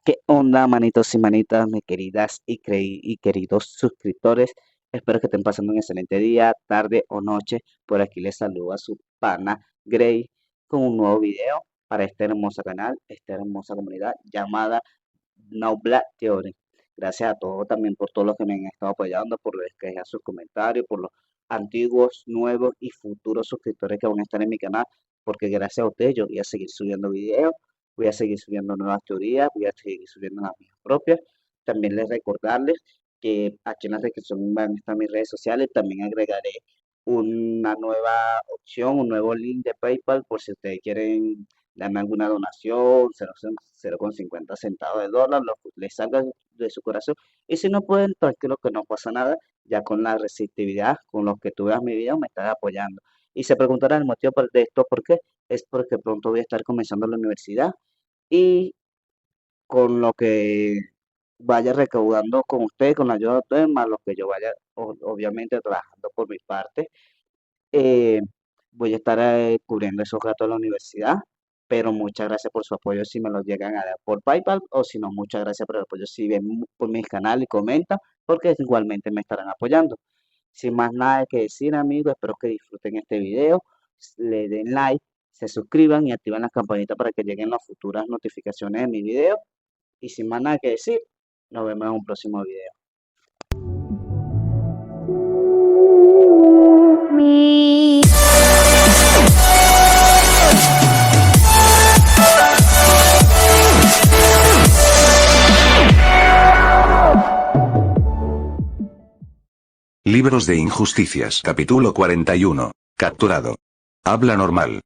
¿Qué onda, manitos y manitas, mis queridas y queridos suscriptores? Espero que estén pasando un excelente día, tarde o noche. Por aquí les saluda su pana Gray con un nuevo video para este hermoso canal, esta hermosa comunidad llamada No Black Theory. Gracias a todos también por todos los que me han estado apoyando, por los que dejan sus comentarios, por los antiguos, nuevos y futuros suscriptores que van a estar en mi canal, porque gracias a ustedes yo voy a seguir subiendo videos, voy a seguir subiendo nuevas teorías, voy a seguir subiendo las mías propias. También les recordarles que aquí en la descripción van a estar mis redes sociales, también agregaré una nueva opción, un nuevo link de PayPal por si ustedes quieren darme alguna donación, 0,50 centavos de dólar, lo que les salga de su corazón. Y si no pueden, tranquilo que no pasa nada, ya con la receptividad con los que tú veas mi video me estás apoyando. Y se preguntarán el motivo de esto, ¿por qué? Es porque pronto voy a estar comenzando la universidad y con lo que vaya recaudando con usted, con la ayuda de ustedes, más lo que yo vaya, obviamente, trabajando por mi parte, eh, voy a estar cubriendo esos gastos de la universidad, pero muchas gracias por su apoyo si me lo llegan a dar por PayPal o si no, muchas gracias por el apoyo si ven por mis canales y comentan, porque igualmente me estarán apoyando. Sin más nada que decir, amigos, espero que disfruten este video, le den like, se suscriban y activen la campanita para que lleguen las futuras notificaciones de mi video. Y sin más nada que decir, nos vemos en un próximo video. Libros de injusticias. Capítulo 41. Capturado. Habla normal.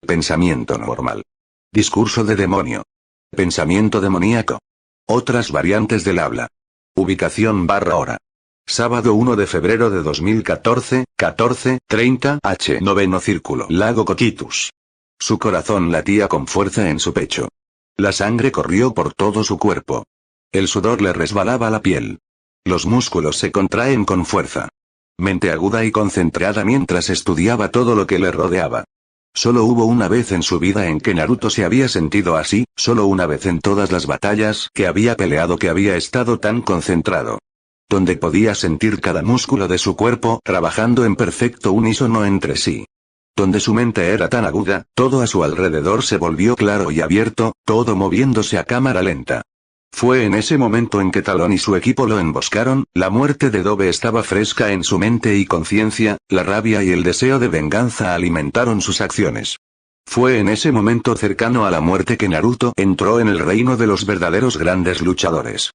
Pensamiento normal. Discurso de demonio. Pensamiento demoníaco. Otras variantes del habla. Ubicación /hora. Sábado 1 de febrero de 2014, 14:30 H. Noveno círculo. Lago Coquitus. Su corazón latía con fuerza en su pecho. La sangre corrió por todo su cuerpo. El sudor le resbalaba la piel. Los músculos se contraen con fuerza. Mente aguda y concentrada mientras estudiaba todo lo que le rodeaba. Solo hubo una vez en su vida en que Naruto se había sentido así, solo una vez en todas las batallas que había peleado que había estado tan concentrado. Donde podía sentir cada músculo de su cuerpo trabajando en perfecto unísono entre sí. Donde su mente era tan aguda, todo a su alrededor se volvió claro y abierto, todo moviéndose a cámara lenta. Fue en ese momento en que Talón y su equipo lo emboscaron, la muerte de Dobe estaba fresca en su mente y conciencia, la rabia y el deseo de venganza alimentaron sus acciones. Fue en ese momento cercano a la muerte que Naruto entró en el reino de los verdaderos grandes luchadores.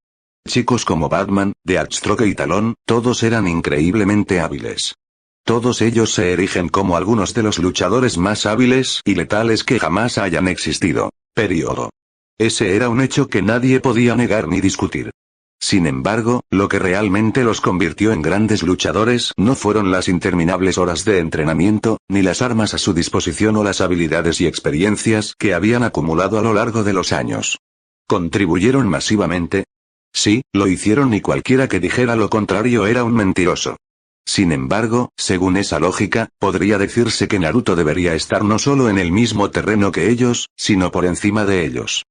Chicos como Batman, Deathstroke y Talón, todos eran increíblemente hábiles. Todos ellos se erigen como algunos de los luchadores más hábiles y letales que jamás hayan existido. Período. Ese era un hecho que nadie podía negar ni discutir. Sin embargo, lo que realmente los convirtió en grandes luchadores no fueron las interminables horas de entrenamiento, ni las armas a su disposición o las habilidades y experiencias que habían acumulado a lo largo de los años. ¿Contribuyeron masivamente? Sí, lo hicieron y cualquiera que dijera lo contrario era un mentiroso. Sin embargo, según esa lógica, podría decirse que Naruto debería estar no solo en el mismo terreno que ellos, sino por encima de ellos.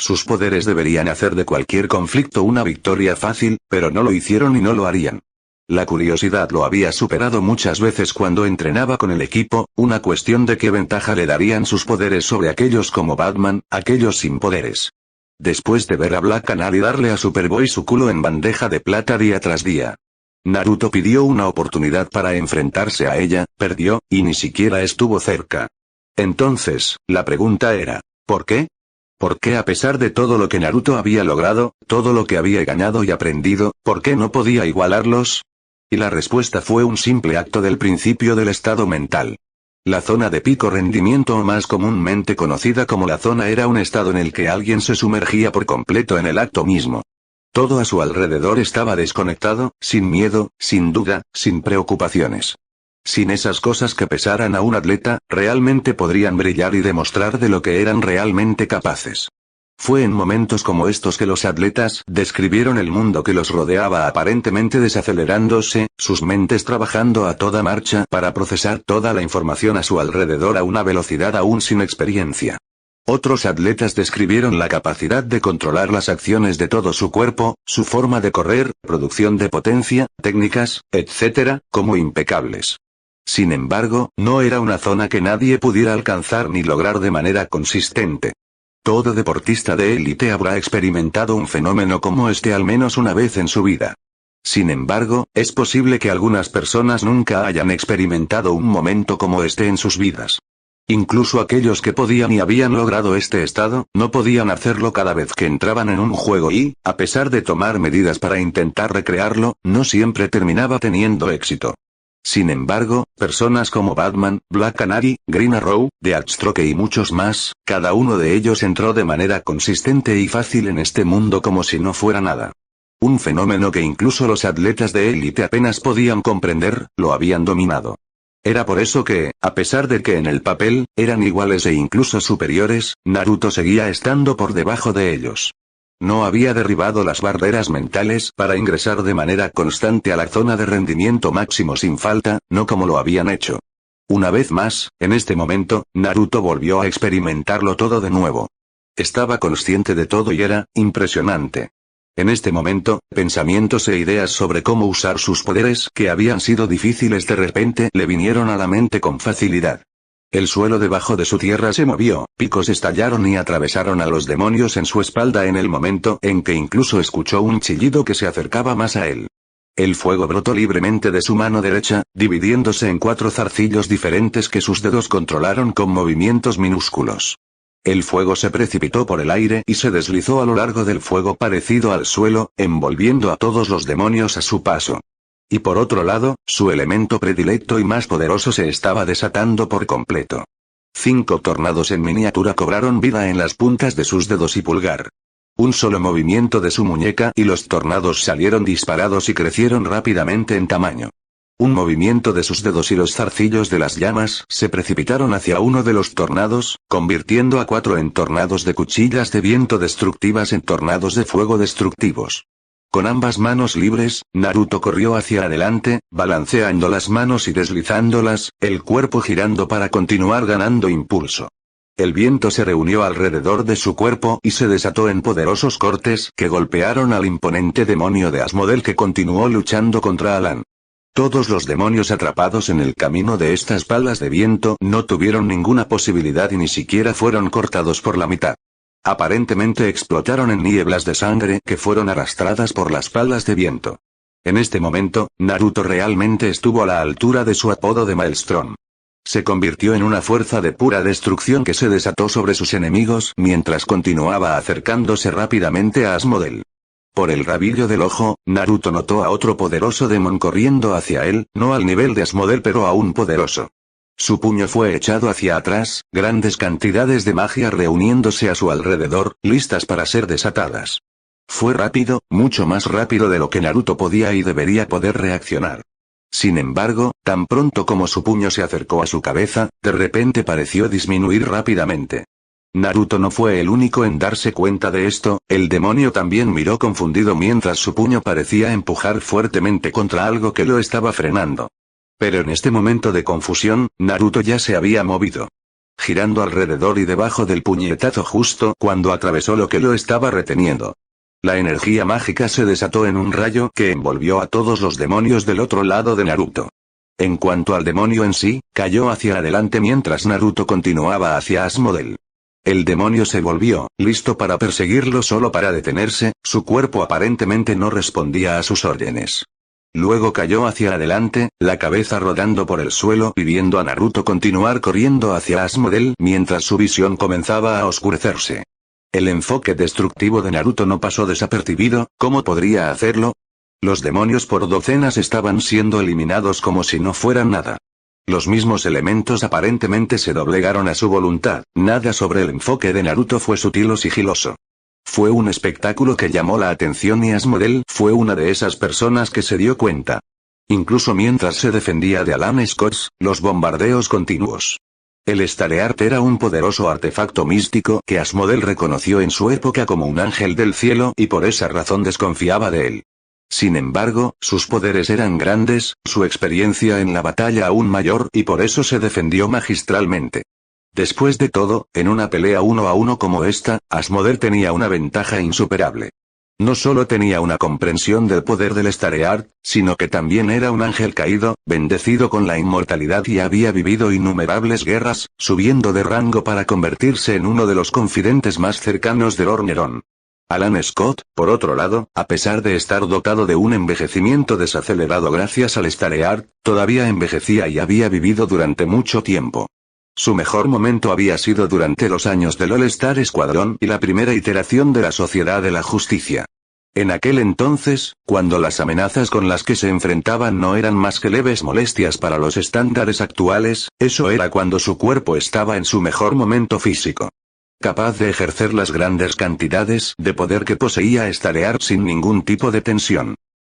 Sus poderes deberían hacer de cualquier conflicto una victoria fácil, pero no lo hicieron y no lo harían. La curiosidad lo había superado muchas veces cuando entrenaba con el equipo, una cuestión de qué ventaja le darían sus poderes sobre aquellos como Batman, aquellos sin poderes. Después de ver a Black Canal y darle a Superboy su culo en bandeja de plata día tras día. Naruto pidió una oportunidad para enfrentarse a ella, perdió, y ni siquiera estuvo cerca. Entonces, la pregunta era, ¿por qué? ¿Por qué a pesar de todo lo que Naruto había logrado, todo lo que había ganado y aprendido, por qué no podía igualarlos? Y la respuesta fue un simple acto del principio del estado mental. La zona de pico rendimiento o más comúnmente conocida como la zona era un estado en el que alguien se sumergía por completo en el acto mismo. Todo a su alrededor estaba desconectado, sin miedo, sin duda, sin preocupaciones. Sin esas cosas que pesaran a un atleta, realmente podrían brillar y demostrar de lo que eran realmente capaces. Fue en momentos como estos que los atletas describieron el mundo que los rodeaba aparentemente desacelerándose, sus mentes trabajando a toda marcha para procesar toda la información a su alrededor a una velocidad aún sin experiencia. Otros atletas describieron la capacidad de controlar las acciones de todo su cuerpo, su forma de correr, producción de potencia, técnicas, etc., como impecables. Sin embargo, no era una zona que nadie pudiera alcanzar ni lograr de manera consistente. Todo deportista de élite habrá experimentado un fenómeno como este al menos una vez en su vida. Sin embargo, es posible que algunas personas nunca hayan experimentado un momento como este en sus vidas. Incluso aquellos que podían y habían logrado este estado, no podían hacerlo cada vez que entraban en un juego y, a pesar de tomar medidas para intentar recrearlo, no siempre terminaba teniendo éxito. Sin embargo, personas como Batman, Black Canary, Green Arrow, Deathstroke y muchos más, cada uno de ellos entró de manera consistente y fácil en este mundo como si no fuera nada. Un fenómeno que incluso los atletas de élite apenas podían comprender, lo habían dominado. Era por eso que, a pesar de que en el papel, eran iguales e incluso superiores, Naruto seguía estando por debajo de ellos. No había derribado las barreras mentales para ingresar de manera constante a la zona de rendimiento máximo sin falta, no como lo habían hecho. Una vez más, en este momento, Naruto volvió a experimentarlo todo de nuevo. Estaba consciente de todo y era impresionante. En este momento, pensamientos e ideas sobre cómo usar sus poderes que habían sido difíciles de repente le vinieron a la mente con facilidad. El suelo debajo de su tierra se movió, picos estallaron y atravesaron a los demonios en su espalda en el momento en que incluso escuchó un chillido que se acercaba más a él. El fuego brotó libremente de su mano derecha, dividiéndose en 4 zarcillos diferentes que sus dedos controlaron con movimientos minúsculos. El fuego se precipitó por el aire y se deslizó a lo largo del fuego parecido al suelo, envolviendo a todos los demonios a su paso. Y por otro lado, su elemento predilecto y más poderoso se estaba desatando por completo. 5 tornados en miniatura cobraron vida en las puntas de sus dedos y pulgar. Un solo movimiento de su muñeca y los tornados salieron disparados y crecieron rápidamente en tamaño. Un movimiento de sus dedos y los zarcillos de las llamas se precipitaron hacia uno de los tornados, convirtiendo a 4 en tornados de cuchillas de viento destructivas en tornados de fuego destructivos. Con ambas manos libres, Naruto corrió hacia adelante, balanceando las manos y deslizándolas, el cuerpo girando para continuar ganando impulso. El viento se reunió alrededor de su cuerpo y se desató en poderosos cortes que golpearon al imponente demonio de Asmodel que continuó luchando contra Alan. Todos los demonios atrapados en el camino de estas balas de viento no tuvieron ninguna posibilidad y ni siquiera fueron cortados por la mitad. Aparentemente explotaron en nieblas de sangre que fueron arrastradas por las balas de viento. En este momento, Naruto realmente estuvo a la altura de su apodo de Maelstrom. Se convirtió en una fuerza de pura destrucción que se desató sobre sus enemigos mientras continuaba acercándose rápidamente a Asmodel. Por el rabillo del ojo, Naruto notó a otro poderoso demon corriendo hacia él, no al nivel de Asmodel pero aún poderoso. Su puño fue echado hacia atrás, grandes cantidades de magia reuniéndose a su alrededor, listas para ser desatadas. Fue rápido, mucho más rápido de lo que Naruto podía y debería poder reaccionar. Sin embargo, tan pronto como su puño se acercó a su cabeza, de repente pareció disminuir rápidamente. Naruto no fue el único en darse cuenta de esto, el demonio también miró confundido mientras su puño parecía empujar fuertemente contra algo que lo estaba frenando. Pero en este momento de confusión, Naruto ya se había movido. Girando alrededor y debajo del puñetazo justo cuando atravesó lo que lo estaba reteniendo. La energía mágica se desató en un rayo que envolvió a todos los demonios del otro lado de Naruto. En cuanto al demonio en sí, cayó hacia adelante mientras Naruto continuaba hacia Asmodel. El demonio se volvió, listo para perseguirlo solo para detenerse, su cuerpo aparentemente no respondía a sus órdenes. Luego cayó hacia adelante, la cabeza rodando por el suelo y viendo a Naruto continuar corriendo hacia Asmodel mientras su visión comenzaba a oscurecerse. El enfoque destructivo de Naruto no pasó desapercibido, ¿cómo podría hacerlo? Los demonios por docenas estaban siendo eliminados como si no fueran nada. Los mismos elementos aparentemente se doblegaron a su voluntad, nada sobre el enfoque de Naruto fue sutil o sigiloso. Fue un espectáculo que llamó la atención y Asmodel fue una de esas personas que se dio cuenta. Incluso mientras se defendía de Alan Scott, los bombardeos continuos. El Stare Art era un poderoso artefacto místico que Asmodel reconoció en su época como un ángel del cielo y por esa razón desconfiaba de él. Sin embargo, sus poderes eran grandes, su experiencia en la batalla aún mayor y por eso se defendió magistralmente. Después de todo, en una pelea 1 a 1 como esta, Asmodel tenía una ventaja insuperable. No solo tenía una comprensión del poder del Stareart, sino que también era un ángel caído, bendecido con la inmortalidad y había vivido innumerables guerras, subiendo de rango para convertirse en uno de los confidentes más cercanos de Lord Neron. Alan Scott, por otro lado, a pesar de estar dotado de un envejecimiento desacelerado gracias al Stareart, todavía envejecía y había vivido durante mucho tiempo. Su mejor momento había sido durante los años del All-Star Squadron y la primera iteración de la Sociedad de la Justicia. En aquel entonces, cuando las amenazas con las que se enfrentaban no eran más que leves molestias para los estándares actuales, eso era cuando su cuerpo estaba en su mejor momento físico. Capaz de ejercer las grandes cantidades de poder que poseía Stareart sin ningún tipo de tensión.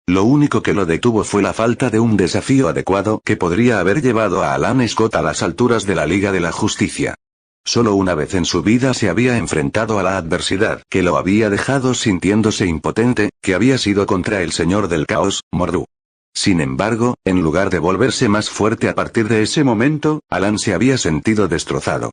Lo único que lo detuvo fue la falta de un desafío adecuado que podría haber llevado a Alan Scott a las alturas de la Liga de la Justicia. Solo una vez en su vida se había enfrentado a la adversidad que lo había dejado sintiéndose impotente, que había sido contra el Señor del Caos, Mordu. Sin embargo, en lugar de volverse más fuerte a partir de ese momento, Alan se había sentido destrozado.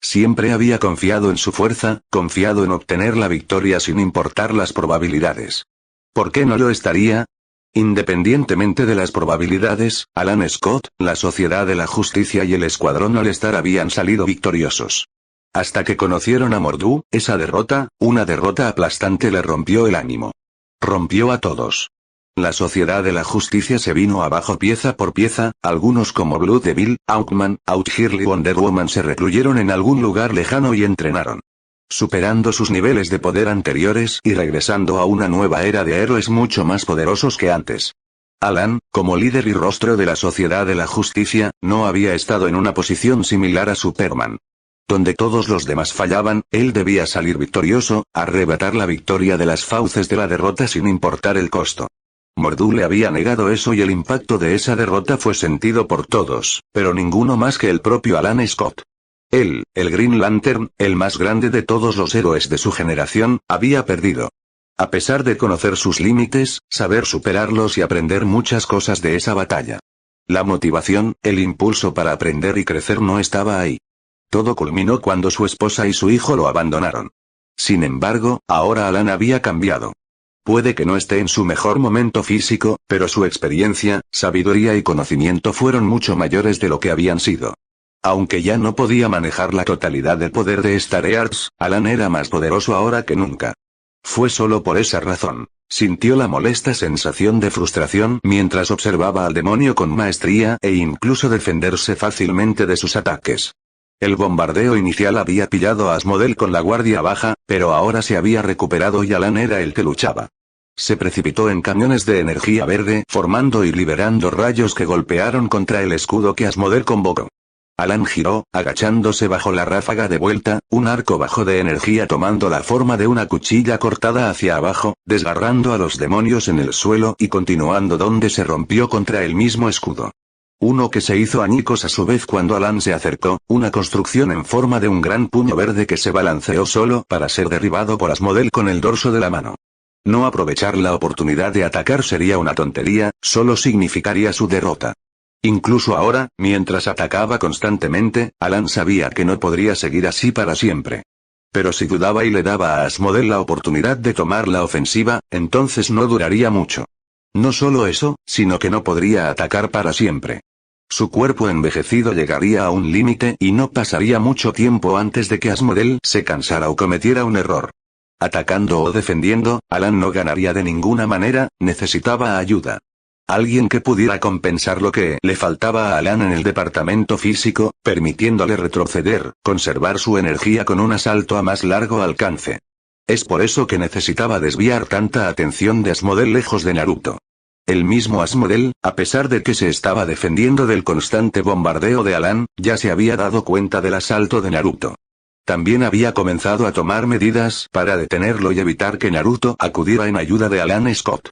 Siempre había confiado en su fuerza, confiado en obtener la victoria sin importar las probabilidades. ¿Por qué no lo estaría? Independientemente de las probabilidades, Alan Scott, la Sociedad de la Justicia y el Escuadrón All-Star habían salido victoriosos. Hasta que conocieron a Mordu, esa derrota, una derrota aplastante le rompió el ánimo. Rompió a todos. La Sociedad de la Justicia se vino abajo pieza por pieza, algunos como Blue Devil, Hawkman, Outhirl y Wonder Woman se recluyeron en algún lugar lejano y entrenaron. Superando sus niveles de poder anteriores y regresando a una nueva era de héroes mucho más poderosos que antes. Alan, como líder y rostro de la Sociedad de la Justicia, no había estado en una posición similar a Superman. Donde todos los demás fallaban, él debía salir victorioso, arrebatar la victoria de las fauces de la derrota sin importar el costo. Mordu le había negado eso y el impacto de esa derrota fue sentido por todos, pero ninguno más que el propio Alan Scott. Él, el Green Lantern, el más grande de todos los héroes de su generación, había perdido. A pesar de conocer sus límites, saber superarlos y aprender muchas cosas de esa batalla. La motivación, el impulso para aprender y crecer no estaba ahí. Todo culminó cuando su esposa y su hijo lo abandonaron. Sin embargo, ahora Alan había cambiado. Puede que no esté en su mejor momento físico, pero su experiencia, sabiduría y conocimiento fueron mucho mayores de lo que habían sido. Aunque ya no podía manejar la totalidad del poder de Starearts, Alan era más poderoso ahora que nunca. Fue solo por esa razón. Sintió la molesta sensación de frustración mientras observaba al demonio con maestría e incluso defenderse fácilmente de sus ataques. El bombardeo inicial había pillado a Asmodel con la guardia baja, pero ahora se había recuperado y Alan era el que luchaba. Se precipitó en camiones de energía verde, formando y liberando rayos que golpearon contra el escudo que Asmodel convocó. Alan giró, agachándose bajo la ráfaga de vuelta, un arco bajo de energía tomando la forma de una cuchilla cortada hacia abajo, desgarrando a los demonios en el suelo y continuando donde se rompió contra el mismo escudo. Uno que se hizo añicos a su vez cuando Alan se acercó, una construcción en forma de un gran puño verde que se balanceó solo para ser derribado por Asmodel con el dorso de la mano. No aprovechar la oportunidad de atacar sería una tontería, solo significaría su derrota. Incluso ahora, mientras atacaba constantemente, Alan sabía que no podría seguir así para siempre. Pero si dudaba y le daba a Asmodel la oportunidad de tomar la ofensiva, entonces no duraría mucho. No solo eso, sino que no podría atacar para siempre. Su cuerpo envejecido llegaría a un límite y no pasaría mucho tiempo antes de que Asmodel se cansara o cometiera un error. Atacando o defendiendo, Alan no ganaría de ninguna manera, necesitaba ayuda. Alguien que pudiera compensar lo que le faltaba a Alan en el departamento físico, permitiéndole retroceder, conservar su energía con un asalto a más largo alcance. Es por eso que necesitaba desviar tanta atención de Asmodel lejos de Naruto. El mismo Asmodel, a pesar de que se estaba defendiendo del constante bombardeo de Alan, ya se había dado cuenta del asalto de Naruto. También había comenzado a tomar medidas para detenerlo y evitar que Naruto acudiera en ayuda de Alan Scott.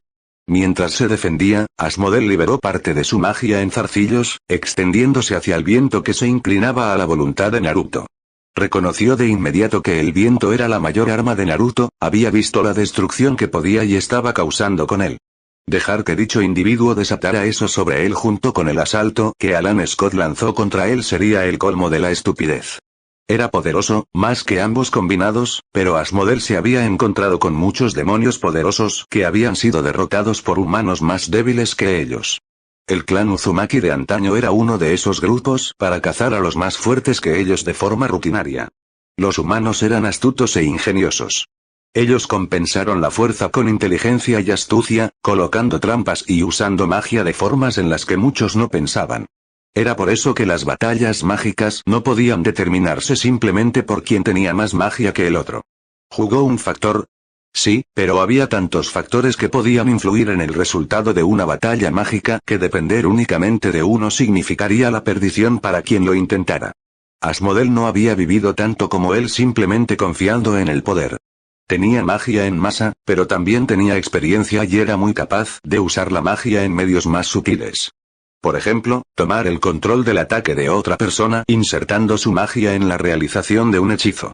Mientras se defendía, Asmodel liberó parte de su magia en zarcillos, extendiéndose hacia el viento que se inclinaba a la voluntad de Naruto. Reconoció de inmediato que el viento era la mayor arma de Naruto, había visto la destrucción que podía y estaba causando con él. Dejar que dicho individuo desatara eso sobre él junto con el asalto que Alan Scott lanzó contra él sería el colmo de la estupidez. Era poderoso, más que ambos combinados, pero Asmodel se había encontrado con muchos demonios poderosos que habían sido derrotados por humanos más débiles que ellos. El clan Uzumaki de antaño era uno de esos grupos para cazar a los más fuertes que ellos de forma rutinaria. Los humanos eran astutos e ingeniosos. Ellos compensaron la fuerza con inteligencia y astucia, colocando trampas y usando magia de formas en las que muchos no pensaban. Era por eso que las batallas mágicas no podían determinarse simplemente por quién tenía más magia que el otro. ¿Jugó un factor? Sí, pero había tantos factores que podían influir en el resultado de una batalla mágica que depender únicamente de uno significaría la perdición para quien lo intentara. Asmodel no había vivido tanto como él simplemente confiando en el poder. Tenía magia en masa, pero también tenía experiencia y era muy capaz de usar la magia en medios más sutiles. Por ejemplo, tomar el control del ataque de otra persona insertando su magia en la realización de un hechizo.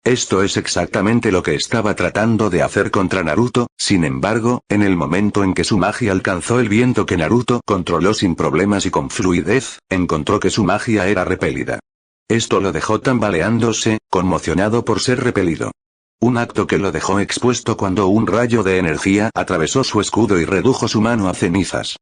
Esto es exactamente lo que estaba tratando de hacer contra Naruto, sin embargo, en el momento en que su magia alcanzó el viento que Naruto controló sin problemas y con fluidez, encontró que su magia era repelida. Esto lo dejó tambaleándose, conmocionado por ser repelido. Un acto que lo dejó expuesto cuando un rayo de energía atravesó su escudo y redujo su mano a cenizas.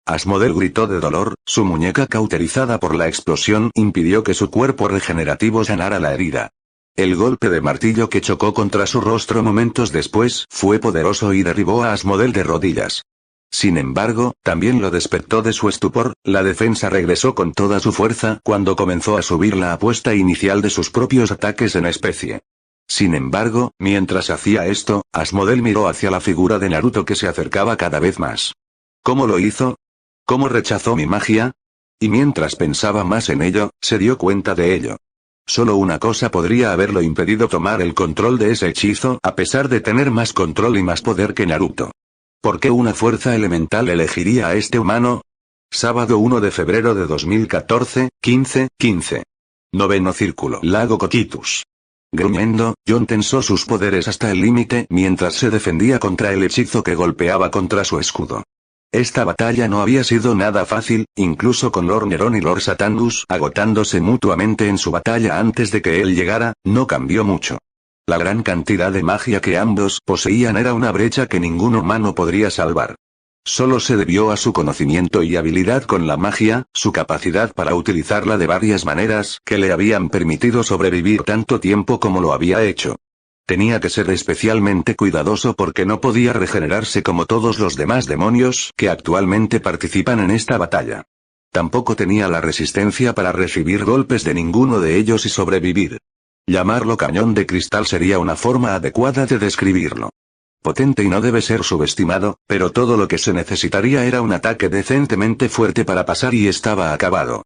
Asmodel gritó de dolor, su muñeca cauterizada por la explosión impidió que su cuerpo regenerativo sanara la herida. El golpe de martillo que chocó contra su rostro momentos después fue poderoso y derribó a Asmodel de rodillas. Sin embargo, también lo despertó de su estupor, la defensa regresó con toda su fuerza cuando comenzó a subir la apuesta inicial de sus propios ataques en especie. Sin embargo, mientras hacía esto, Asmodel miró hacia la figura de Naruto que se acercaba cada vez más. ¿Cómo lo hizo? ¿Cómo rechazó mi magia? Y mientras pensaba más en ello, se dio cuenta de ello. Solo una cosa podría haberlo impedido tomar el control de ese hechizo a pesar de tener más control y más poder que Naruto. ¿Por qué una fuerza elemental elegiría a este humano? Sábado 1 de febrero de 2014, 15:15. Noveno círculo. Lago Coquitus. Gruñendo, Jon tensó sus poderes hasta el límite mientras se defendía contra el hechizo que golpeaba contra su escudo. Esta batalla no había sido nada fácil, incluso con Lord Neron y Lord Satangus agotándose mutuamente en su batalla antes de que él llegara, no cambió mucho. La gran cantidad de magia que ambos poseían era una brecha que ningún humano podría salvar. Solo se debió a su conocimiento y habilidad con la magia, su capacidad para utilizarla de varias maneras que le habían permitido sobrevivir tanto tiempo como lo había hecho. Tenía que ser especialmente cuidadoso porque no podía regenerarse como todos los demás demonios que actualmente participan en esta batalla. Tampoco tenía la resistencia para recibir golpes de ninguno de ellos y sobrevivir. Llamarlo cañón de cristal sería una forma adecuada de describirlo. Potente y no debe ser subestimado, pero todo lo que se necesitaría era un ataque decentemente fuerte para pasar y estaba acabado.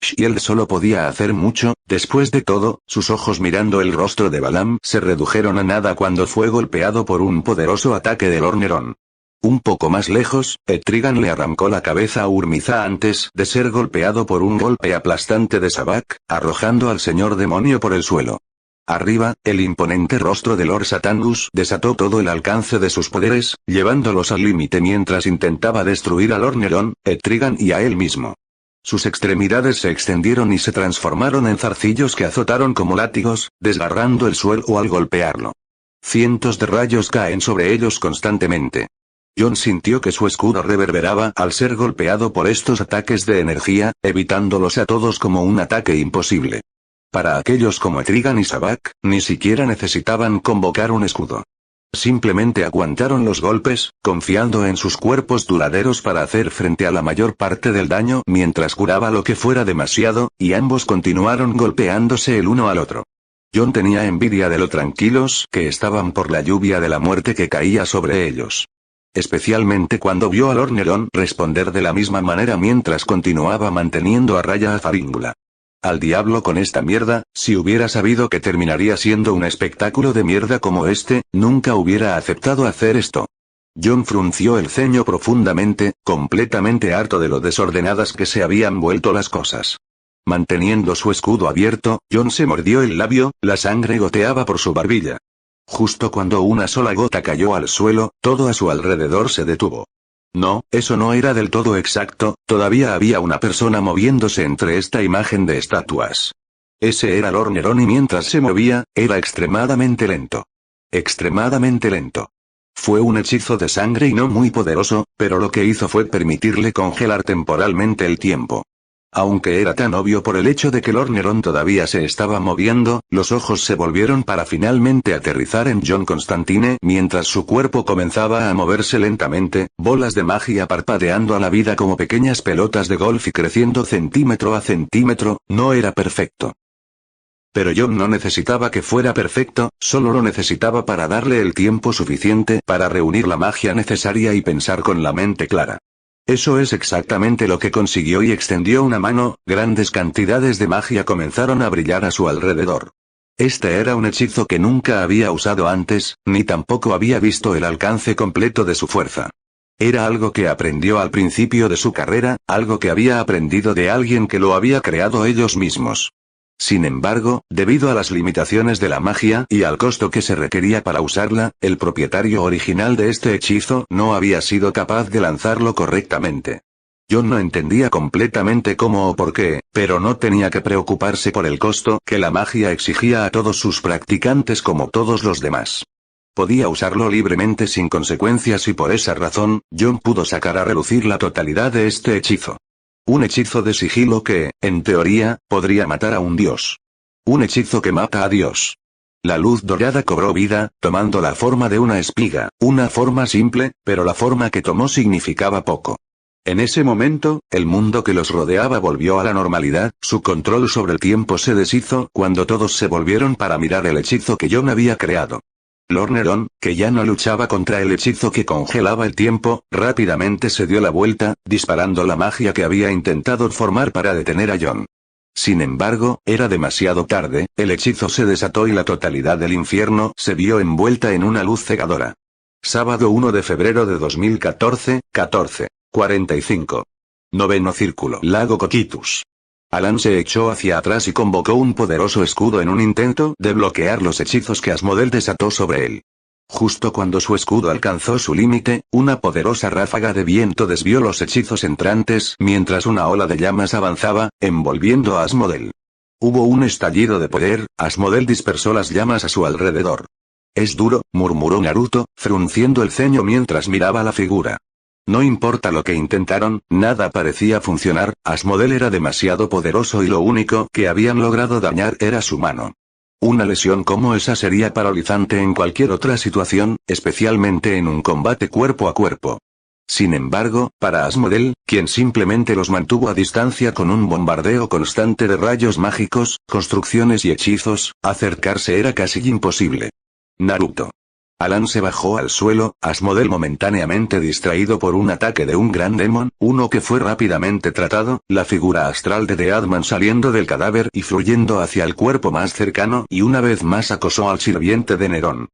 Shield solo podía hacer mucho, después de todo, sus ojos mirando el rostro de Balam se redujeron a nada cuando fue golpeado por un poderoso ataque de Lord Neron. Un poco más lejos, Etrigan le arrancó la cabeza a Urmiza antes de ser golpeado por un golpe aplastante de Sabak, arrojando al señor demonio por el suelo. Arriba, el imponente rostro de Lord Satangus desató todo el alcance de sus poderes, llevándolos al límite mientras intentaba destruir a Lord Neron, Etrigan y a él mismo. Sus extremidades se extendieron y se transformaron en zarcillos que azotaron como látigos, desgarrando el suelo al golpearlo. Cientos de rayos caen sobre ellos constantemente. Jon sintió que su escudo reverberaba al ser golpeado por estos ataques de energía, evitándolos a todos como un ataque imposible. Para aquellos como Etrigan y Sabak, ni siquiera necesitaban convocar un escudo. Simplemente aguantaron los golpes, confiando en sus cuerpos duraderos para hacer frente a la mayor parte del daño mientras curaba lo que fuera demasiado, y ambos continuaron golpeándose el uno al otro. Jon tenía envidia de lo tranquilos que estaban por la lluvia de la muerte que caía sobre ellos. Especialmente cuando vio a Lord Neron responder de la misma manera mientras continuaba manteniendo a raya a Faríngula. Al diablo con esta mierda, si hubiera sabido que terminaría siendo un espectáculo de mierda como este, nunca hubiera aceptado hacer esto. Jon frunció el ceño profundamente, completamente harto de lo desordenadas que se habían vuelto las cosas. Manteniendo su escudo abierto, Jon se mordió el labio, la sangre goteaba por su barbilla. Justo cuando una sola gota cayó al suelo, todo a su alrededor se detuvo. No, eso no era del todo exacto, todavía había una persona moviéndose entre esta imagen de estatuas. Ese era Lord Neron y mientras se movía, era extremadamente lento. Extremadamente lento. Fue un hechizo de sangre y no muy poderoso, pero lo que hizo fue permitirle congelar temporalmente el tiempo. Aunque era tan obvio por el hecho de que Lord Neron todavía se estaba moviendo, los ojos se volvieron para finalmente aterrizar en John Constantine mientras su cuerpo comenzaba a moverse lentamente, bolas de magia parpadeando a la vida como pequeñas pelotas de golf y creciendo centímetro a centímetro. No era perfecto. Pero John no necesitaba que fuera perfecto, solo lo necesitaba para darle el tiempo suficiente para reunir la magia necesaria y pensar con la mente clara. Eso es exactamente lo que consiguió y extendió una mano, grandes cantidades de magia comenzaron a brillar a su alrededor. Este era un hechizo que nunca había usado antes, ni tampoco había visto el alcance completo de su fuerza. Era algo que aprendió al principio de su carrera, algo que había aprendido de alguien que lo había creado ellos mismos. Sin embargo, debido a las limitaciones de la magia y al costo que se requería para usarla, el propietario original de este hechizo no había sido capaz de lanzarlo correctamente. John no entendía completamente cómo o por qué, pero no tenía que preocuparse por el costo que la magia exigía a todos sus practicantes como todos los demás. Podía usarlo libremente sin consecuencias y por esa razón, John pudo sacar a relucir la totalidad de este hechizo. Un hechizo de sigilo que, en teoría, podría matar a un dios. Un hechizo que mata a Dios. La luz dorada cobró vida, tomando la forma de una espiga, una forma simple, pero la forma que tomó significaba poco. En ese momento, el mundo que los rodeaba volvió a la normalidad, su control sobre el tiempo se deshizo cuando todos se volvieron para mirar el hechizo que John había creado. Lord Neron, que ya no luchaba contra el hechizo que congelaba el tiempo, rápidamente se dio la vuelta, disparando la magia que había intentado formar para detener a John. Sin embargo, era demasiado tarde, el hechizo se desató y la totalidad del infierno se vio envuelta en una luz cegadora. Sábado 1 de febrero de 2014, 14:45. Noveno círculo. Lago Coquitus. Alan se echó hacia atrás y convocó un poderoso escudo en un intento de bloquear los hechizos que Asmodel desató sobre él. Justo cuando su escudo alcanzó su límite, una poderosa ráfaga de viento desvió los hechizos entrantes mientras una ola de llamas avanzaba, envolviendo a Asmodel. Hubo un estallido de poder, Asmodel dispersó las llamas a su alrededor. «Es duro», murmuró Naruto, frunciendo el ceño mientras miraba la figura. No importa lo que intentaron, nada parecía funcionar, Asmodel era demasiado poderoso y lo único que habían logrado dañar era su mano. Una lesión como esa sería paralizante en cualquier otra situación, especialmente en un combate cuerpo a cuerpo. Sin embargo, para Asmodel, quien simplemente los mantuvo a distancia con un bombardeo constante de rayos mágicos, construcciones y hechizos, acercarse era casi imposible. Naruto. Alan se bajó al suelo, Asmodel momentáneamente distraído por un ataque de un gran demon, uno que fue rápidamente tratado, la figura astral de Deadman saliendo del cadáver y fluyendo hacia el cuerpo más cercano y una vez más acosó al sirviente de Nerón.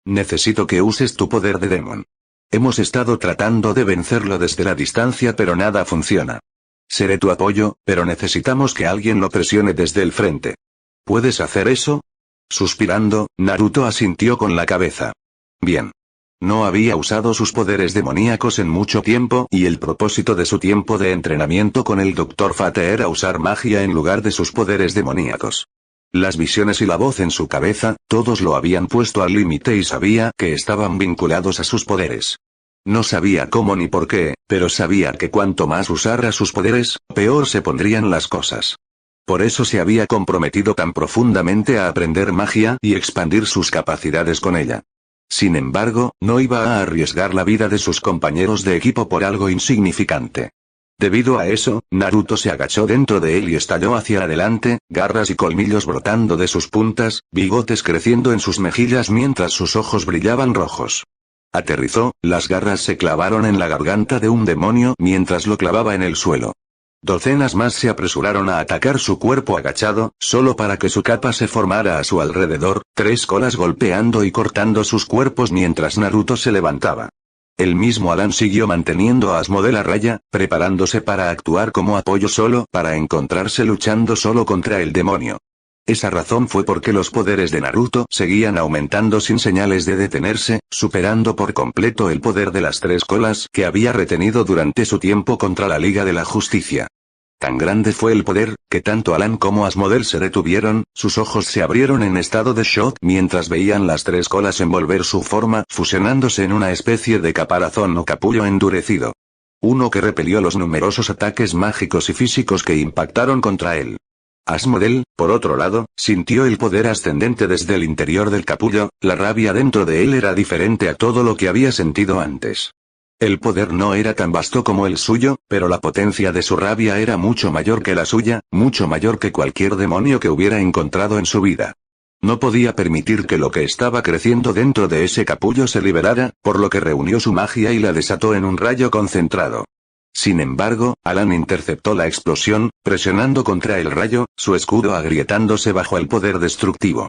«Necesito que uses tu poder de demon. Hemos estado tratando de vencerlo desde la distancia pero nada funciona. Seré tu apoyo, pero necesitamos que alguien lo presione desde el frente. ¿Puedes hacer eso?» Suspirando, Naruto asintió con la cabeza. Bien. No había usado sus poderes demoníacos en mucho tiempo y el propósito de su tiempo de entrenamiento con el Dr. Fate era usar magia en lugar de sus poderes demoníacos. Las visiones y la voz en su cabeza, todos lo habían puesto al límite y sabía que estaban vinculados a sus poderes. No sabía cómo ni por qué, pero sabía que cuanto más usara sus poderes, peor se pondrían las cosas. Por eso se había comprometido tan profundamente a aprender magia y expandir sus capacidades con ella. Sin embargo, no iba a arriesgar la vida de sus compañeros de equipo por algo insignificante. Debido a eso, Naruto se agachó dentro de él y estalló hacia adelante, garras y colmillos brotando de sus puntas, bigotes creciendo en sus mejillas mientras sus ojos brillaban rojos. Aterrizó, las garras se clavaron en la garganta de un demonio mientras lo clavaba en el suelo. Docenas más se apresuraron a atacar su cuerpo agachado, solo para que su capa se formara a su alrededor, tres colas golpeando y cortando sus cuerpos mientras Naruto se levantaba. El mismo Alan siguió manteniendo a Asmodel a raya, preparándose para actuar como apoyo solo para encontrarse luchando solo contra el demonio. Esa razón fue porque los poderes de Naruto seguían aumentando sin señales de detenerse, superando por completo el poder de las tres colas que había retenido durante su tiempo contra la Liga de la Justicia. Tan grande fue el poder, que tanto Alan como Asmodel se detuvieron, sus ojos se abrieron en estado de shock mientras veían las tres colas envolver su forma, fusionándose en una especie de caparazón o capullo endurecido. Uno que repelió los numerosos ataques mágicos y físicos que impactaron contra él. Asmodel, por otro lado, sintió el poder ascendente desde el interior del capullo, la rabia dentro de él era diferente a todo lo que había sentido antes. El poder no era tan vasto como el suyo, pero la potencia de su rabia era mucho mayor que la suya, mucho mayor que cualquier demonio que hubiera encontrado en su vida. No podía permitir que lo que estaba creciendo dentro de ese capullo se liberara, por lo que reunió su magia y la desató en un rayo concentrado. Sin embargo, Alan interceptó la explosión, presionando contra el rayo, su escudo agrietándose bajo el poder destructivo.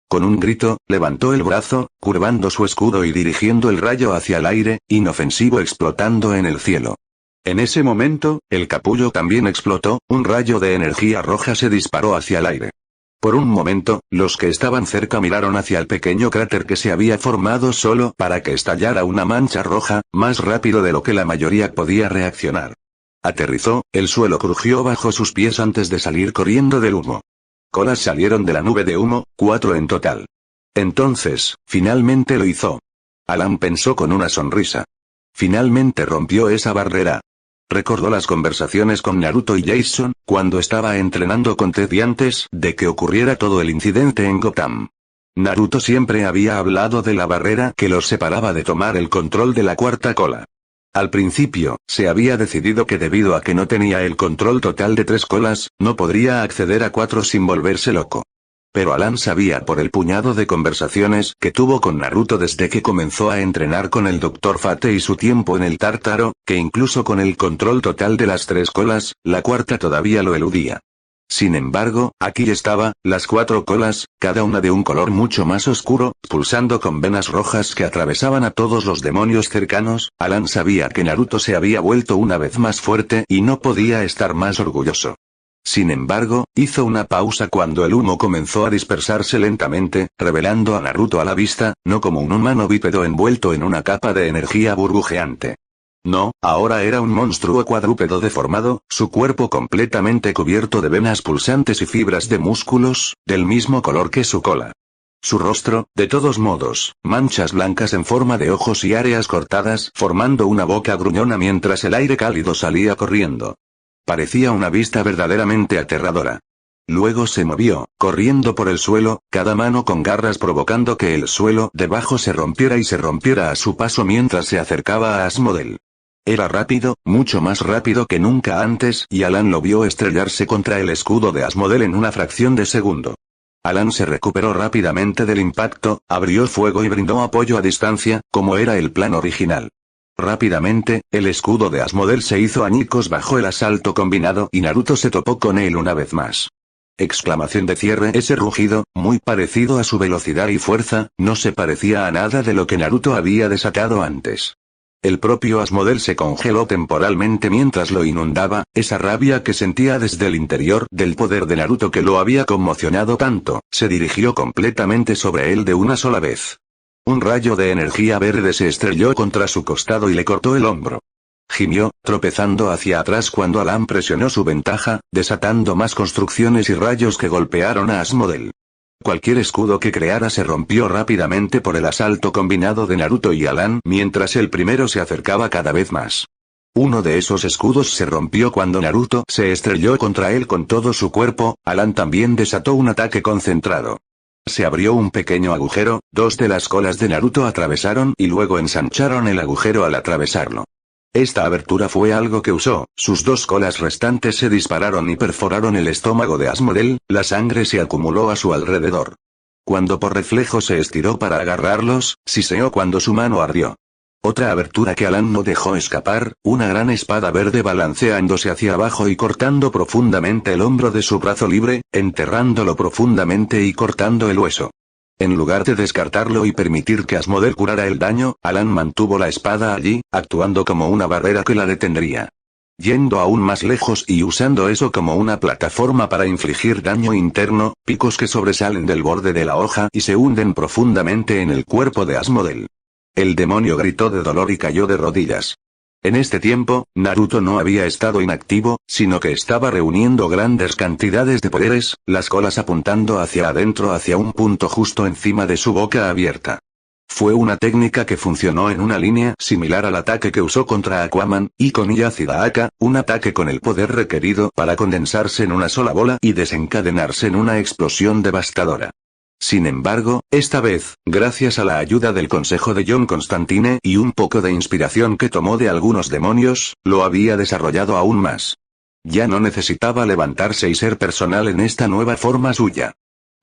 Con un grito, levantó el brazo, curvando su escudo y dirigiendo el rayo hacia el aire, inofensivo explotando en el cielo. En ese momento, el capullo también explotó, un rayo de energía roja se disparó hacia el aire. Por un momento, los que estaban cerca miraron hacia el pequeño cráter que se había formado solo para que estallara una mancha roja, más rápido de lo que la mayoría podía reaccionar. Aterrizó, el suelo crujió bajo sus pies antes de salir corriendo del humo. Colas salieron de la nube de humo, 4 en total. Entonces, finalmente lo hizo. Alan pensó con una sonrisa. Finalmente rompió esa barrera. Recordó las conversaciones con Naruto y Jason, cuando estaba entrenando con Teddy antes de que ocurriera todo el incidente en Gotham. Naruto siempre había hablado de la barrera que los separaba de tomar el control de la cuarta cola. Al principio, se había decidido que debido a que no tenía el control total de 3 colas, no podría acceder a 4 sin volverse loco. Pero Alan sabía por el puñado de conversaciones que tuvo con Naruto desde que comenzó a entrenar con el Dr. Fate y su tiempo en el Tártaro, que incluso con el control total de las 3 colas, la cuarta todavía lo eludía. Sin embargo, aquí estaba, las 4 colas, cada una de un color mucho más oscuro, pulsando con venas rojas que atravesaban a todos los demonios cercanos. Alan sabía que Naruto se había vuelto una vez más fuerte y no podía estar más orgulloso. Sin embargo, hizo una pausa cuando el humo comenzó a dispersarse lentamente, revelando a Naruto a la vista, no como un humano bípedo envuelto en una capa de energía burbujeante. No, ahora era un monstruo cuadrúpedo deformado, su cuerpo completamente cubierto de venas pulsantes y fibras de músculos, del mismo color que su cola. Su rostro, de todos modos, manchas blancas en forma de ojos y áreas cortadas, formando una boca gruñona mientras el aire cálido salía corriendo. Parecía una vista verdaderamente aterradora. Luego se movió, corriendo por el suelo, cada mano con garras provocando que el suelo debajo se rompiera y se rompiera a su paso mientras se acercaba a Asmodel. Era rápido, mucho más rápido que nunca antes, y Alan lo vio estrellarse contra el escudo de Asmodel en una fracción de segundo. Alan se recuperó rápidamente del impacto, abrió fuego y brindó apoyo a distancia, como era el plan original. Rápidamente, el escudo de Asmodel se hizo añicos bajo el asalto combinado y Naruto se topó con él una vez más. Exclamación de cierre. Ese rugido, muy parecido a su velocidad y fuerza, no se parecía a nada de lo que Naruto había desatado antes. El propio Asmodel se congeló temporalmente mientras lo inundaba, esa rabia que sentía desde el interior del poder de Naruto que lo había conmocionado tanto, se dirigió completamente sobre él de una sola vez. Un rayo de energía verde se estrelló contra su costado y le cortó el hombro. Gimió, tropezando hacia atrás cuando Alan presionó su ventaja, desatando más construcciones y rayos que golpearon a Asmodel. Cualquier escudo que creara se rompió rápidamente por el asalto combinado de Naruto y Alan mientras el primero se acercaba cada vez más. Uno de esos escudos se rompió cuando Naruto se estrelló contra él con todo su cuerpo. Alan también desató un ataque concentrado. Se abrió un pequeño agujero, 2 de las colas de Naruto atravesaron y luego ensancharon el agujero al atravesarlo. Esta abertura fue algo que usó, sus 2 colas restantes se dispararon y perforaron el estómago de Asmodel, la sangre se acumuló a su alrededor. Cuando por reflejo se estiró para agarrarlos, siseó cuando su mano ardió. Otra abertura que Alan no dejó escapar, una gran espada verde balanceándose hacia abajo y cortando profundamente el hombro de su brazo libre, enterrándolo profundamente y cortando el hueso. En lugar de descartarlo y permitir que Asmodel curara el daño, Alan mantuvo la espada allí, actuando como una barrera que la detendría. Yendo aún más lejos y usando eso como una plataforma para infligir daño interno, picos que sobresalen del borde de la hoja y se hunden profundamente en el cuerpo de Asmodel. El demonio gritó de dolor y cayó de rodillas. En este tiempo, Naruto no había estado inactivo, sino que estaba reuniendo grandes cantidades de poderes, las colas apuntando hacia adentro hacia un punto justo encima de su boca abierta. Fue una técnica que funcionó en una línea similar al ataque que usó contra Aquaman, y con Yashida Aka, un ataque con el poder requerido para condensarse en una sola bola y desencadenarse en una explosión devastadora. Sin embargo, esta vez, gracias a la ayuda del consejo de John Constantine y un poco de inspiración que tomó de algunos demonios, lo había desarrollado aún más. Ya no necesitaba levantarse y ser personal en esta nueva forma suya.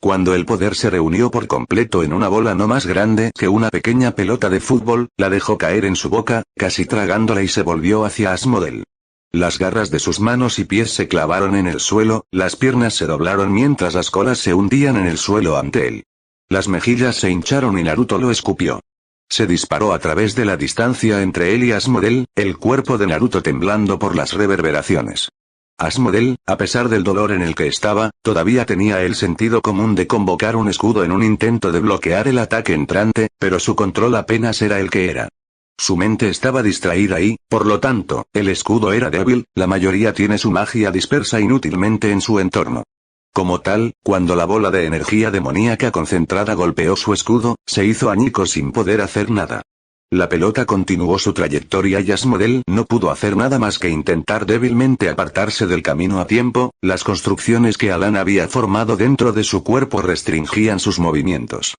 Cuando el poder se reunió por completo en una bola no más grande que una pequeña pelota de fútbol, la dejó caer en su boca, casi tragándola y se volvió hacia Asmodel. Las garras de sus manos y pies se clavaron en el suelo, las piernas se doblaron mientras las colas se hundían en el suelo ante él. Las mejillas se hincharon y Naruto lo escupió. Se disparó a través de la distancia entre él y Asmodel, el cuerpo de Naruto temblando por las reverberaciones. Asmodel, a pesar del dolor en el que estaba, todavía tenía el sentido común de convocar un escudo en un intento de bloquear el ataque entrante, pero su control apenas era el que era. Su mente estaba distraída y, por lo tanto, el escudo era débil, la mayoría tiene su magia dispersa inútilmente en su entorno. Como tal, cuando la bola de energía demoníaca concentrada golpeó su escudo, se hizo añicos sin poder hacer nada. La pelota continuó su trayectoria y Asmodel no pudo hacer nada más que intentar débilmente apartarse del camino a tiempo, las construcciones que Alan había formado dentro de su cuerpo restringían sus movimientos.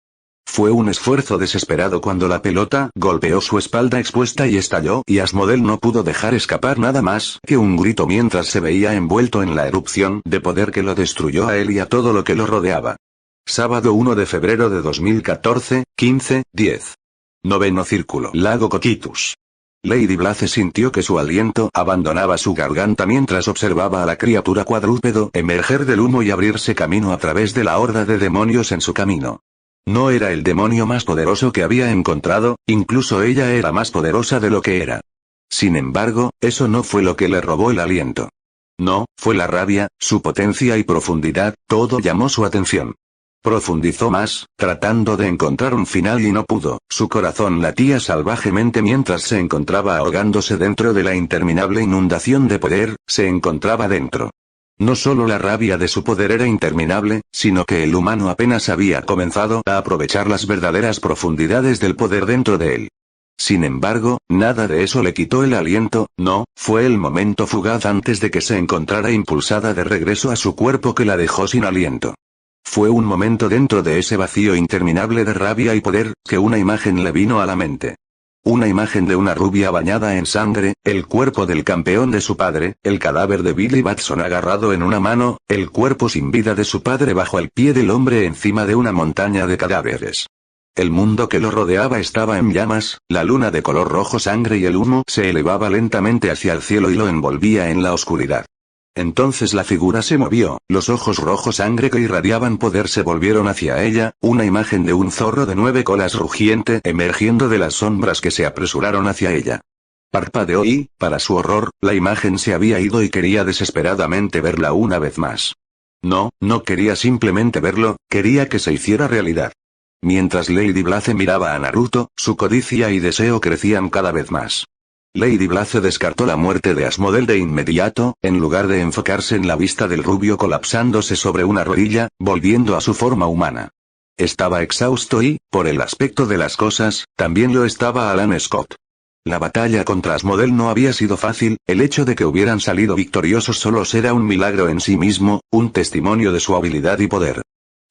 Fue un esfuerzo desesperado cuando la pelota golpeó su espalda expuesta y estalló y Asmodel no pudo dejar escapar nada más que un grito mientras se veía envuelto en la erupción de poder que lo destruyó a él y a todo lo que lo rodeaba. Sábado 1 de febrero de 2014, 15:10. Noveno círculo. Lago Coqutus. Lady Blaze sintió que su aliento abandonaba su garganta mientras observaba a la criatura cuadrúpedo emerger del humo y abrirse camino a través de la horda de demonios en su camino. No era el demonio más poderoso que había encontrado, incluso ella era más poderosa de lo que era. Sin embargo, eso no fue lo que le robó el aliento. No, fue la rabia, su potencia y profundidad, todo llamó su atención. Profundizó más, tratando de encontrar un final y no pudo, su corazón latía salvajemente mientras se encontraba ahogándose dentro de la interminable inundación de poder, se encontraba dentro. No solo la rabia de su poder era interminable, sino que el humano apenas había comenzado a aprovechar las verdaderas profundidades del poder dentro de él. Sin embargo, nada de eso le quitó el aliento, no, fue el momento fugaz antes de que se encontrara impulsada de regreso a su cuerpo que la dejó sin aliento. Fue un momento dentro de ese vacío interminable de rabia y poder, que una imagen le vino a la mente. Una imagen de una rubia bañada en sangre, el cuerpo del campeón de su padre, el cadáver de Billy Batson agarrado en una mano, el cuerpo sin vida de su padre bajo el pie del hombre encima de una montaña de cadáveres. El mundo que lo rodeaba estaba en llamas, la luna de color rojo sangre y el humo se elevaba lentamente hacia el cielo y lo envolvía en la oscuridad. Entonces la figura se movió, los ojos rojos sangre que irradiaban poder se volvieron hacia ella, una imagen de un zorro de 9 colas rugiente emergiendo de las sombras que se apresuraron hacia ella. Parpadeó y, para su horror, la imagen se había ido y quería desesperadamente verla una vez más. No, no quería simplemente verlo, quería que se hiciera realidad. Mientras Lady Blaze miraba a Naruto, su codicia y deseo crecían cada vez más. Lady Blaze descartó la muerte de Asmodel de inmediato, en lugar de enfocarse en la vista del rubio colapsándose sobre una rodilla, volviendo a su forma humana. Estaba exhausto y, por el aspecto de las cosas, también lo estaba Alan Scott. La batalla contra Asmodel no había sido fácil, el hecho de que hubieran salido victoriosos solos era un milagro en sí mismo, un testimonio de su habilidad y poder.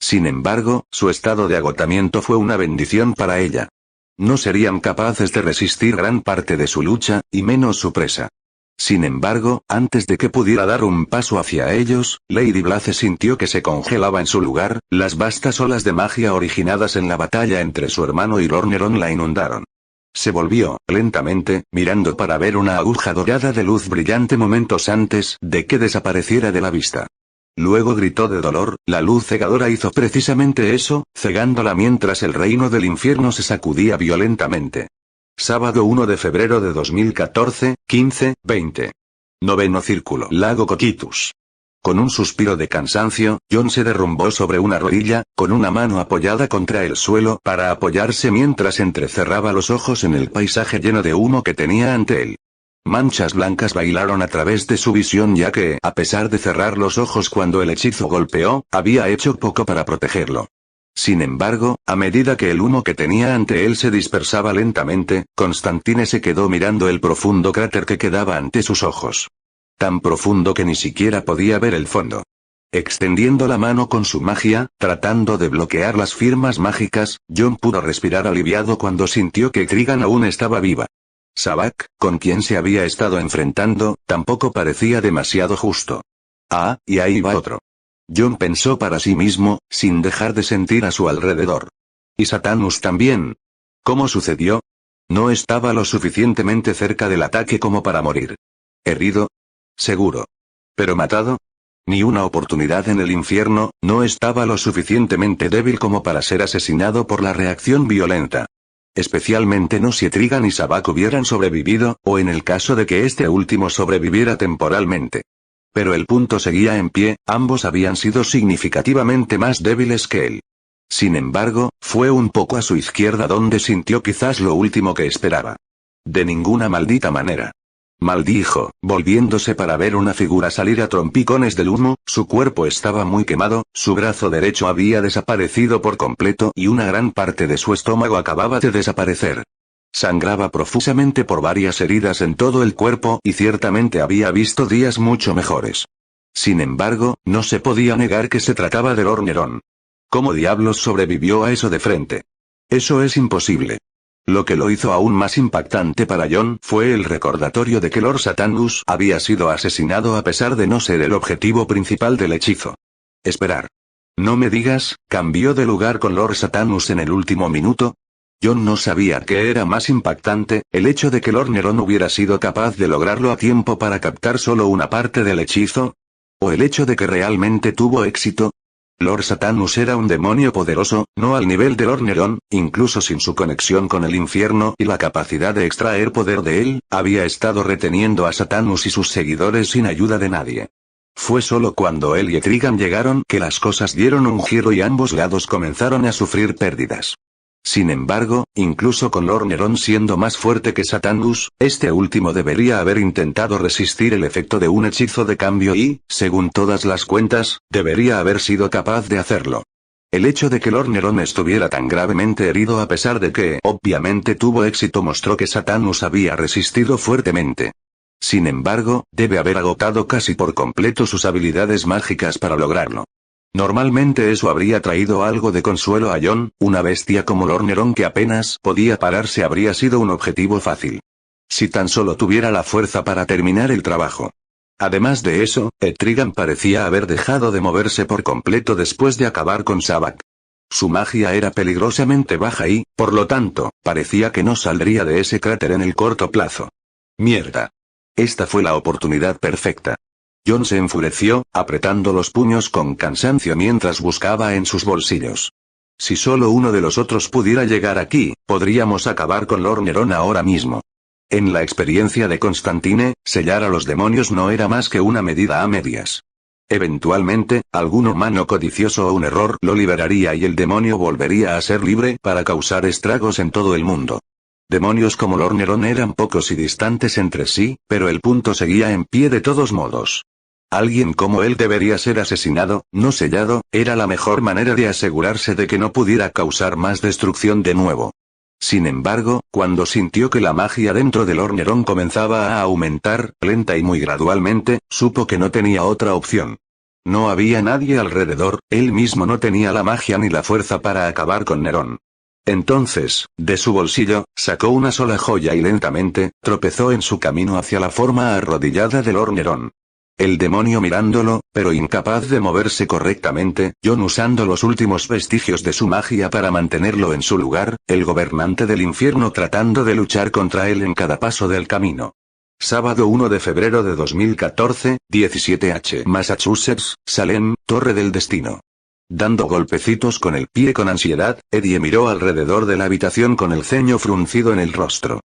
Sin embargo, su estado de agotamiento fue una bendición para ella. No serían capaces de resistir gran parte de su lucha, y menos su presa. Sin embargo, antes de que pudiera dar un paso hacia ellos, Lady Blaze sintió que se congelaba en su lugar, las vastas olas de magia originadas en la batalla entre su hermano y Lorneron la inundaron. Se volvió, lentamente, mirando para ver una aguja dorada de luz brillante momentos antes de que desapareciera de la vista. Luego gritó de dolor, la luz cegadora hizo precisamente eso, cegándola mientras el reino del infierno se sacudía violentamente. Sábado 1 de febrero de 2014, 15:20. Noveno círculo. Lago Coqutus. Con un suspiro de cansancio, John se derrumbó sobre una rodilla, con una mano apoyada contra el suelo para apoyarse mientras entrecerraba los ojos en el paisaje lleno de humo que tenía ante él. Manchas blancas bailaron a través de su visión ya que, a pesar de cerrar los ojos cuando el hechizo golpeó, había hecho poco para protegerlo. Sin embargo, a medida que el humo que tenía ante él se dispersaba lentamente, Constantine se quedó mirando el profundo cráter que quedaba ante sus ojos. Tan profundo que ni siquiera podía ver el fondo. Extendiendo la mano con su magia, tratando de bloquear las firmas mágicas, Jon pudo respirar aliviado cuando sintió que Trigan aún estaba viva. Sabak, con quien se había estado enfrentando, tampoco parecía demasiado justo. Ah, y ahí va otro. Jon pensó para sí mismo, sin dejar de sentir a su alrededor. ¿Y Satanus también? ¿Cómo sucedió? No estaba lo suficientemente cerca del ataque como para morir. ¿Herido? Seguro. ¿Pero matado? Ni una oportunidad en el infierno, no estaba lo suficientemente débil como para ser asesinado por la reacción violenta. Especialmente no si Trigan y Sabak hubieran sobrevivido, o en el caso de que este último sobreviviera temporalmente. Pero el punto seguía en pie, ambos habían sido significativamente más débiles que él. Sin embargo, fue un poco a su izquierda donde sintió quizás lo último que esperaba. De ninguna maldita manera. Maldijo, volviéndose para ver una figura salir a trompicones del humo, su cuerpo estaba muy quemado, su brazo derecho había desaparecido por completo y una gran parte de su estómago acababa de desaparecer. Sangraba profusamente por varias heridas en todo el cuerpo y ciertamente había visto días mucho mejores. Sin embargo, no se podía negar que se trataba de Lord Neron. ¿Cómo diablos sobrevivió a eso de frente? Eso es imposible. Lo que lo hizo aún más impactante para Jon fue el recordatorio de que Lord Satanus había sido asesinado a pesar de no ser el objetivo principal del hechizo. Esperar. No me digas, ¿cambió de lugar con Lord Satanus en el último minuto? Jon no sabía qué era más impactante, el hecho de que Lord Neron hubiera sido capaz de lograrlo a tiempo para captar solo una parte del hechizo, o el hecho de que realmente tuvo éxito. Lord Satanus era un demonio poderoso, no al nivel de Lord Neron, incluso sin su conexión con el infierno y la capacidad de extraer poder de él, había estado reteniendo a Satanus y sus seguidores sin ayuda de nadie. Fue solo cuando él y Trigan llegaron que las cosas dieron un giro y ambos lados comenzaron a sufrir pérdidas. Sin embargo, incluso con Lord Neron siendo más fuerte que Satanus, este último debería haber intentado resistir el efecto de un hechizo de cambio y, según todas las cuentas, debería haber sido capaz de hacerlo. El hecho de que Lord Neron estuviera tan gravemente herido a pesar de que, obviamente tuvo éxito mostró que Satanus había resistido fuertemente. Sin embargo, debe haber agotado casi por completo sus habilidades mágicas para lograrlo. Normalmente eso habría traído algo de consuelo a Jon, una bestia como Lord Neron que apenas podía pararse habría sido un objetivo fácil. Si tan solo tuviera la fuerza para terminar el trabajo. Además de eso, Etrigan parecía haber dejado de moverse por completo después de acabar con Sabak. Su magia era peligrosamente baja y, por lo tanto, parecía que no saldría de ese cráter en el corto plazo. Mierda. Esta fue la oportunidad perfecta. Jon se enfureció, apretando los puños con cansancio mientras buscaba en sus bolsillos. Si solo uno de los otros pudiera llegar aquí, podríamos acabar con Lord Neron ahora mismo. En la experiencia de Constantine, sellar a los demonios no era más que una medida a medias. Eventualmente, algún humano codicioso o un error lo liberaría y el demonio volvería a ser libre para causar estragos en todo el mundo. Demonios como Lord Neron eran pocos y distantes entre sí, pero el punto seguía en pie de todos modos. Alguien como él debería ser asesinado, no sellado, era la mejor manera de asegurarse de que no pudiera causar más destrucción de nuevo. Sin embargo, cuando sintió que la magia dentro de Lord Neron comenzaba a aumentar, lenta y muy gradualmente, supo que no tenía otra opción. No había nadie alrededor, él mismo no tenía la magia ni la fuerza para acabar con Neron. Entonces, de su bolsillo, sacó una sola joya y lentamente, tropezó en su camino hacia la forma arrodillada de Lord Neron. El demonio mirándolo, pero incapaz de moverse correctamente, Jon usando los últimos vestigios de su magia para mantenerlo en su lugar, el gobernante del infierno tratando de luchar contra él en cada paso del camino. Sábado 1 de febrero de 2014, 17h. Massachusetts, Salem, Torre del Destino. Dando golpecitos con el pie con ansiedad, Eddie miró alrededor de la habitación con el ceño fruncido en el rostro.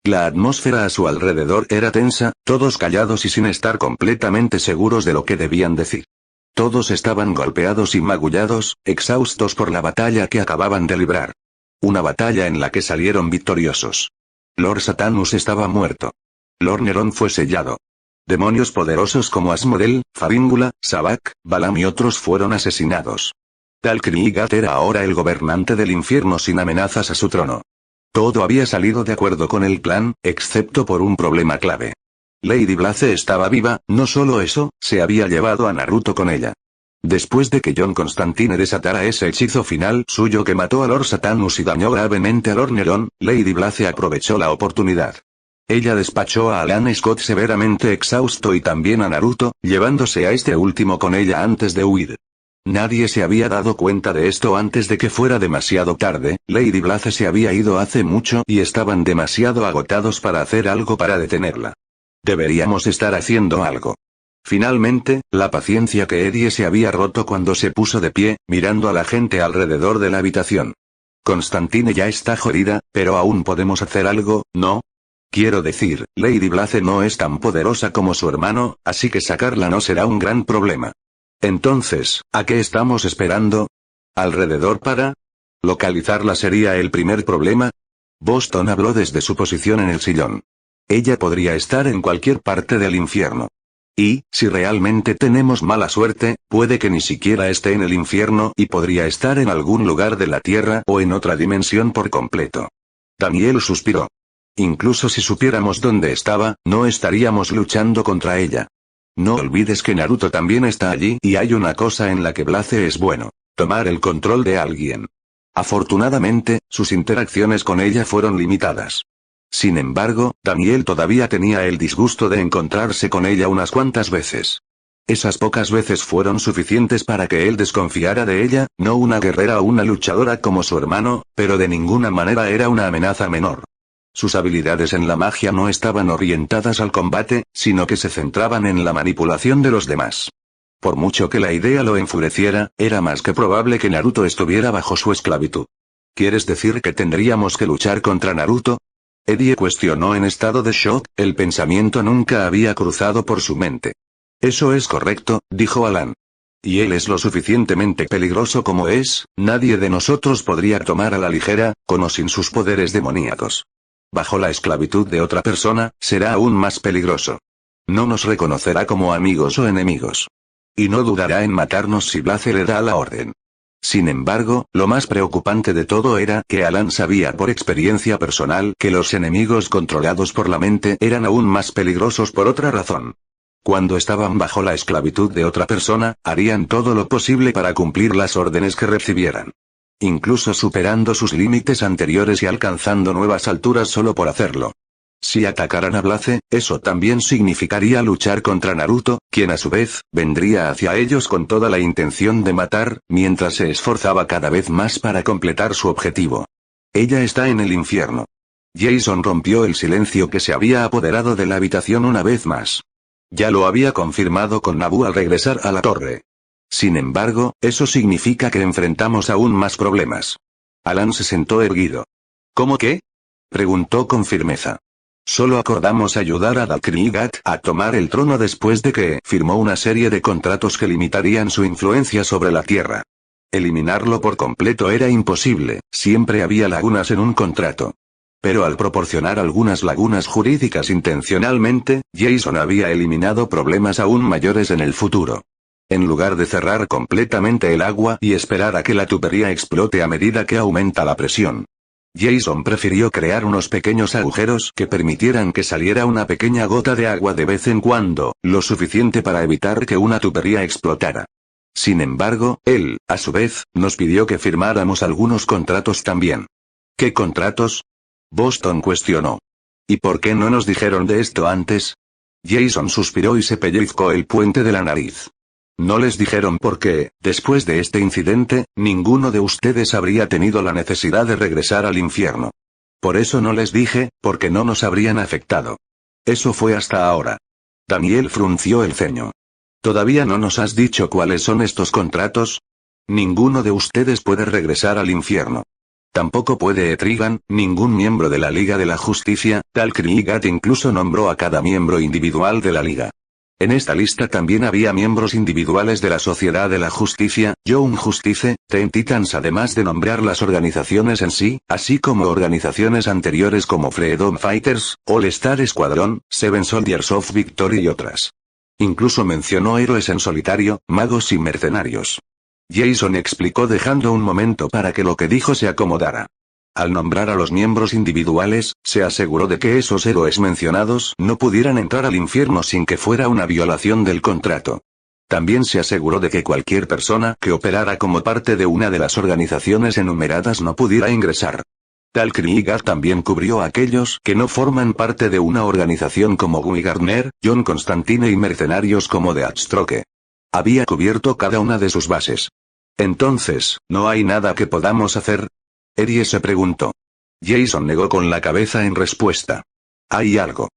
La atmósfera a su alrededor era tensa, todos callados y sin estar completamente seguros de lo que debían decir. Todos estaban golpeados y magullados, exhaustos por la batalla que acababan de librar. Una batalla en la que salieron victoriosos. Lord Satanus estaba muerto. Lord Neron fue sellado. Demonios poderosos como Asmodel, Faríngula, Sabak, Balam y otros fueron asesinados. Talcrigat era ahora el gobernante del infierno sin amenazas a su trono. Todo había salido de acuerdo con el plan, excepto por un problema clave. Lady Blaze estaba viva, no solo eso, se había llevado a Naruto con ella. Después de que John Constantine desatara ese hechizo final suyo que mató a Lord Satanus y dañó gravemente a Lord Neron, Lady Blaze aprovechó la oportunidad. Ella despachó a Alan Scott severamente exhausto y también a Naruto, llevándose a este último con ella antes de huir. Nadie se había dado cuenta de esto antes de que fuera demasiado tarde. Lady Blaze se había ido hace mucho y estaban demasiado agotados para hacer algo para detenerla. Deberíamos estar haciendo algo. Finalmente, la paciencia que Eddie se había roto cuando se puso de pie, mirando a la gente alrededor de la habitación. Constantine ya está jodida, pero aún podemos hacer algo, ¿no? Quiero decir, Lady Blaze no es tan poderosa como su hermano, así que sacarla no será un gran problema. Entonces, ¿a qué estamos esperando? ¿Alrededor para? ¿Localizarla sería el primer problema? Boston habló desde su posición en el sillón. Ella podría estar en cualquier parte del infierno. Y, si realmente tenemos mala suerte, puede que ni siquiera esté en el infierno y podría estar en algún lugar de la Tierra o en otra dimensión por completo. Daniel suspiró. Incluso si supiéramos dónde estaba, no estaríamos luchando contra ella. No olvides que Naruto también está allí y hay una cosa en la que Blaze es bueno: tomar el control de alguien. Afortunadamente, sus interacciones con ella fueron limitadas. Sin embargo, Daniel todavía tenía el disgusto de encontrarse con ella unas cuantas veces. Esas pocas veces fueron suficientes para que él desconfiara de ella, no una guerrera o una luchadora como su hermano, pero de ninguna manera era una amenaza menor. Sus habilidades en la magia no estaban orientadas al combate, sino que se centraban en la manipulación de los demás. Por mucho que la idea lo enfureciera, era más que probable que Naruto estuviera bajo su esclavitud. ¿Quieres decir que tendríamos que luchar contra Naruto? Eddie cuestionó en estado de shock, el pensamiento nunca había cruzado por su mente. Eso es correcto, dijo Alan. Y él es lo suficientemente peligroso como es, nadie de nosotros podría tomar a la ligera, con o sin sus poderes demoníacos. Bajo la esclavitud de otra persona, será aún más peligroso. No nos reconocerá como amigos o enemigos. Y no dudará en matarnos si Blaze le da la orden. Sin embargo, lo más preocupante de todo era que Alan sabía por experiencia personal que los enemigos controlados por la mente eran aún más peligrosos por otra razón. Cuando estaban bajo la esclavitud de otra persona, harían todo lo posible para cumplir las órdenes que recibieran. Incluso superando sus límites anteriores y alcanzando nuevas alturas solo por hacerlo. Si atacaran a Blaze, eso también significaría luchar contra Naruto, quien a su vez, vendría hacia ellos con toda la intención de matar, mientras se esforzaba cada vez más para completar su objetivo. Ella está en el infierno. Jason rompió el silencio que se había apoderado de la habitación una vez más. Ya lo había confirmado con Nabu al regresar a la torre. Sin embargo, eso significa que enfrentamos aún más problemas. Alan se sentó erguido. ¿Cómo qué? Preguntó con firmeza. Solo acordamos ayudar a Dalcrigat a tomar el trono después de que firmó una serie de contratos que limitarían su influencia sobre la Tierra. Eliminarlo por completo era imposible, siempre había lagunas en un contrato. Pero al proporcionar algunas lagunas jurídicas intencionalmente, Jason había eliminado problemas aún mayores en el futuro. En lugar de cerrar completamente el agua y esperar a que la tubería explote a medida que aumenta la presión, Jason prefirió crear unos pequeños agujeros que permitieran que saliera una pequeña gota de agua de vez en cuando, lo suficiente para evitar que una tubería explotara. Sin embargo, él, a su vez, nos pidió que firmáramos algunos contratos también. ¿Qué contratos? Boston cuestionó. ¿Y por qué no nos dijeron de esto antes? Jason suspiró y se pellizcó el puente de la nariz. No les dijeron porque, después de este incidente, ninguno de ustedes habría tenido la necesidad de regresar al infierno. Por eso no les dije, porque no nos habrían afectado. Eso fue hasta ahora. Daniel frunció el ceño. ¿Todavía no nos has dicho cuáles son estos contratos? Ninguno de ustedes puede regresar al infierno. Tampoco puede Etrigan, ningún miembro de la Liga de la Justicia. Dalcrigat incluso nombró a cada miembro individual de la Liga. En esta lista también había miembros individuales de la Sociedad de la Justicia, Young Justice, Teen Titans, además de nombrar las organizaciones en sí, así como organizaciones anteriores como Freedom Fighters, All Star Squadron, Seven Soldiers of Victory y otras. Incluso mencionó héroes en solitario, magos y mercenarios. Jason explicó dejando un momento para que lo que dijo se acomodara. Al nombrar a los miembros individuales, se aseguró de que esos héroes mencionados no pudieran entrar al infierno sin que fuera una violación del contrato. También se aseguró de que cualquier persona que operara como parte de una de las organizaciones enumeradas no pudiera ingresar. Tal Krieger también cubrió a aquellos que no forman parte de una organización como Guy Gardner, John Constantine y mercenarios como Deathstroke. Había cubierto cada una de sus bases. Entonces, ¿no hay nada que podamos hacer? Erie se preguntó. Jason negó con la cabeza en respuesta. Hay algo.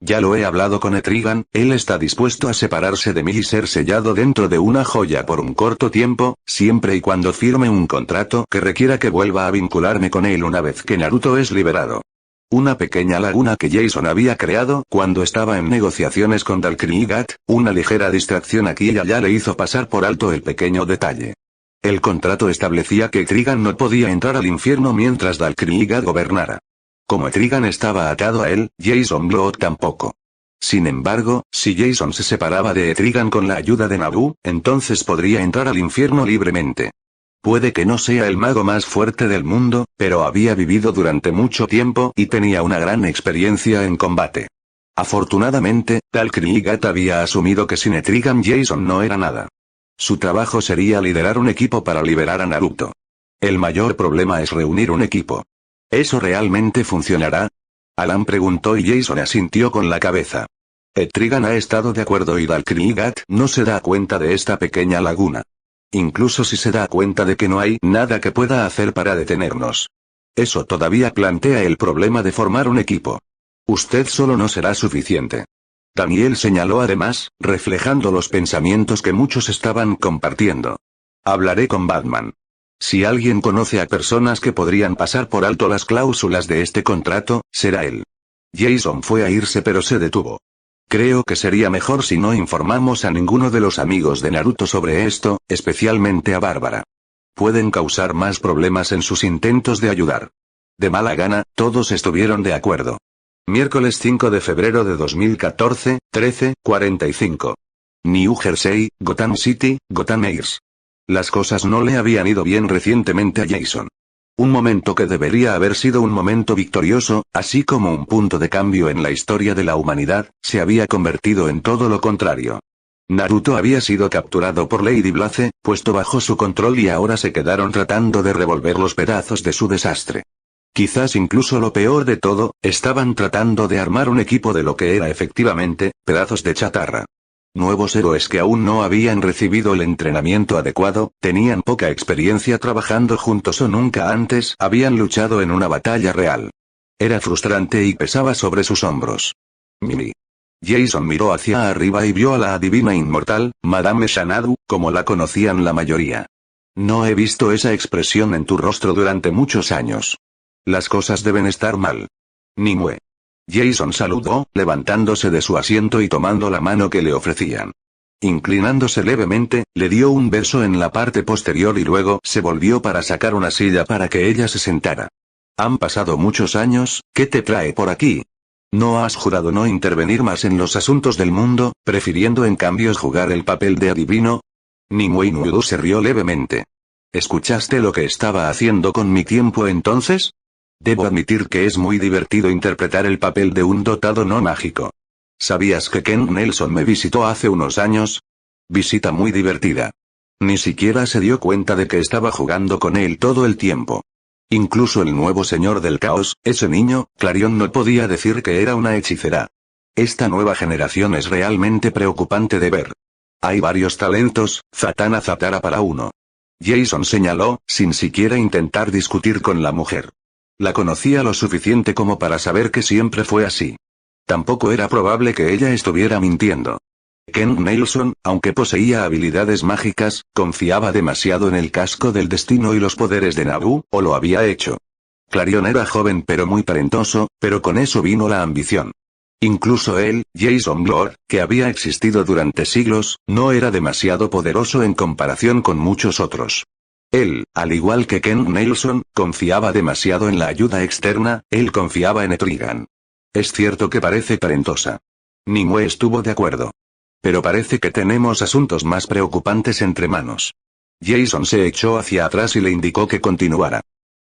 Ya lo he hablado con Etrigan, él está dispuesto a separarse de mí y ser sellado dentro de una joya por un corto tiempo, siempre y cuando firme un contrato que requiera que vuelva a vincularme con él una vez que Naruto es liberado. Una pequeña laguna que Jason había creado cuando estaba en negociaciones con Dalkrigat, una ligera distracción aquí y allá le hizo pasar por alto el pequeño detalle. El contrato establecía que Etrigan no podía entrar al infierno mientras Dalkrigat gobernara. Como Etrigan estaba atado a él, Jason Blood tampoco. Sin embargo, si Jason se separaba de Etrigan con la ayuda de Naboo, entonces podría entrar al infierno libremente. Puede que no sea el mago más fuerte del mundo, pero había vivido durante mucho tiempo y tenía una gran experiencia en combate. Afortunadamente, Dalkrigat había asumido que sin Etrigan Jason no era nada. Su trabajo sería liderar un equipo para liberar a Naruto. El mayor problema es reunir un equipo. ¿Eso realmente funcionará? Alan preguntó y Jason asintió con la cabeza. Etrigan ha estado de acuerdo y Dalkrigat no se da cuenta de esta pequeña laguna. Incluso si se da cuenta de que no hay nada que pueda hacer para detenernos. Eso todavía plantea el problema de formar un equipo. Usted solo no será suficiente. Daniel señaló además, reflejando los pensamientos que muchos estaban compartiendo. Hablaré con Batman. Si alguien conoce a personas que podrían pasar por alto las cláusulas de este contrato, será él. Jason fue a irse pero se detuvo. Creo que sería mejor si no informamos a ninguno de los amigos de Naruto sobre esto, especialmente a Bárbara. Pueden causar más problemas en sus intentos de ayudar. De mala gana, todos estuvieron de acuerdo. Miércoles 5 de febrero de 2014, 13:45. New Jersey, Gotham City, Gotham Heights. Las cosas no le habían ido bien recientemente a Jason. Un momento que debería haber sido un momento victorioso, así como un punto de cambio en la historia de la humanidad, se había convertido en todo lo contrario. Naruto había sido capturado por Lady Blaze, puesto bajo su control y ahora se quedaron tratando de revolver los pedazos de su desastre. Quizás incluso lo peor de todo, estaban tratando de armar un equipo de lo que era efectivamente, pedazos de chatarra. Nuevos héroes que aún no habían recibido el entrenamiento adecuado, tenían poca experiencia trabajando juntos o nunca antes habían luchado en una batalla real. Era frustrante y pesaba sobre sus hombros. Mimi. Jason miró hacia arriba y vio a la adivina inmortal, Madame Xanadu, como la conocían la mayoría. No he visto esa expresión en tu rostro durante muchos años. Las cosas deben estar mal. Nimue. Jason saludó, levantándose de su asiento y tomando la mano que le ofrecían. Inclinándose levemente, le dio un beso en la parte posterior y luego se volvió para sacar una silla para que ella se sentara. Han pasado muchos años, ¿qué te trae por aquí? ¿No has jurado no intervenir más en los asuntos del mundo, prefiriendo en cambio jugar el papel de adivino? Nimue Inudu se rió levemente. ¿Escuchaste lo que estaba haciendo con mi tiempo entonces? Debo admitir que es muy divertido interpretar el papel de un dotado no mágico. ¿Sabías que Ken Nelson me visitó hace unos años? Visita muy divertida. Ni siquiera se dio cuenta de que estaba jugando con él todo el tiempo. Incluso el nuevo señor del caos, ese niño, Clarion, no podía decir que era una hechicera. Esta nueva generación es realmente preocupante de ver. Hay varios talentos, Zatanna Zatara para uno. Jason señaló, sin siquiera intentar discutir con la mujer. La conocía lo suficiente como para saber que siempre fue así. Tampoco era probable que ella estuviera mintiendo. Ken Nelson, aunque poseía habilidades mágicas, confiaba demasiado en el casco del destino y los poderes de Naboo, o lo había hecho. Clarion era joven pero muy talentoso, pero con eso vino la ambición. Incluso él, Jason Blood, que había existido durante siglos, no era demasiado poderoso en comparación con muchos otros. Él, al igual que Ken Nelson, confiaba demasiado en la ayuda externa, él confiaba en Etrigan. Es cierto que parece talentosa. Nimue estuvo de acuerdo. Pero parece que tenemos asuntos más preocupantes entre manos. Jason se echó hacia atrás y le indicó que continuara.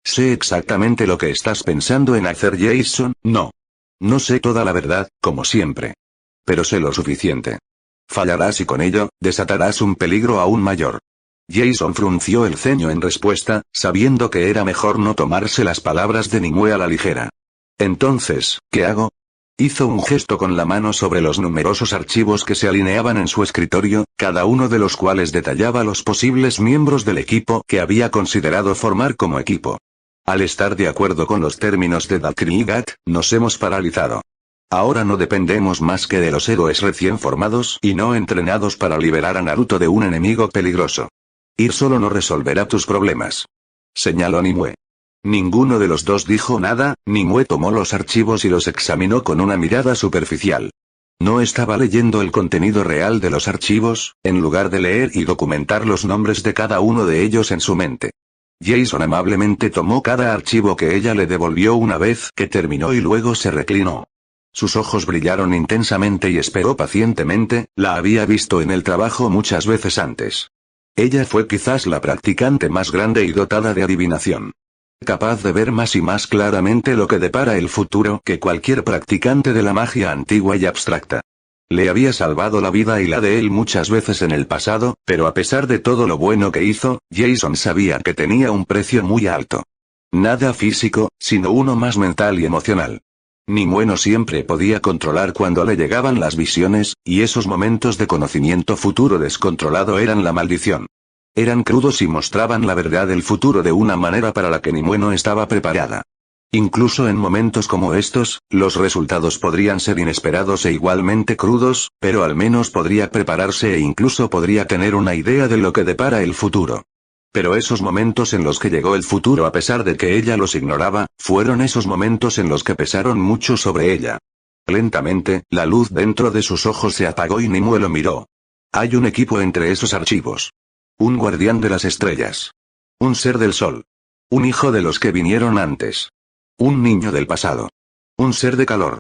Sé exactamente lo que estás pensando en hacer, Jason, no. No sé toda la verdad, como siempre. Pero sé lo suficiente. Fallarás y con ello, desatarás un peligro aún mayor. Jason frunció el ceño en respuesta, sabiendo que era mejor no tomarse las palabras de Nimue a la ligera. Entonces, ¿qué hago? Hizo un gesto con la mano sobre los numerosos archivos que se alineaban en su escritorio, cada uno de los cuales detallaba los posibles miembros del equipo que había considerado formar como equipo. Al estar de acuerdo con los términos de Dakrigat, nos hemos paralizado. Ahora no dependemos más que de los héroes recién formados y no entrenados para liberar a Naruto de un enemigo peligroso. Ir solo no resolverá tus problemas. Señaló Nimue. Ninguno de los dos dijo nada. Nimue tomó los archivos y los examinó con una mirada superficial. No estaba leyendo el contenido real de los archivos, en lugar de leer y documentar los nombres de cada uno de ellos en su mente. Jason amablemente tomó cada archivo que ella le devolvió una vez que terminó y luego se reclinó. Sus ojos brillaron intensamente y esperó pacientemente, la había visto en el trabajo muchas veces antes. Ella fue quizás la practicante más grande y dotada de adivinación. Capaz de ver más y más claramente lo que depara el futuro que cualquier practicante de la magia antigua y abstracta. Le había salvado la vida y la de él muchas veces en el pasado, pero a pesar de todo lo bueno que hizo, Jason sabía que tenía un precio muy alto. Nada físico, sino uno más mental y emocional. Nimue no siempre podía controlar cuando le llegaban las visiones, y esos momentos de conocimiento futuro descontrolado eran la maldición. Eran crudos y mostraban la verdad del futuro de una manera para la que Nimue no estaba preparada. Incluso en momentos como estos, los resultados podrían ser inesperados e igualmente crudos, pero al menos podría prepararse e incluso podría tener una idea de lo que depara el futuro. Pero esos momentos en los que llegó el futuro a pesar de que ella los ignoraba, fueron esos momentos en los que pesaron mucho sobre ella. Lentamente, la luz dentro de sus ojos se apagó y Nimue lo miró. Hay un equipo entre esos archivos. Un guardián de las estrellas. Un ser del sol. Un hijo de los que vinieron antes. Un niño del pasado. Un ser de calor.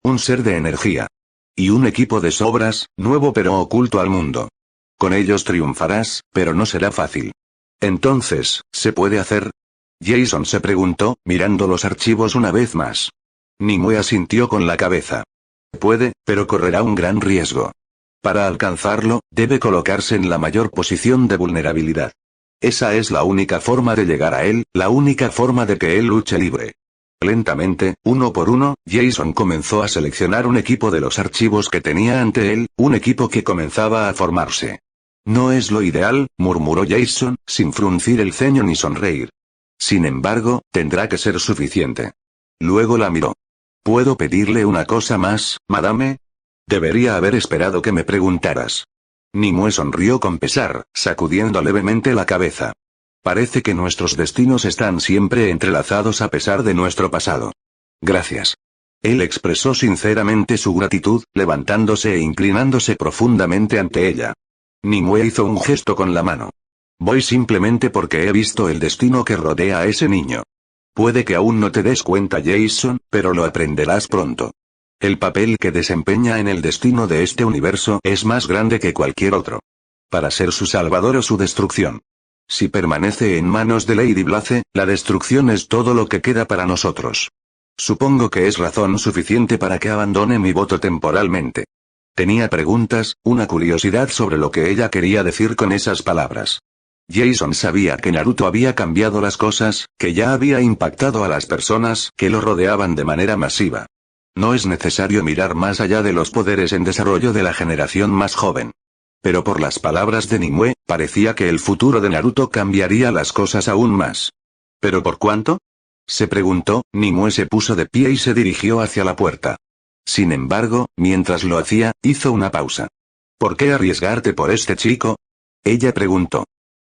Un ser de energía. Y un equipo de sobras, nuevo pero oculto al mundo. Con ellos triunfarás, pero no será fácil. Entonces, ¿se puede hacer? Jason se preguntó, mirando los archivos una vez más. Nimue asintió con la cabeza. Puede, pero correrá un gran riesgo. Para alcanzarlo, debe colocarse en la mayor posición de vulnerabilidad. Esa es la única forma de llegar a él, la única forma de que él luche libre. Lentamente, uno por uno, Jason comenzó a seleccionar un equipo de los archivos que tenía ante él, un equipo que comenzaba a formarse. No es lo ideal, murmuró Jason, sin fruncir el ceño ni sonreír. Sin embargo, tendrá que ser suficiente. Luego la miró. ¿Puedo pedirle una cosa más, madame? Debería haber esperado que me preguntaras. Nimue sonrió con pesar, sacudiendo levemente la cabeza. Parece que nuestros destinos están siempre entrelazados a pesar de nuestro pasado. Gracias. Él expresó sinceramente su gratitud, levantándose e inclinándose profundamente ante ella. Nimue hizo un gesto con la mano. Voy simplemente porque he visto el destino que rodea a ese niño. Puede que aún no te des cuenta, Jason, pero lo aprenderás pronto. El papel que desempeña en el destino de este universo es más grande que cualquier otro. Para ser su salvador o su destrucción. Si permanece en manos de Lady Blaze, la destrucción es todo lo que queda para nosotros. Supongo que es razón suficiente para que abandone mi voto temporalmente. Tenía preguntas, una curiosidad sobre lo que ella quería decir con esas palabras. Jason sabía que Naruto había cambiado las cosas, que ya había impactado a las personas que lo rodeaban de manera masiva. No es necesario mirar más allá de los poderes en desarrollo de la generación más joven. Pero por las palabras de Nimue, parecía que el futuro de Naruto cambiaría las cosas aún más. ¿Pero por cuánto? Se preguntó. Nimue se puso de pie y se dirigió hacia la puerta. Sin embargo, mientras lo hacía, hizo una pausa. ¿Por qué arriesgarte por este chico? Ella preguntó.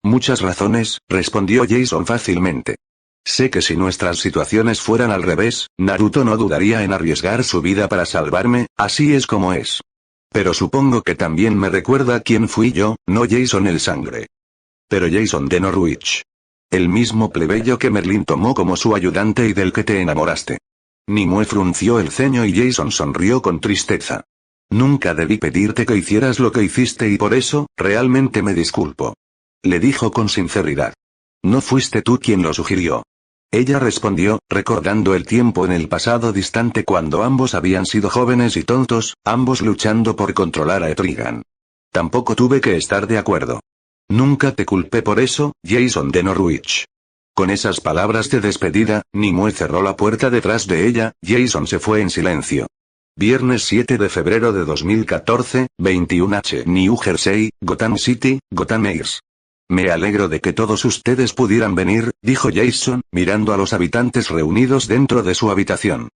Muchas razones, respondió Jason fácilmente. Sé que si nuestras situaciones fueran al revés, Naruto no dudaría en arriesgar su vida para salvarme, así es como es. Pero supongo que también me recuerda quién fui yo, no Jason el Sangre. Pero Jason de Norwich. El mismo plebeyo que Merlin tomó como su ayudante y del que te enamoraste. Nimue frunció el ceño y Jason sonrió con tristeza. Nunca debí pedirte que hicieras lo que hiciste y por eso, realmente me disculpo. Le dijo con sinceridad. No fuiste tú quien lo sugirió. Ella respondió, recordando el tiempo en el pasado distante cuando ambos habían sido jóvenes y tontos, ambos luchando por controlar a Etrigan. Tampoco tuve que estar de acuerdo. Nunca te culpé por eso, Jason de Norwich. Con esas palabras de despedida, Nimue cerró la puerta detrás de ella, Jason se fue en silencio. Viernes 7 de febrero de 2014, 21h New Jersey, Gotham City, Gotham Heights. Me alegro de que todos ustedes pudieran venir, dijo Jason, mirando a los habitantes reunidos dentro de su habitación.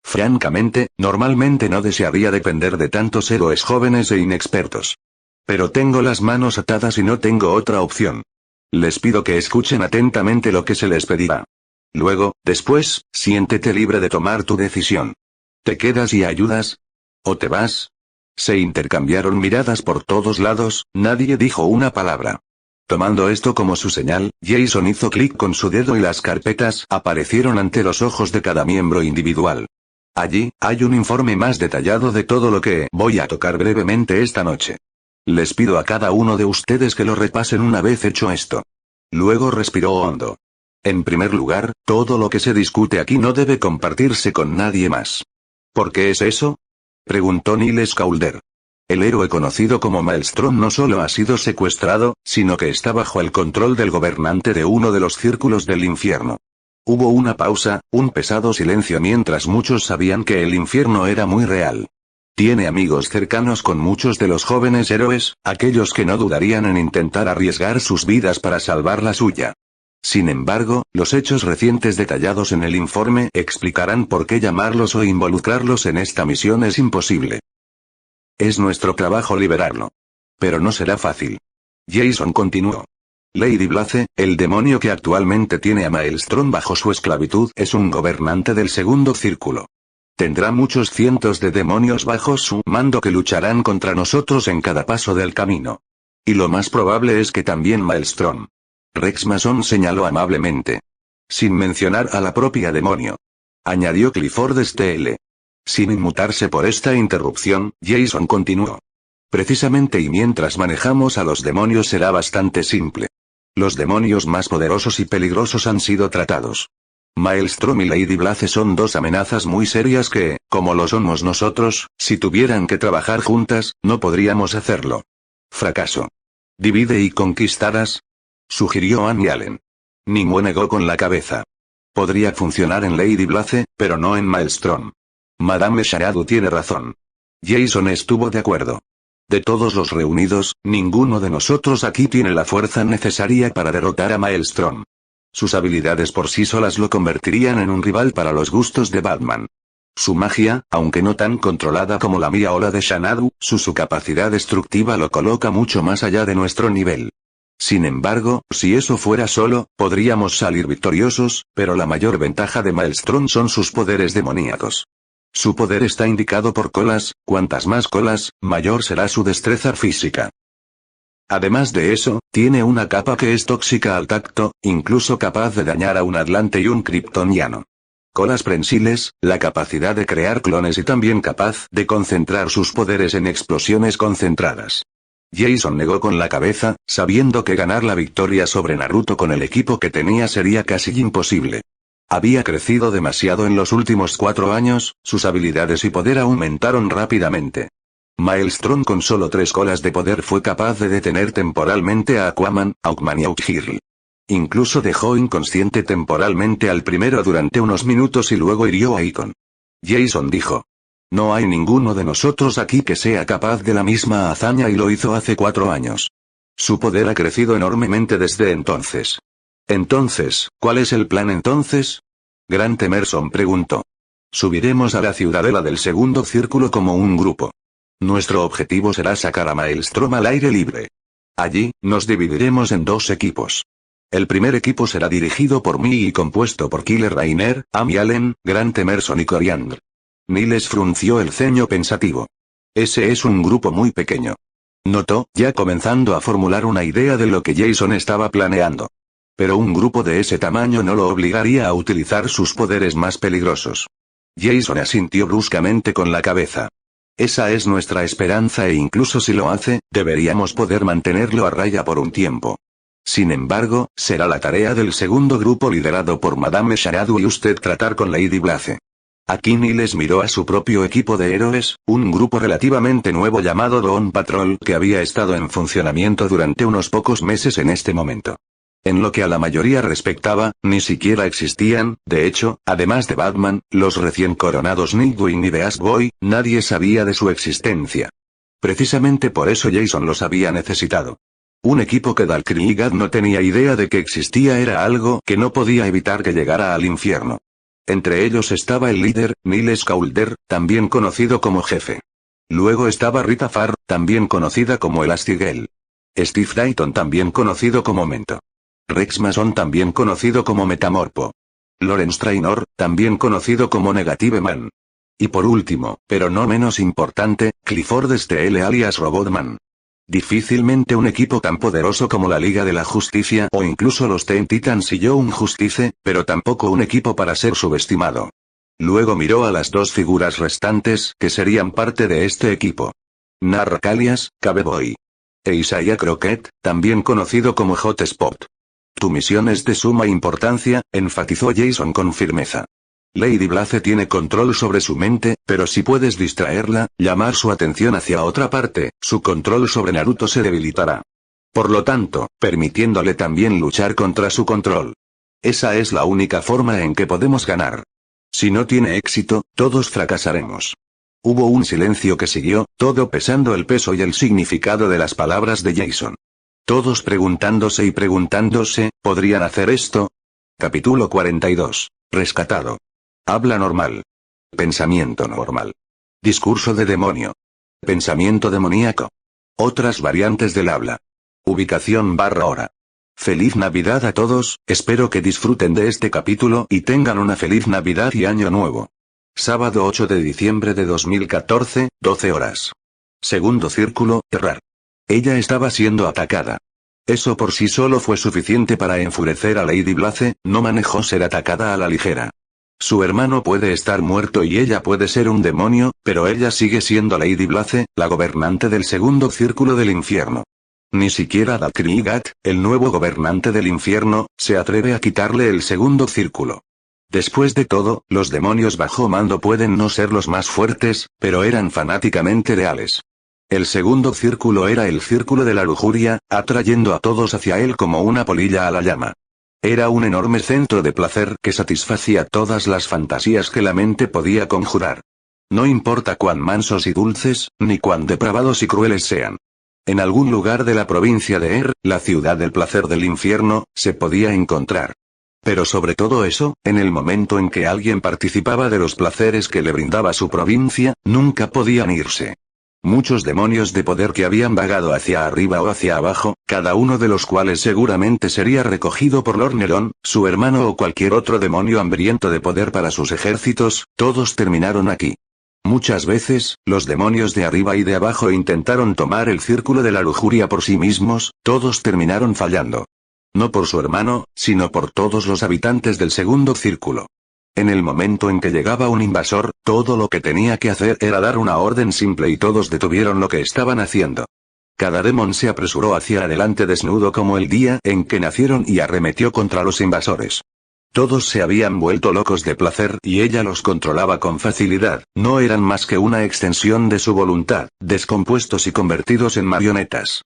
Francamente, normalmente no desearía depender de tantos héroes jóvenes e inexpertos. Pero tengo las manos atadas y no tengo otra opción. Les pido que escuchen atentamente lo que se les pedirá. Luego, después, siéntete libre de tomar tu decisión. ¿Te quedas y ayudas? ¿O te vas? Se intercambiaron miradas por todos lados, nadie dijo una palabra. Tomando esto como su señal, Jason hizo clic con su dedo y las carpetas aparecieron ante los ojos de cada miembro individual. Allí, hay un informe más detallado de todo lo que voy a tocar brevemente esta noche. Les pido a cada uno de ustedes que lo repasen una vez hecho esto. Luego respiró hondo. En primer lugar, todo lo que se discute aquí no debe compartirse con nadie más. ¿Por qué es eso? Preguntó Niles Caulder. El héroe conocido como Maelstrom no solo ha sido secuestrado, sino que está bajo el control del gobernante de uno de los círculos del infierno. Hubo una pausa, un pesado silencio mientras muchos sabían que el infierno era muy real. Tiene amigos cercanos con muchos de los jóvenes héroes, aquellos que no dudarían en intentar arriesgar sus vidas para salvar la suya. Sin embargo, los hechos recientes detallados en el informe explicarán por qué llamarlos o involucrarlos en esta misión es imposible. Es nuestro trabajo liberarlo. Pero no será fácil. Jason continuó. Lady Blaze, el demonio que actualmente tiene a Maelstrom bajo su esclavitud, es un gobernante del segundo círculo. Tendrá muchos cientos de demonios bajo su mando que lucharán contra nosotros en cada paso del camino. Y lo más probable es que también Maelstrom. Rex Mason señaló amablemente. Sin mencionar a la propia demonio. Añadió Clifford Steel. Sin inmutarse por esta interrupción, Jason continuó. Precisamente y mientras manejamos a los demonios será bastante simple. Los demonios más poderosos y peligrosos han sido tratados. Maelstrom y Lady Blaze son dos amenazas muy serias que, como lo somos nosotros, si tuvieran que trabajar juntas, no podríamos hacerlo. Fracaso. Divide y conquistarás. Sugirió Annie Allen. Nimue negó con la cabeza. Podría funcionar en Lady Blaze, pero no en Maelstrom. Madame Shadow tiene razón. Jason estuvo de acuerdo. De todos los reunidos, ninguno de nosotros aquí tiene la fuerza necesaria para derrotar a Maelstrom. Sus habilidades por sí solas lo convertirían en un rival para los gustos de Batman. Su magia, aunque no tan controlada como la mía o la de Xanadu, su capacidad destructiva lo coloca mucho más allá de nuestro nivel. Sin embargo, si eso fuera solo, podríamos salir victoriosos, pero la mayor ventaja de Maelstrom son sus poderes demoníacos. Su poder está indicado por colas, cuantas más colas, mayor será su destreza física. Además de eso, tiene una capa que es tóxica al tacto, incluso capaz de dañar a un atlante y un kryptoniano. Colas prensiles, la capacidad de crear clones y también capaz de concentrar sus poderes en explosiones concentradas. Jason negó con la cabeza, sabiendo que ganar la victoria sobre Naruto con el equipo que tenía sería casi imposible. Había crecido demasiado en los últimos 4 años, sus habilidades y poder aumentaron rápidamente. Maelstrom con solo 3 colas de poder fue capaz de detener temporalmente a Aquaman, Hawkman y Outhir. Incluso dejó inconsciente temporalmente al primero durante unos minutos y luego hirió a Icon. Jason dijo. No hay ninguno de nosotros aquí que sea capaz de la misma hazaña y lo hizo hace 4 años. Su poder ha crecido enormemente desde entonces. Entonces, ¿cuál es el plan entonces? Grant Emerson preguntó. Subiremos a la ciudadela del segundo círculo como un grupo. Nuestro objetivo será sacar a Maelstrom al aire libre. Allí, nos dividiremos en 2 equipos. El primer equipo será dirigido por mí y compuesto por Killer Rainer, Amy Allen, Grant Emerson y Coriander. Niles frunció el ceño pensativo. Ese es un grupo muy pequeño. Notó, ya comenzando a formular una idea de lo que Jason estaba planeando. Pero un grupo de ese tamaño no lo obligaría a utilizar sus poderes más peligrosos. Jason asintió bruscamente con la cabeza. Esa es nuestra esperanza e incluso si lo hace, deberíamos poder mantenerlo a raya por un tiempo. Sin embargo, será la tarea del segundo grupo liderado por Madame Sharadu y usted tratar con Lady Blaze. Aquí Niles miró a su propio equipo de héroes, un grupo relativamente nuevo llamado Dawn Patrol que había estado en funcionamiento durante unos pocos meses en este momento. En lo que a la mayoría respectaba, ni siquiera existían, de hecho, además de Batman, los recién coronados Nightwing y Beast Boy, nadie sabía de su existencia. Precisamente por eso Jason los había necesitado. Un equipo que Dalkrigad no tenía idea de que existía era algo que no podía evitar que llegara al infierno. Entre ellos estaba el líder, Niles Caulder, también conocido como Jefe. Luego estaba Rita Farr, también conocida como Elastigirl. Steve Dayton también conocido como Mento. Rex Mason también conocido como Metamorpo. Lawrence Trainor, también conocido como Negative Man. Y por último, pero no menos importante, Clifford Steele alias Robotman. Difícilmente un equipo tan poderoso como la Liga de la Justicia o incluso los Teen Titans y Young Justice, pero tampoco un equipo para ser subestimado. Luego miró a las dos figuras restantes que serían parte de este equipo. Narrak alias, Caveboy. E Isaiah Crockett, también conocido como Hot Spot. Tu misión es de suma importancia, enfatizó Jason con firmeza. Lady Blaze tiene control sobre su mente, pero si puedes distraerla, llamar su atención hacia otra parte, su control sobre Naruto se debilitará. Por lo tanto, permitiéndole también luchar contra su control. Esa es la única forma en que podemos ganar. Si no tiene éxito, todos fracasaremos. Hubo un silencio que siguió, todo pesando el peso y el significado de las palabras de Jason. Todos preguntándose y preguntándose, ¿podrían hacer esto? Capítulo 42. Rescatado. Habla normal. Pensamiento normal. Discurso de demonio. Pensamiento demoníaco. Otras variantes del habla. Ubicación / hora. Feliz Navidad a todos, espero que disfruten de este capítulo y tengan una feliz Navidad y Año Nuevo. Sábado 8 de diciembre de 2014, 12 horas. Segundo círculo, errar. Ella estaba siendo atacada. Eso por sí solo fue suficiente para enfurecer a Lady Blaze, no manejó ser atacada a la ligera. Su hermano puede estar muerto y ella puede ser un demonio, pero ella sigue siendo Lady Blaze, la gobernante del segundo círculo del infierno. Ni siquiera Dalkrigad, el nuevo gobernante del infierno, se atreve a quitarle el segundo círculo. Después de todo, los demonios bajo mando pueden no ser los más fuertes, pero eran fanáticamente leales. El segundo círculo era el círculo de la lujuria, atrayendo a todos hacia él como una polilla a la llama. Era un enorme centro de placer que satisfacía todas las fantasías que la mente podía conjurar. No importa cuán mansos y dulces, ni cuán depravados y crueles sean. En algún lugar de la provincia de la ciudad del placer del infierno, se podía encontrar. Pero sobre todo eso, en el momento en que alguien participaba de los placeres que le brindaba su provincia, nunca podían irse. Muchos demonios de poder que habían vagado hacia arriba o hacia abajo, cada uno de los cuales seguramente sería recogido por Lord Neron, su hermano o cualquier otro demonio hambriento de poder para sus ejércitos, todos terminaron aquí. Muchas veces, los demonios de arriba y de abajo intentaron tomar el círculo de la lujuria por sí mismos, todos terminaron fallando. No por su hermano, sino por todos los habitantes del segundo círculo. En el momento en que llegaba un invasor, todo lo que tenía que hacer era dar una orden simple y todos detuvieron lo que estaban haciendo. Cada demon se apresuró hacia adelante desnudo como el día en que nacieron y arremetió contra los invasores. Todos se habían vuelto locos de placer y ella los controlaba con facilidad, no eran más que una extensión de su voluntad, descompuestos y convertidos en marionetas.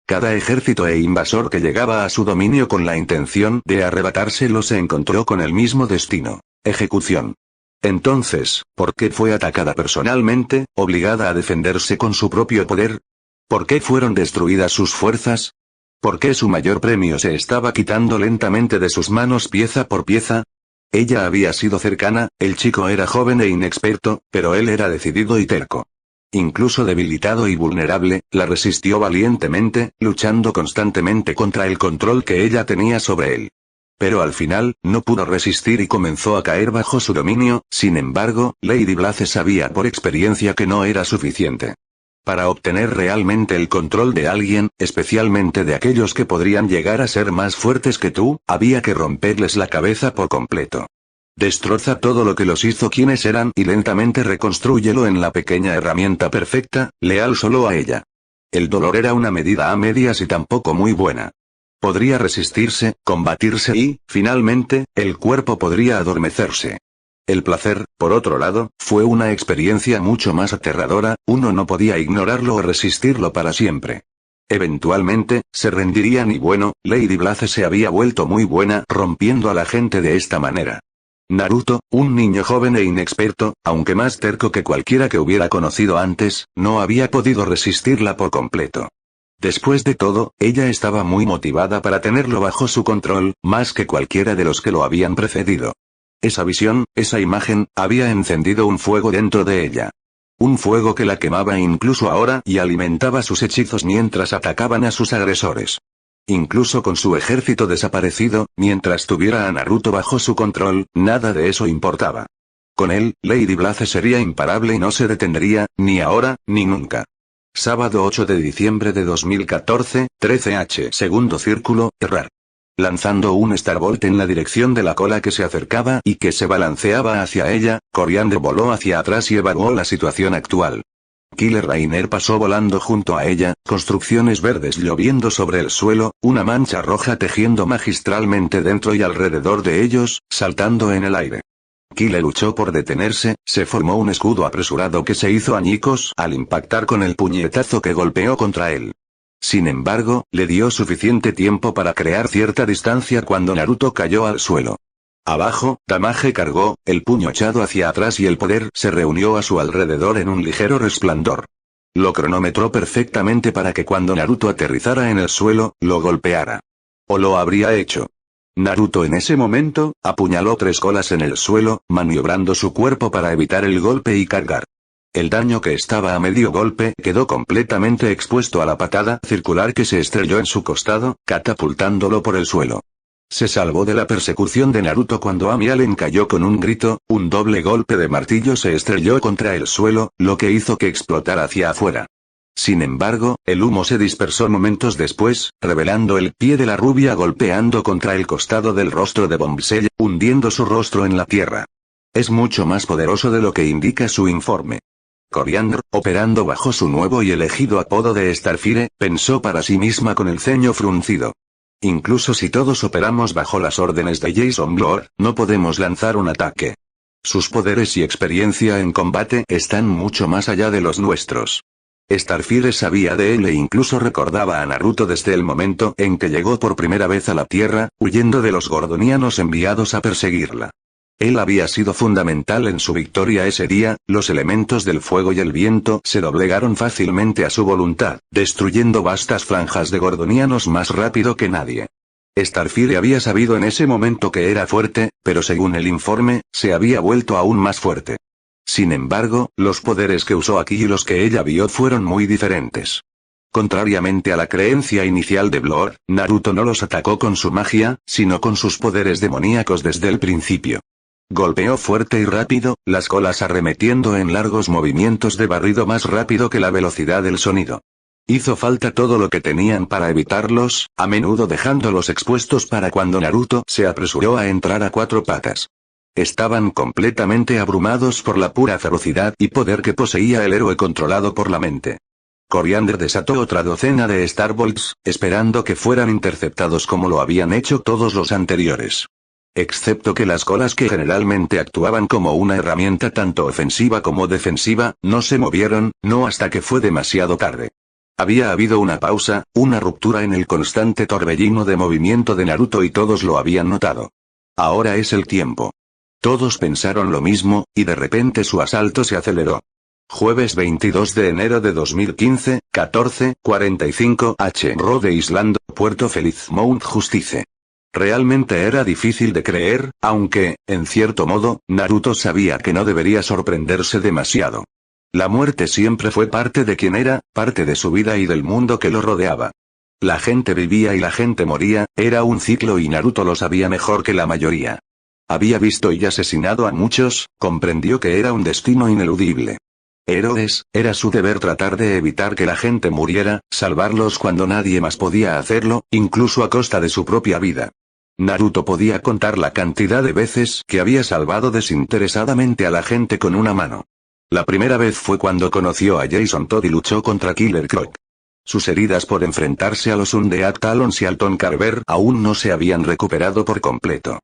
Cada ejército e invasor que llegaba a su dominio con la intención de arrebatárselo se encontró con el mismo destino. Ejecución. Entonces, ¿por qué fue atacada personalmente, obligada a defenderse con su propio poder? ¿Por qué fueron destruidas sus fuerzas? ¿Por qué su mayor premio se estaba quitando lentamente de sus manos pieza por pieza? Ella había sido cercana, el chico era joven e inexperto, pero él era decidido y terco. Incluso debilitado y vulnerable, la resistió valientemente, luchando constantemente contra el control que ella tenía sobre él. Pero al final, no pudo resistir y comenzó a caer bajo su dominio. Sin embargo, Lady Blaze sabía por experiencia que no era suficiente. Para obtener realmente el control de alguien, especialmente de aquellos que podrían llegar a ser más fuertes que tú, había que romperles la cabeza por completo. Destroza todo lo que los hizo quienes eran y lentamente reconstrúyelo en la pequeña herramienta perfecta, leal solo a ella. El dolor era una medida a medias y tampoco muy buena. Podría resistirse, combatirse y, finalmente, el cuerpo podría adormecerse. El placer, por otro lado, fue una experiencia mucho más aterradora, uno no podía ignorarlo o resistirlo para siempre. Eventualmente, se rendirían y bueno, Lady Blaze se había vuelto muy buena rompiendo a la gente de esta manera. Naruto, un niño joven e inexperto, aunque más terco que cualquiera que hubiera conocido antes, no había podido resistirla por completo. Después de todo, ella estaba muy motivada para tenerlo bajo su control, más que cualquiera de los que lo habían precedido. Esa visión, esa imagen, había encendido un fuego dentro de ella. Un fuego que la quemaba incluso ahora y alimentaba sus hechizos mientras atacaban a sus agresores. Incluso con su ejército desaparecido, mientras tuviera a Naruto bajo su control, nada de eso importaba. Con él, Lady Blaze sería imparable y no se detendría, ni ahora, ni nunca. Sábado 8 de diciembre de 2014, 13h. Segundo círculo, errar. Lanzando un Starbolt en la dirección de la cola que se acercaba y que se balanceaba hacia ella, Coriander voló hacia atrás y evaluó la situación actual. Killer Rainer pasó volando junto a ella, construcciones verdes lloviendo sobre el suelo, una mancha roja tejiendo magistralmente dentro y alrededor de ellos, saltando en el aire. Killer luchó por detenerse, se formó un escudo apresurado que se hizo añicos al impactar con el puñetazo que golpeó contra él. Sin embargo, le dio suficiente tiempo para crear cierta distancia cuando Naruto cayó al suelo. Abajo, Damage cargó, el puño echado hacia atrás y el poder se reunió a su alrededor en un ligero resplandor. Lo cronometró perfectamente para que cuando Naruto aterrizara en el suelo, lo golpeara. O lo habría hecho. Naruto en ese momento, apuñaló 3 colas en el suelo, maniobrando su cuerpo para evitar el golpe y cargar. El daño que estaba a medio golpe quedó completamente expuesto a la patada circular que se estrelló en su costado, catapultándolo por el suelo. Se salvó de la persecución de Naruto cuando Amy Allen cayó con un grito, un doble golpe de martillo se estrelló contra el suelo, lo que hizo que explotara hacia afuera. Sin embargo, el humo se dispersó momentos después, revelando el pie de la rubia golpeando contra el costado del rostro de Bombshell, hundiendo su rostro en la tierra. Es mucho más poderoso de lo que indica su informe. Coriander, operando bajo su nuevo y elegido apodo de Starfire, pensó para sí misma con el ceño fruncido. Incluso si todos operamos bajo las órdenes de Jason Blood, no podemos lanzar un ataque. Sus poderes y experiencia en combate están mucho más allá de los nuestros. Starfire sabía de él e incluso recordaba a Naruto desde el momento en que llegó por primera vez a la Tierra, huyendo de los gordonianos enviados a perseguirla. Él había sido fundamental en su victoria ese día, los elementos del fuego y el viento se doblegaron fácilmente a su voluntad, destruyendo vastas franjas de gordonianos más rápido que nadie. Starfire había sabido en ese momento que era fuerte, pero según el informe, se había vuelto aún más fuerte. Sin embargo, los poderes que usó aquí y los que ella vio fueron muy diferentes. Contrariamente a la creencia inicial de Blood, Naruto no los atacó con su magia, sino con sus poderes demoníacos desde el principio. Golpeó fuerte y rápido, las colas arremetiendo en largos movimientos de barrido más rápido que la velocidad del sonido. Hizo falta todo lo que tenían para evitarlos, a menudo dejándolos expuestos para cuando Naruto se apresuró a entrar a 4 patas. Estaban completamente abrumados por la pura ferocidad y poder que poseía el héroe controlado por la mente. Coriander desató otra docena de Starbolts, esperando que fueran interceptados como lo habían hecho todos los anteriores. Excepto que las colas que generalmente actuaban como una herramienta tanto ofensiva como defensiva, no se movieron, no hasta que fue demasiado tarde. Había habido una pausa, una ruptura en el constante torbellino de movimiento de Naruto y todos lo habían notado. Ahora es el tiempo. Todos pensaron lo mismo, y de repente su asalto se aceleró. Jueves 22 de enero de 2015, 14:45 h. Rhode Island, Puerto Feliz Mount Justice. Realmente era difícil de creer, aunque, en cierto modo, Naruto sabía que no debería sorprenderse demasiado. La muerte siempre fue parte de quien era, parte de su vida y del mundo que lo rodeaba. La gente vivía y la gente moría, era un ciclo y Naruto lo sabía mejor que la mayoría. Había visto y asesinado a muchos, comprendió que era un destino ineludible. Héroes, era su deber tratar de evitar que la gente muriera, salvarlos cuando nadie más podía hacerlo, incluso a costa de su propia vida. Naruto podía contar la cantidad de veces que había salvado desinteresadamente a la gente con una mano. La primera vez fue cuando conoció a Jason Todd y luchó contra Killer Croc. Sus heridas por enfrentarse a los Undead Talons y al Ton Carver aún no se habían recuperado por completo.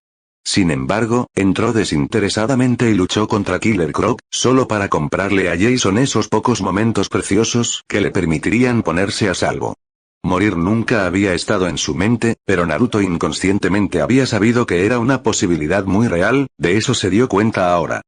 Sin embargo, entró desinteresadamente y luchó contra Killer Croc, solo para comprarle a Jason esos pocos momentos preciosos que le permitirían ponerse a salvo. Morir nunca había estado en su mente, pero Naruto inconscientemente había sabido que era una posibilidad muy real, de eso se dio cuenta ahora.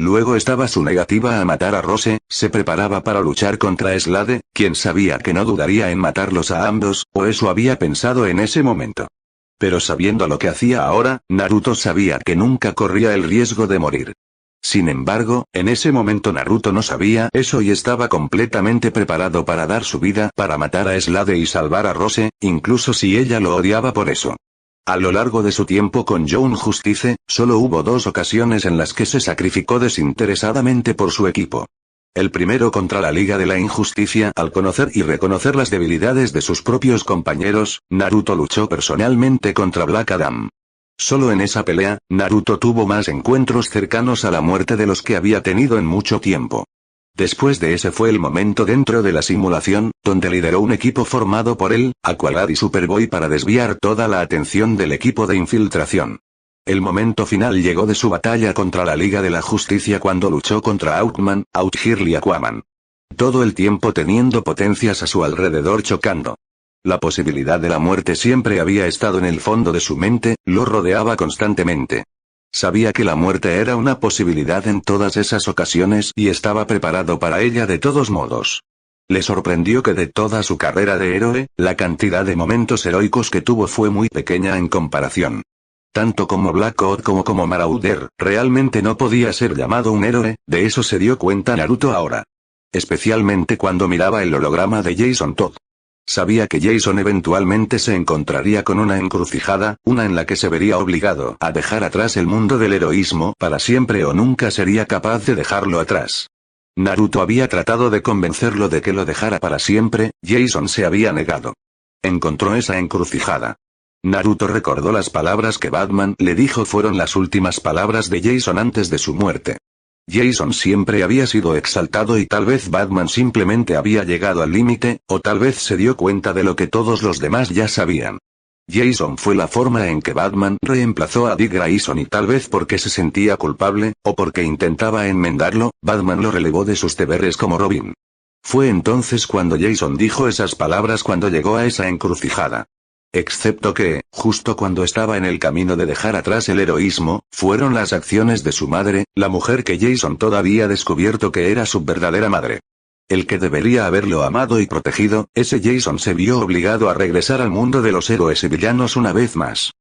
Luego estaba su negativa a matar a Rose, se preparaba para luchar contra Slade, quien sabía que no dudaría en matarlos a ambos, o eso había pensado en ese momento. Pero sabiendo lo que hacía ahora, Naruto sabía que nunca corría el riesgo de morir. Sin embargo, en ese momento Naruto no sabía eso y estaba completamente preparado para dar su vida para matar a Slade y salvar a Rose, incluso si ella lo odiaba por eso. A lo largo de su tiempo con Young Justice, solo hubo 2 ocasiones en las que se sacrificó desinteresadamente por su equipo. El primero contra la Liga de la Injusticia. Al conocer y reconocer las debilidades de sus propios compañeros, Naruto luchó personalmente contra Black Adam. Solo en esa pelea, Naruto tuvo más encuentros cercanos a la muerte de los que había tenido en mucho tiempo. Después de ese fue el momento dentro de la simulación, donde lideró un equipo formado por él, Aqualad y Superboy para desviar toda la atención del equipo de infiltración. El momento final llegó de su batalla contra la Liga de la Justicia cuando luchó contra Outman, Out-Girl y Aquaman. Todo el tiempo teniendo potencias a su alrededor chocando. La posibilidad de la muerte siempre había estado en el fondo de su mente, lo rodeaba constantemente. Sabía que la muerte era una posibilidad en todas esas ocasiones y estaba preparado para ella de todos modos. Le sorprendió que de toda su carrera de héroe, la cantidad de momentos heroicos que tuvo fue muy pequeña en comparación. Tanto como Black Odd como Marauder, realmente no podía ser llamado un héroe, de eso se dio cuenta Naruto ahora. Especialmente cuando miraba el holograma de Jason Todd. Sabía que Jason eventualmente se encontraría con una encrucijada, una en la que se vería obligado a dejar atrás el mundo del heroísmo para siempre o nunca sería capaz de dejarlo atrás. Naruto había tratado de convencerlo de que lo dejara para siempre, Jason se había negado. Encontró esa encrucijada. Naruto recordó las palabras que Batman le dijo fueron las últimas palabras de Jason antes de su muerte. Jason siempre había sido exaltado y tal vez Batman simplemente había llegado al límite, o tal vez se dio cuenta de lo que todos los demás ya sabían. Jason fue la forma en que Batman reemplazó a Dick Grayson y tal vez porque se sentía culpable, o porque intentaba enmendarlo, Batman lo relevó de sus deberes como Robin. Fue entonces cuando Jason dijo esas palabras cuando llegó a esa encrucijada. Excepto que, justo cuando estaba en el camino de dejar atrás el heroísmo, fueron las acciones de su madre, la mujer que Jason todavía había descubierto que era su verdadera madre. El que debería haberlo amado y protegido, ese Jason se vio obligado a regresar al mundo de los héroes y villanos una vez más.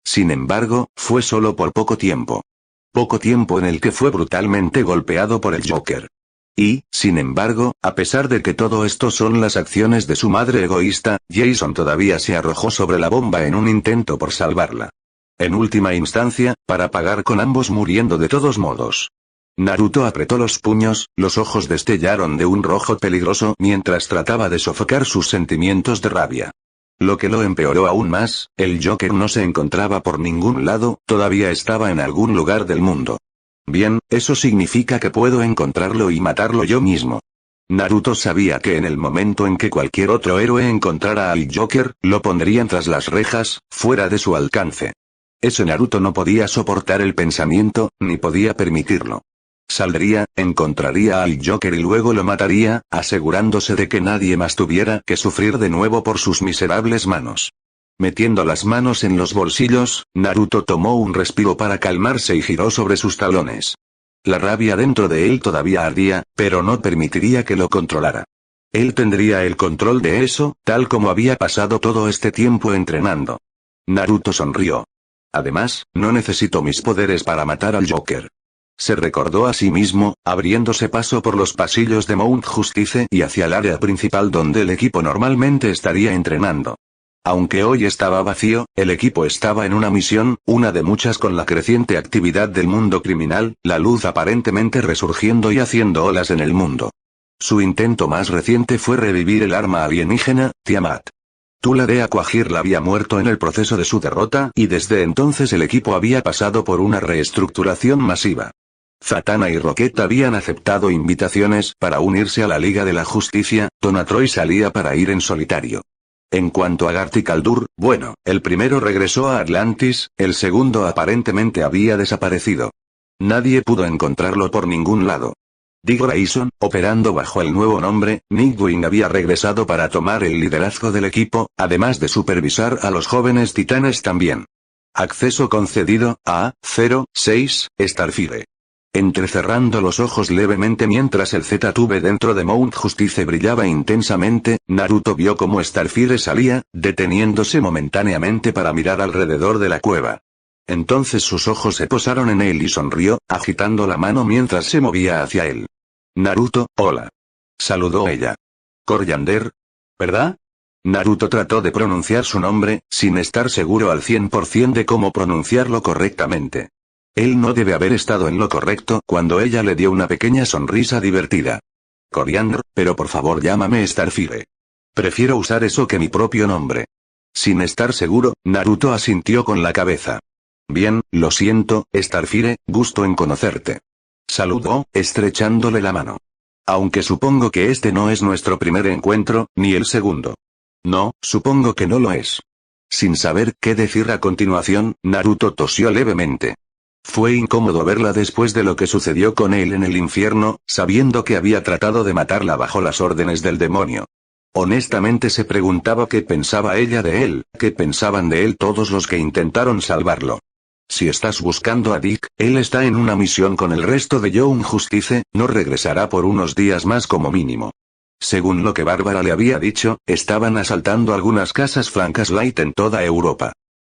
Sin embargo, fue solo por poco tiempo. Poco tiempo en el que fue brutalmente golpeado por el Joker. Y, sin embargo, a pesar de que todo esto son las acciones de su madre egoísta, Jason todavía se arrojó sobre la bomba en un intento por salvarla. En última instancia, para pagar con ambos muriendo de todos modos. Naruto apretó los puños, los ojos destellaron de un rojo peligroso mientras trataba de sofocar sus sentimientos de rabia. Lo que lo empeoró aún más, el Joker no se encontraba por ningún lado, todavía estaba en algún lugar del mundo. Bien, eso significa que puedo encontrarlo y matarlo yo mismo. Naruto sabía que en el momento en que cualquier otro héroe encontrara al Joker, lo pondrían tras las rejas, fuera de su alcance. Ese Naruto no podía soportar el pensamiento, ni podía permitirlo. Saldría, encontraría al Joker y luego lo mataría, asegurándose de que nadie más tuviera que sufrir de nuevo por sus miserables manos. Metiendo las manos en los bolsillos, Naruto tomó un respiro para calmarse y giró sobre sus talones. La rabia dentro de él todavía ardía, pero no permitiría que lo controlara. Él tendría el control de eso, tal como había pasado todo este tiempo entrenando. Naruto sonrió. Además, no necesito mis poderes para matar al Joker. Se recordó a sí mismo, abriéndose paso por los pasillos de Mount Justice y hacia el área principal donde el equipo normalmente estaría entrenando. Aunque hoy estaba vacío, el equipo estaba en una misión, una de muchas con la creciente actividad del mundo criminal, la luz aparentemente resurgiendo y haciendo olas en el mundo. Su intento más reciente fue revivir el arma alienígena, Tiamat. Tula de Aquagir había muerto en el proceso de su derrota y desde entonces el equipo había pasado por una reestructuración masiva. Zatanna y Rocket habían aceptado invitaciones para unirse a la Liga de la Justicia, Donatroy salía para ir en solitario. En cuanto a Gart y Kaldur, bueno, el primero regresó a Atlantis, el segundo aparentemente había desaparecido. Nadie pudo encontrarlo por ningún lado. Dick Grayson, operando bajo el nuevo nombre, Nightwing había regresado para tomar el liderazgo del equipo, además de supervisar a los jóvenes titanes también. Acceso concedido a 06 Starfire. Entrecerrando los ojos levemente mientras el Z-Tube dentro de Mount Justice brillaba intensamente, Naruto vio cómo Starfire salía, deteniéndose momentáneamente para mirar alrededor de la cueva. Entonces sus ojos se posaron en él y sonrió, agitando la mano mientras se movía hacia él. Naruto, hola. Saludó ella. Koriander. ¿Verdad? Naruto trató de pronunciar su nombre, sin estar seguro al 100% de cómo pronunciarlo correctamente. Él no debe haber estado en lo correcto cuando ella le dio una pequeña sonrisa divertida. Koriander, pero por favor llámame Starfire. Prefiero usar eso que mi propio nombre. Sin estar seguro, Naruto asintió con la cabeza. Bien, lo siento, Starfire, gusto en conocerte. Saludó, estrechándole la mano. Aunque supongo que este no es nuestro primer encuentro, ni el segundo. No, supongo que no lo es. Sin saber qué decir a continuación, Naruto tosió levemente. Fue incómodo verla después de lo que sucedió con él en el infierno, sabiendo que había tratado de matarla bajo las órdenes del demonio. Honestamente se preguntaba qué pensaba ella de él, qué pensaban de él todos los que intentaron salvarlo. Si estás buscando a Dick, él está en una misión con el resto de Young Justice, no regresará por unos días más como mínimo. Según lo que Bárbara le había dicho, estaban asaltando algunas casas Francas Light en toda Europa.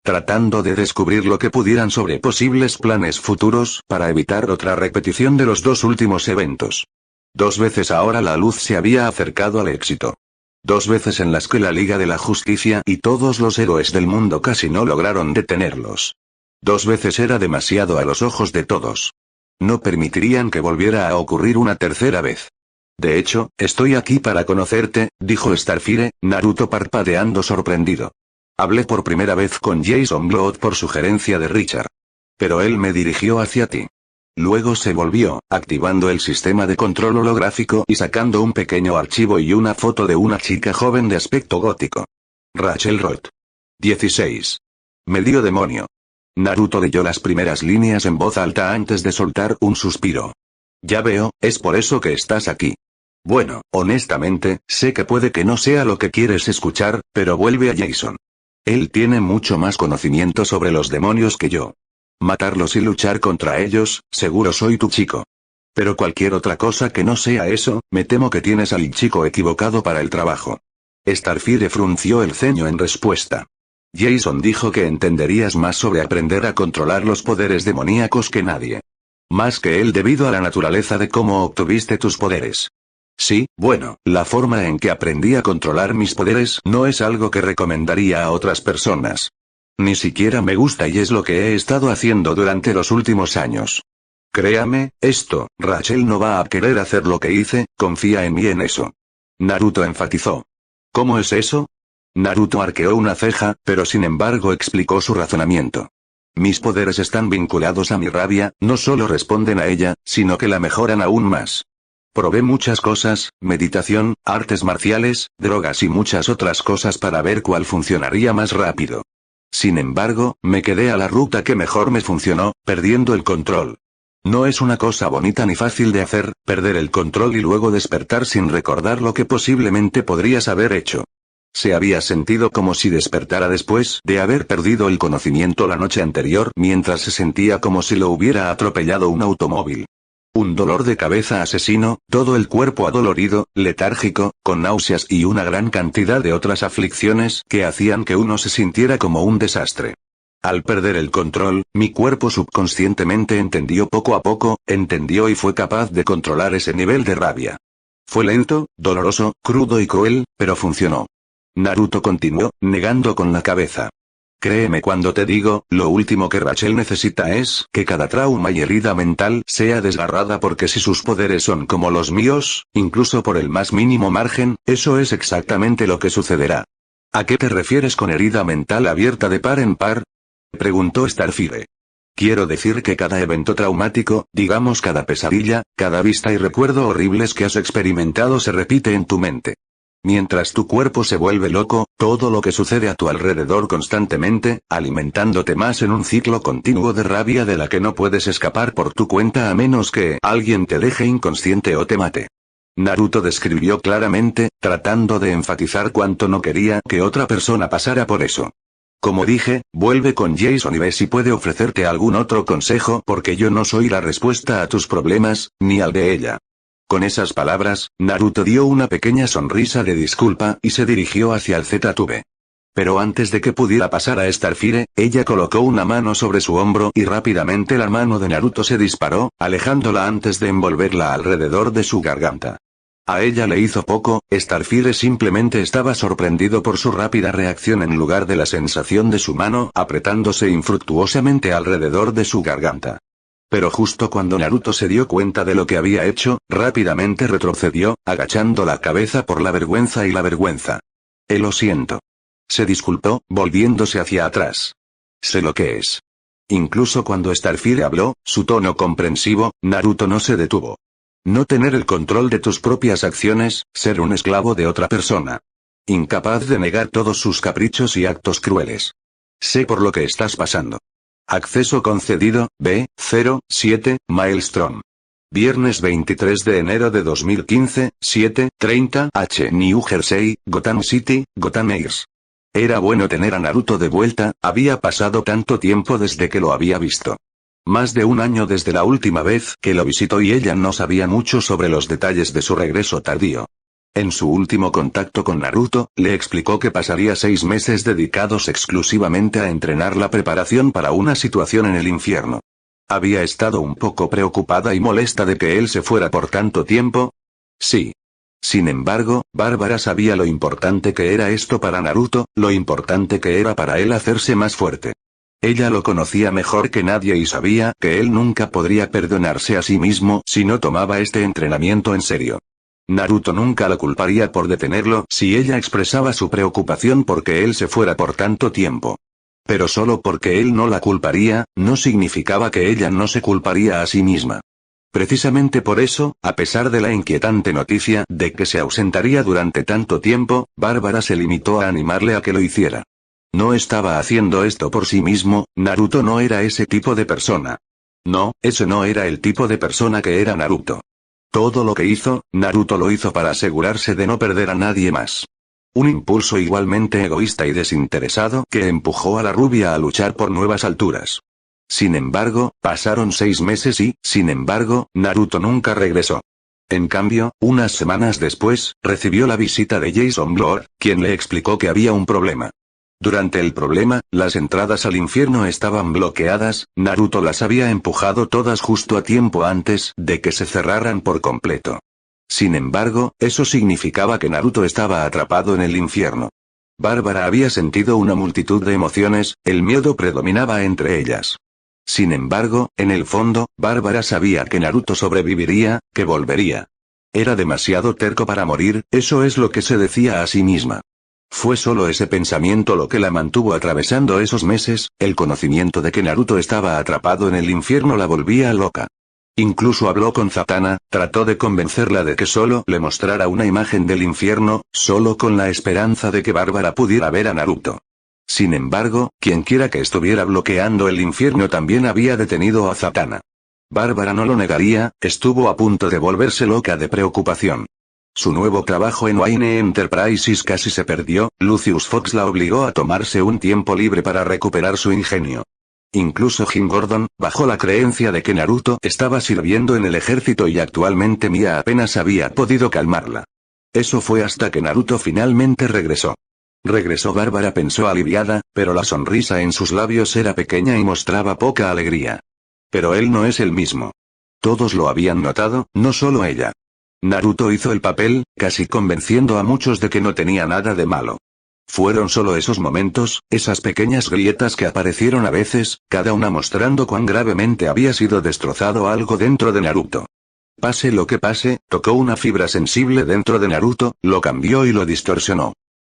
Tratando de descubrir lo que pudieran sobre posibles planes futuros, para evitar otra repetición de los dos últimos eventos. 2 veces ahora la luz se había acercado al éxito. 2 veces en las que la Liga de la Justicia y todos los héroes del mundo casi no lograron detenerlos. 2 veces era demasiado a los ojos de todos. No permitirían que volviera a ocurrir una tercera vez. De hecho, estoy aquí para conocerte, dijo Starfire, Naruto parpadeando sorprendido. Hablé por primera vez con Jason Blood por sugerencia de Richard. Pero él me dirigió hacia ti. Luego se volvió, activando el sistema de control holográfico y sacando un pequeño archivo y una foto de una chica joven de aspecto gótico. Rachel Roth. 16. Medio demonio. Naruto leyó las primeras líneas en voz alta antes de soltar un suspiro. Ya veo, es por eso que estás aquí. Bueno, honestamente, sé que puede que no sea lo que quieres escuchar, pero vuelve a Jason. Él tiene mucho más conocimiento sobre los demonios que yo. Matarlos y luchar contra ellos, seguro soy tu chico. Pero cualquier otra cosa que no sea eso, me temo que tienes al chico equivocado para el trabajo. Starfire frunció el ceño en respuesta. Jason dijo que entenderías más sobre aprender a controlar los poderes demoníacos que nadie. Más que él debido a la naturaleza de cómo obtuviste tus poderes. Sí, bueno, la forma en que aprendí a controlar mis poderes no es algo que recomendaría a otras personas. Ni siquiera me gusta y es lo que he estado haciendo durante los últimos años. Créame, Rachel no va a querer hacer lo que hice, confía en mí en eso. Naruto enfatizó. ¿Cómo es eso? Naruto arqueó una ceja, pero sin embargo explicó su razonamiento. Mis poderes están vinculados a mi rabia, no solo responden a ella, sino que la mejoran aún más. Probé muchas cosas, meditación, artes marciales, drogas y muchas otras cosas para ver cuál funcionaría más rápido. Sin embargo, me quedé a la ruta que mejor me funcionó, perdiendo el control. No es una cosa bonita ni fácil de hacer, perder el control y luego despertar sin recordar lo que posiblemente podrías haber hecho. Se había sentido como si despertara después de haber perdido el conocimiento la noche anterior mientras se sentía como si lo hubiera atropellado un automóvil. Un dolor de cabeza asesino, todo el cuerpo adolorido, letárgico, con náuseas y una gran cantidad de otras aflicciones que hacían que uno se sintiera como un desastre. Al perder el control, mi cuerpo subconscientemente entendió poco a poco, entendió y fue capaz de controlar ese nivel de rabia. Fue lento, doloroso, crudo y cruel, pero funcionó. Naruto continuó, negando con la cabeza. Créeme cuando te digo, lo último que Rachel necesita es que cada trauma y herida mental sea desgarrada, porque si sus poderes son como los míos, incluso por el más mínimo margen, eso es exactamente lo que sucederá. ¿A qué te refieres con herida mental abierta de par en par?, preguntó Starfire. Quiero decir que cada evento traumático, digamos cada pesadilla, cada vista y recuerdo horribles que has experimentado se repite en tu mente. Mientras tu cuerpo se vuelve loco, todo lo que sucede a tu alrededor constantemente, alimentándote más en un ciclo continuo de rabia de la que no puedes escapar por tu cuenta a menos que alguien te deje inconsciente o te mate. Naruto describió claramente, tratando de enfatizar cuánto no quería que otra persona pasara por eso. Como dije, vuelve con Jason y ve si puede ofrecerte algún otro consejo, porque yo no soy la respuesta a tus problemas, ni al de ella. Con esas palabras, Naruto dio una pequeña sonrisa de disculpa y se dirigió hacia el Z-Tube. Pero antes de que pudiera pasar a Starfire, ella colocó una mano sobre su hombro y rápidamente la mano de Naruto se disparó, alejándola antes de envolverla alrededor de su garganta. A ella le hizo poco, Starfire simplemente estaba sorprendido por su rápida reacción en lugar de la sensación de su mano apretándose infructuosamente alrededor de su garganta. Pero justo cuando Naruto se dio cuenta de lo que había hecho, rápidamente retrocedió, agachando la cabeza por la vergüenza y la vergüenza. Lo siento. Se disculpó, volviéndose hacia atrás. Sé lo que es. Incluso cuando Starfire habló, su tono comprensivo, Naruto no se detuvo. No tener el control de tus propias acciones, ser un esclavo de otra persona. Incapaz de negar todos sus caprichos y actos crueles. Sé por lo que estás pasando. Acceso concedido, B07, Maelstrom. Viernes 23 de enero de 2015, 7:30 H. New Jersey, Gotham City, Gotham Heights. Era bueno tener a Naruto de vuelta, había pasado tanto tiempo desde que lo había visto. Más de un año desde la última vez que lo visitó y ella no sabía mucho sobre los detalles de su regreso tardío. En su último contacto con Naruto, le explicó que pasaría 6 meses dedicados exclusivamente a entrenar la preparación para una situación en el infierno. ¿Había estado un poco preocupada y molesta de que él se fuera por tanto tiempo? Sí. Sin embargo, Bárbara sabía lo importante que era esto para Naruto, lo importante que era para él hacerse más fuerte. Ella lo conocía mejor que nadie y sabía que él nunca podría perdonarse a sí mismo si no tomaba este entrenamiento en serio. Naruto nunca la culparía por detenerlo si ella expresaba su preocupación porque él se fuera por tanto tiempo. Pero solo porque él no la culparía, no significaba que ella no se culparía a sí misma. Precisamente por eso, a pesar de la inquietante noticia de que se ausentaría durante tanto tiempo, Bárbara se limitó a animarle a que lo hiciera. No estaba haciendo esto por sí mismo, Naruto no era ese tipo de persona. No, ese no era el tipo de persona que era Naruto. Todo lo que hizo, Naruto lo hizo para asegurarse de no perder a nadie más. Un impulso igualmente egoísta y desinteresado que empujó a la rubia a luchar por nuevas alturas. Sin embargo, pasaron 6 meses y, sin embargo, Naruto nunca regresó. En cambio, unas semanas después, recibió la visita de Jason Blood, quien le explicó que había un problema. Durante el problema, las entradas al infierno estaban bloqueadas, Naruto las había empujado todas justo a tiempo antes de que se cerraran por completo. Sin embargo, eso significaba que Naruto estaba atrapado en el infierno. Bárbara había sentido una multitud de emociones, el miedo predominaba entre ellas. Sin embargo, en el fondo, Bárbara sabía que Naruto sobreviviría, que volvería. Era demasiado terco para morir, eso es lo que se decía a sí misma. Fue solo ese pensamiento lo que la mantuvo atravesando esos meses, el conocimiento de que Naruto estaba atrapado en el infierno la volvía loca. Incluso habló con Zatanna, trató de convencerla de que solo le mostrara una imagen del infierno, solo con la esperanza de que Bárbara pudiera ver a Naruto. Sin embargo, quienquiera que estuviera bloqueando el infierno también había detenido a Zatanna. Bárbara no lo negaría, estuvo a punto de volverse loca de preocupación. Su nuevo trabajo en Wayne Enterprises casi se perdió, Lucius Fox la obligó a tomarse un tiempo libre para recuperar su ingenio. Incluso Jim Gordon, bajo la creencia de que Naruto estaba sirviendo en el ejército y actualmente Mia apenas había podido calmarla. Eso fue hasta que Naruto finalmente regresó. Regresó Bárbara, pensó aliviada, pero la sonrisa en sus labios era pequeña y mostraba poca alegría. Pero él no es el mismo. Todos lo habían notado, no solo ella. Naruto hizo el papel, casi convenciendo a muchos de que no tenía nada de malo. Fueron solo esos momentos, esas pequeñas grietas que aparecieron a veces, cada una mostrando cuán gravemente había sido destrozado algo dentro de Naruto. Pase lo que pase, tocó una fibra sensible dentro de Naruto, lo cambió y lo distorsionó.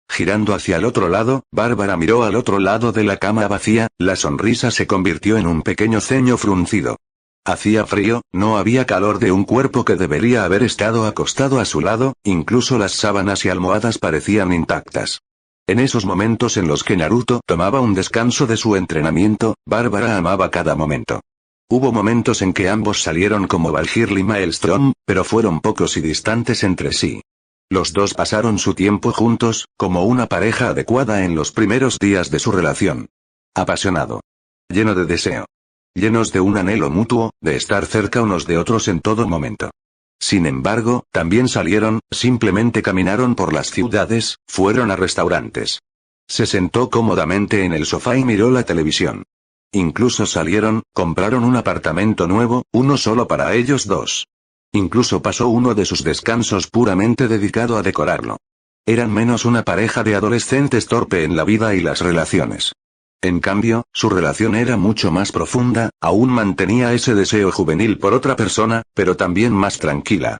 Girando hacia el otro lado, Bárbara miró al otro lado de la cama vacía, la sonrisa se convirtió en un pequeño ceño fruncido. Hacía frío, no había calor de un cuerpo que debería haber estado acostado a su lado, incluso las sábanas y almohadas parecían intactas. En esos momentos en los que Naruto tomaba un descanso de su entrenamiento, Bárbara amaba cada momento. Hubo momentos en que ambos salieron como Valkyrie y Maelstrom, pero fueron pocos y distantes entre sí. Los dos pasaron su tiempo juntos, como una pareja adecuada en los primeros días de su relación. Apasionado. Lleno de deseo. Llenos de un anhelo mutuo, de estar cerca unos de otros en todo momento. Sin embargo, también salieron, simplemente caminaron por las ciudades, fueron a restaurantes. Se sentó cómodamente en el sofá y miró la televisión. Incluso salieron, compraron un apartamento nuevo, uno solo para ellos dos. Incluso pasó uno de sus descansos puramente dedicado a decorarlo. Eran menos una pareja de adolescentes torpe en la vida y las relaciones. En cambio, su relación era mucho más profunda, aún mantenía ese deseo juvenil por otra persona, pero también más tranquila.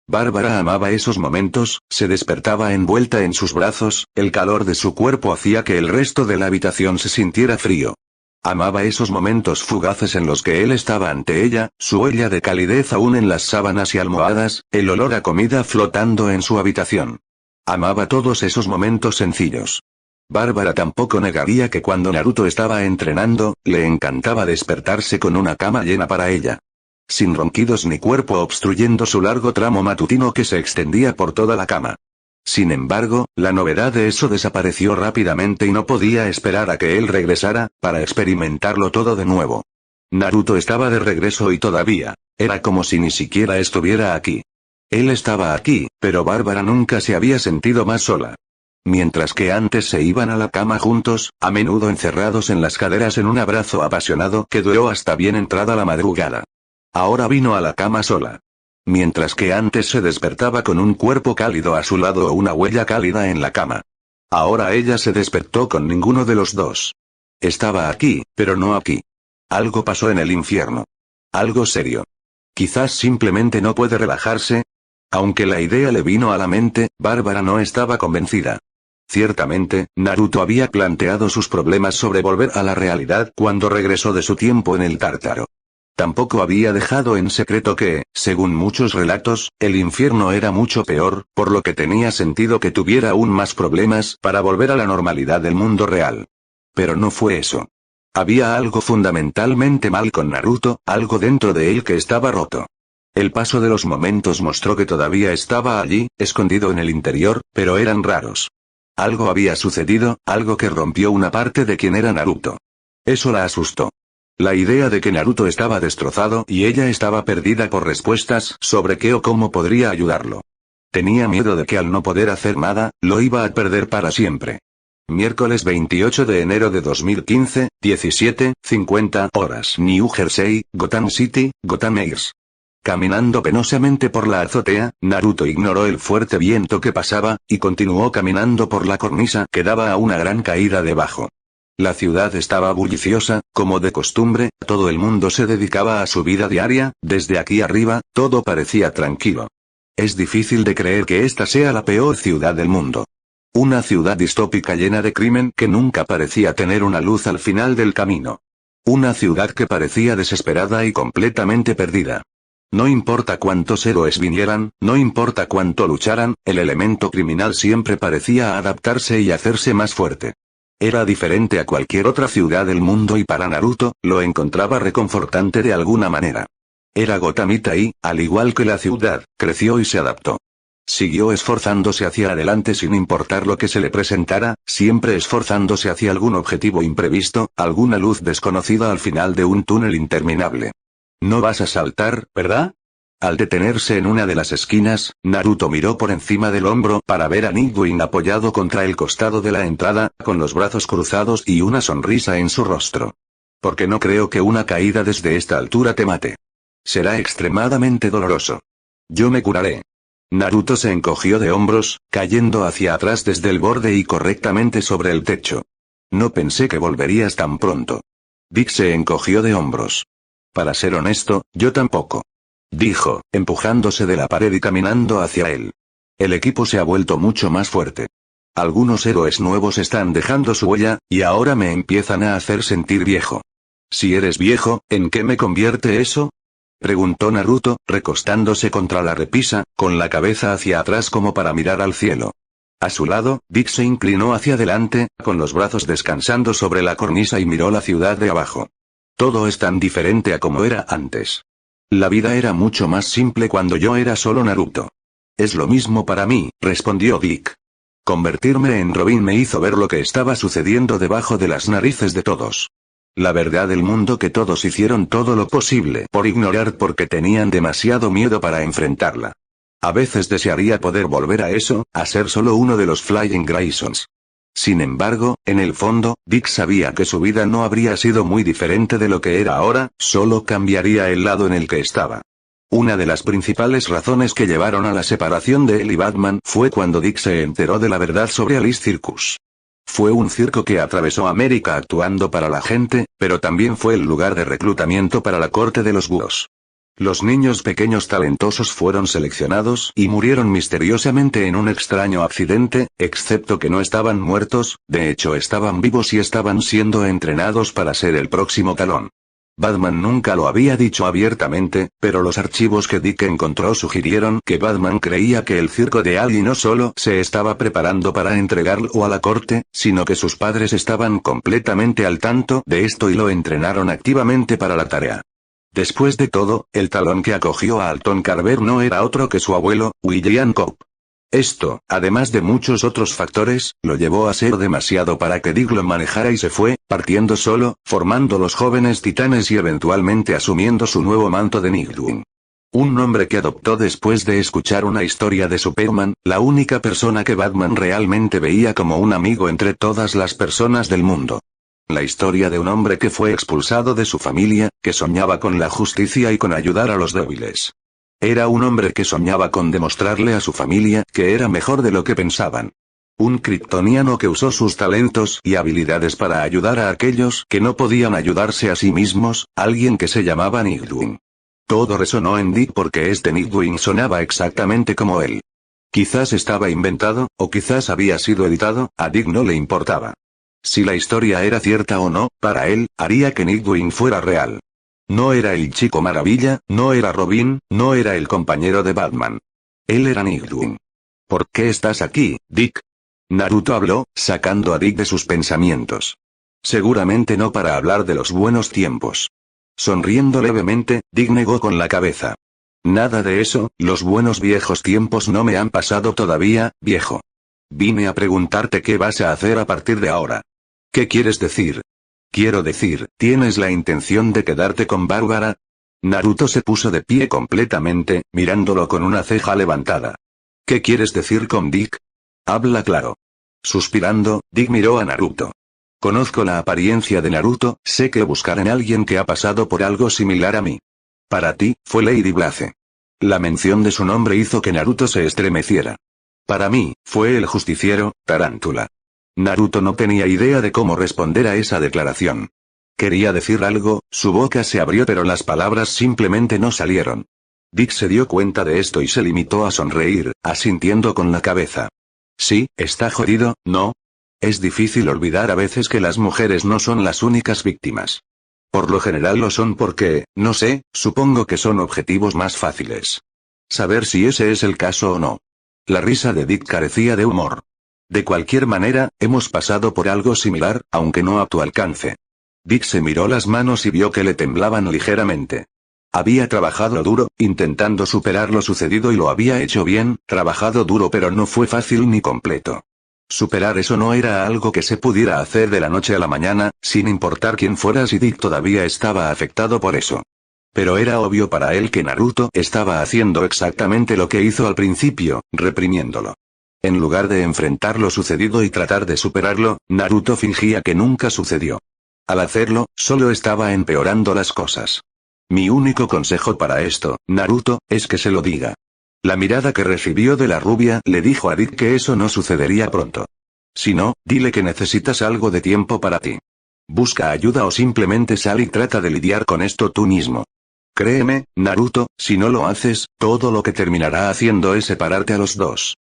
Bárbara amaba esos momentos, se despertaba envuelta en sus brazos, el calor de su cuerpo hacía que el resto de la habitación se sintiera frío. Amaba esos momentos fugaces en los que él estaba ante ella, su huella de calidez aún en las sábanas y almohadas, el olor a comida flotando en su habitación. Amaba todos esos momentos sencillos. Bárbara tampoco negaría que cuando Naruto estaba entrenando, le encantaba despertarse con una cama llena para ella. Sin ronquidos ni cuerpo obstruyendo su largo tramo matutino que se extendía por toda la cama. Sin embargo, la novedad de eso desapareció rápidamente y no podía esperar a que él regresara, para experimentarlo todo de nuevo. Naruto estaba de regreso y todavía, era como si ni siquiera estuviera aquí. Él estaba aquí, pero Bárbara nunca se había sentido más sola. Mientras que antes se iban a la cama juntos, a menudo encerrados en las caderas en un abrazo apasionado que duró hasta bien entrada la madrugada. Ahora vino a la cama sola. Mientras que antes se despertaba con un cuerpo cálido a su lado o una huella cálida en la cama. Ahora ella se despertó con ninguno de los dos. Estaba aquí, pero no aquí. Algo pasó en el infierno. Algo serio. Quizás simplemente no puede relajarse. Aunque la idea le vino a la mente, Bárbara no estaba convencida. Ciertamente, Naruto había planteado sus problemas sobre volver a la realidad cuando regresó de su tiempo en el Tártaro. Tampoco había dejado en secreto que, según muchos relatos, el infierno era mucho peor, por lo que tenía sentido que tuviera aún más problemas para volver a la normalidad del mundo real. Pero no fue eso. Había algo fundamentalmente mal con Naruto, algo dentro de él que estaba roto. El paso de los momentos mostró que todavía estaba allí, escondido en el interior, pero eran raros. Algo había sucedido, algo que rompió una parte de quien era Naruto. Eso la asustó. La idea de que Naruto estaba destrozado y ella estaba perdida por respuestas sobre qué o cómo podría ayudarlo. Tenía miedo de que al no poder hacer nada, lo iba a perder para siempre. Miércoles 28 de enero de 2015, 17:50 horas. New Jersey, Gotham City, Gotham Heights. Caminando penosamente por la azotea, Naruto ignoró el fuerte viento que pasaba, y continuó caminando por la cornisa que daba a una gran caída debajo. La ciudad estaba bulliciosa, como de costumbre, todo el mundo se dedicaba a su vida diaria, desde aquí arriba, todo parecía tranquilo. Es difícil de creer que esta sea la peor ciudad del mundo. Una ciudad distópica llena de crimen que nunca parecía tener una luz al final del camino. Una ciudad que parecía desesperada y completamente perdida. No importa cuántos héroes vinieran, no importa cuánto lucharan, el elemento criminal siempre parecía adaptarse y hacerse más fuerte. Era diferente a cualquier otra ciudad del mundo y para Naruto, lo encontraba reconfortante de alguna manera. Era Gothamita y, al igual que la ciudad, creció y se adaptó. Siguió esforzándose hacia adelante sin importar lo que se le presentara, siempre esforzándose hacia algún objetivo imprevisto, alguna luz desconocida al final de un túnel interminable. No vas a saltar, ¿verdad? Al detenerse en una de las esquinas, Naruto miró por encima del hombro para ver a Nidwin apoyado contra el costado de la entrada, con los brazos cruzados y una sonrisa en su rostro. Porque no creo que una caída desde esta altura te mate. Será extremadamente doloroso. Yo me curaré. Naruto se encogió de hombros, cayendo hacia atrás desde el borde y correctamente sobre el techo. No pensé que volverías tan pronto. Dick se encogió de hombros. Para ser honesto, yo tampoco. Dijo, empujándose de la pared y caminando hacia él. El equipo se ha vuelto mucho más fuerte. Algunos héroes nuevos están dejando su huella, y ahora me empiezan a hacer sentir viejo. Si eres viejo, ¿en qué me convierte eso? Preguntó Naruto, recostándose contra la repisa, con la cabeza hacia atrás como para mirar al cielo. A su lado, Dick se inclinó hacia adelante, con los brazos descansando sobre la cornisa y miró la ciudad de abajo. Todo es tan diferente a como era antes. La vida era mucho más simple cuando yo era solo Naruto. Es lo mismo para mí, respondió Dick. Convertirme en Robin me hizo ver lo que estaba sucediendo debajo de las narices de todos. La verdad del mundo que todos hicieron todo lo posible por ignorar porque tenían demasiado miedo para enfrentarla. A veces desearía poder volver a eso, a ser solo uno de los Flying Graysons. Sin embargo, en el fondo, Dick sabía que su vida no habría sido muy diferente de lo que era ahora, solo cambiaría el lado en el que estaba. Una de las principales razones que llevaron a la separación de él y Batman fue cuando Dick se enteró de la verdad sobre Alice Circus. Fue un circo que atravesó América actuando para la gente, pero también fue el lugar de reclutamiento para la corte de los búhos. Los niños pequeños talentosos fueron seleccionados y murieron misteriosamente en un extraño accidente, excepto que no estaban muertos, de hecho estaban vivos y estaban siendo entrenados para ser el próximo Talón. Batman nunca lo había dicho abiertamente, pero los archivos que Dick encontró sugirieron que Batman creía que el circo de Ali no solo se estaba preparando para entregarlo a la corte, sino que sus padres estaban completamente al tanto de esto y lo entrenaron activamente para la tarea. Después de todo, el Talón que acogió a Alton Carver no era otro que su abuelo, William Cobb. Esto, además de muchos otros factores, lo llevó a ser demasiado para que Dick lo manejara y se fue, partiendo solo, formando los jóvenes titanes y eventualmente asumiendo su nuevo manto de Nightwing. Un nombre que adoptó después de escuchar una historia de Superman, la única persona que Batman realmente veía como un amigo entre todas las personas del mundo. La historia de un hombre que fue expulsado de su familia, que soñaba con la justicia y con ayudar a los débiles. Era un hombre que soñaba con demostrarle a su familia que era mejor de lo que pensaban. Un kryptoniano que usó sus talentos y habilidades para ayudar a aquellos que no podían ayudarse a sí mismos, alguien que se llamaba Nightwing. Todo resonó en Dick porque este Nightwing sonaba exactamente como él. Quizás estaba inventado, o quizás había sido editado, a Dick no le importaba. Si la historia era cierta o no, para él, haría que Nightwing fuera real. No era el Chico Maravilla, no era Robin, no era el compañero de Batman. Él era Nightwing. ¿Por qué estás aquí, Dick? Naruto habló, sacando a Dick de sus pensamientos. Seguramente no para hablar de los buenos tiempos. Sonriendo levemente, Dick negó con la cabeza. Nada de eso, los buenos viejos tiempos no me han pasado todavía, viejo. Vine a preguntarte qué vas a hacer a partir de ahora. ¿Qué quieres decir? Quiero decir, ¿tienes la intención de quedarte con Bárbara? Naruto se puso de pie completamente, mirándolo con una ceja levantada. ¿Qué quieres decir con Dick? Habla claro. Suspirando, Dick miró a Naruto. Conozco la apariencia de Naruto, sé que buscar en alguien que ha pasado por algo similar a mí. Para ti, fue Lady Blaze. La mención de su nombre hizo que Naruto se estremeciera. Para mí, fue el justiciero, Tarántula. Naruto no tenía idea de cómo responder a esa declaración. Quería decir algo, su boca se abrió pero las palabras simplemente no salieron. Dick se dio cuenta de esto y se limitó a sonreír, asintiendo con la cabeza. Sí, está jodido, ¿no? Es difícil olvidar a veces que las mujeres no son las únicas víctimas. Por lo general lo son porque, no sé, supongo que son objetivos más fáciles. Saber si ese es el caso o no. La risa de Dick carecía de humor. De cualquier manera, hemos pasado por algo similar, aunque no a tu alcance. Dick se miró las manos y vio que le temblaban ligeramente. Había trabajado duro, intentando superar lo sucedido y lo había hecho bien, trabajado duro pero no fue fácil ni completo. Superar eso no era algo que se pudiera hacer de la noche a la mañana, sin importar quién fueras y Dick todavía estaba afectado por eso. Pero era obvio para él que Naruto estaba haciendo exactamente lo que hizo al principio, reprimiéndolo. En lugar de enfrentar lo sucedido y tratar de superarlo, Naruto fingía que nunca sucedió. Al hacerlo, solo estaba empeorando las cosas. Mi único consejo para esto, Naruto, es que se lo diga. La mirada que recibió de la rubia le dijo a Dick que eso no sucedería pronto. Si no, dile que necesitas algo de tiempo para ti. Busca ayuda o simplemente sal y trata de lidiar con esto tú mismo. Créeme, Naruto, si no lo haces, todo lo que terminará haciendo es separarte a los dos.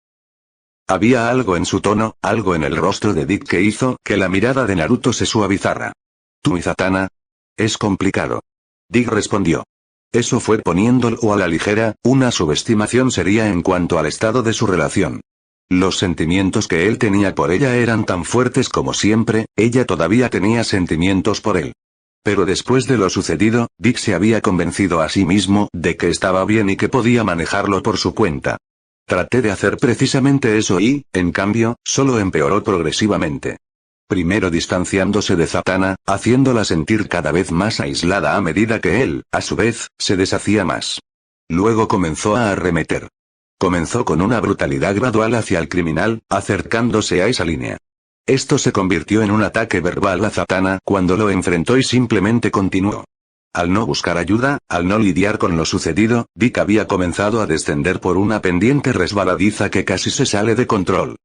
Había algo en su tono, algo en el rostro de Dick que hizo que la mirada de Naruto se suavizara. ¿Tú y Zatanna? Es complicado. Dick respondió. Eso fue poniéndolo a la ligera, una subestimación sería en cuanto al estado de su relación. Los sentimientos que él tenía por ella eran tan fuertes como siempre, ella todavía tenía sentimientos por él. Pero después de lo sucedido, Dick se había convencido a sí mismo de que estaba bien y que podía manejarlo por su cuenta. Traté de hacer precisamente eso y, en cambio, solo empeoró progresivamente. Primero distanciándose de Zatanna, haciéndola sentir cada vez más aislada a medida que él, a su vez, se deshacía más. Luego comenzó a arremeter. Comenzó con una brutalidad gradual hacia el criminal, acercándose a esa línea. Esto se convirtió en un ataque verbal a Zatanna cuando lo enfrentó y simplemente continuó. Al no buscar ayuda, al no lidiar con lo sucedido, Dick había comenzado a descender por una pendiente resbaladiza que casi se sale de control.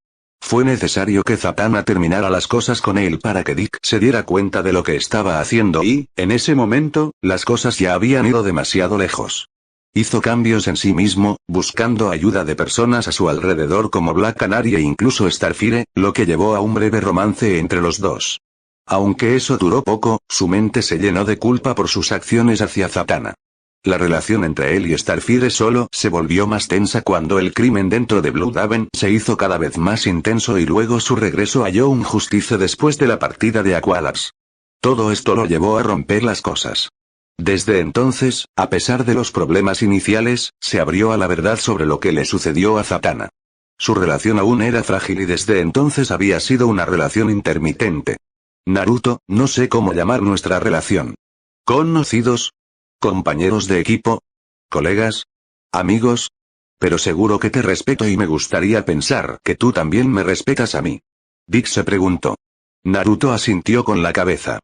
Fue necesario que Zatanna terminara las cosas con él para que Dick se diera cuenta de lo que estaba haciendo y, en ese momento, las cosas ya habían ido demasiado lejos. Hizo cambios en sí mismo, buscando ayuda de personas a su alrededor como Black Canary e incluso Starfire, lo que llevó a un breve romance entre los dos. Aunque eso duró poco, su mente se llenó de culpa por sus acciones hacia Zatanna. La relación entre él y Starfire solo se volvió más tensa cuando el crimen dentro de Bloodhaven se hizo cada vez más intenso y luego su regreso a Young Justice después de la partida de Aqualabs. Todo esto lo llevó a romper las cosas. Desde entonces, a pesar de los problemas iniciales, se abrió a la verdad sobre lo que le sucedió a Zatanna. Su relación aún era frágil y desde entonces había sido una relación intermitente. Naruto, no sé cómo llamar nuestra relación. ¿Conocidos? ¿Compañeros de equipo? ¿Colegas? ¿Amigos? Pero seguro que te respeto y me gustaría pensar que tú también me respetas a mí. Dick se preguntó. Naruto asintió con la cabeza.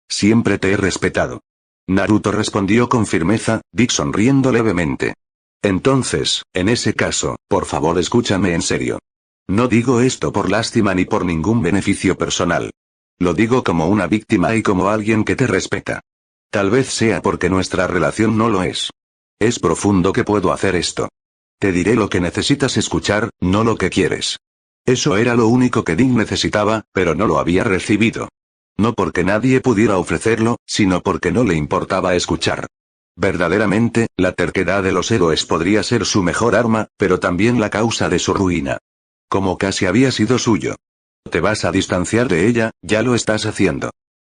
Siempre te he respetado. Naruto respondió con firmeza, Dick sonriendo levemente. Entonces, en ese caso, por favor escúchame en serio. No digo esto por lástima ni por ningún beneficio personal. Lo digo como una víctima y como alguien que te respeta. Tal vez sea porque nuestra relación no lo es. Es profundo que puedo hacer esto. Te diré lo que necesitas escuchar, no lo que quieres. Eso era lo único que Dick necesitaba, pero no lo había recibido. No porque nadie pudiera ofrecerlo, sino porque no le importaba escuchar. Verdaderamente, la terquedad de los héroes podría ser su mejor arma, pero también la causa de su ruina. Como casi había sido suyo. Te vas a distanciar de ella, ya lo estás haciendo.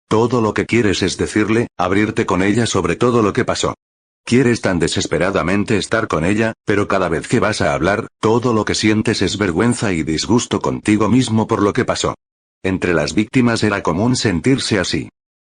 Todo lo que quieres es decirle, abrirte con ella sobre todo lo que pasó. Quieres tan desesperadamente estar con ella, pero cada vez que vas a hablar, todo lo que sientes es vergüenza y disgusto contigo mismo por lo que pasó. Entre las víctimas era común sentirse así.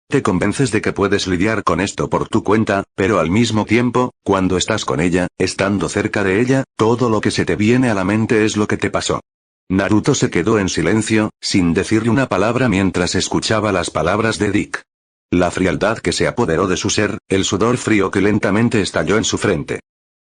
Te convences de que puedes lidiar con esto por tu cuenta, pero al mismo tiempo, cuando estás con ella, estando cerca de ella, todo lo que se te viene a la mente es lo que te pasó. Naruto se quedó en silencio, sin decirle una palabra mientras escuchaba las palabras de Dick. La frialdad que se apoderó de su ser, el sudor frío que lentamente estalló en su frente.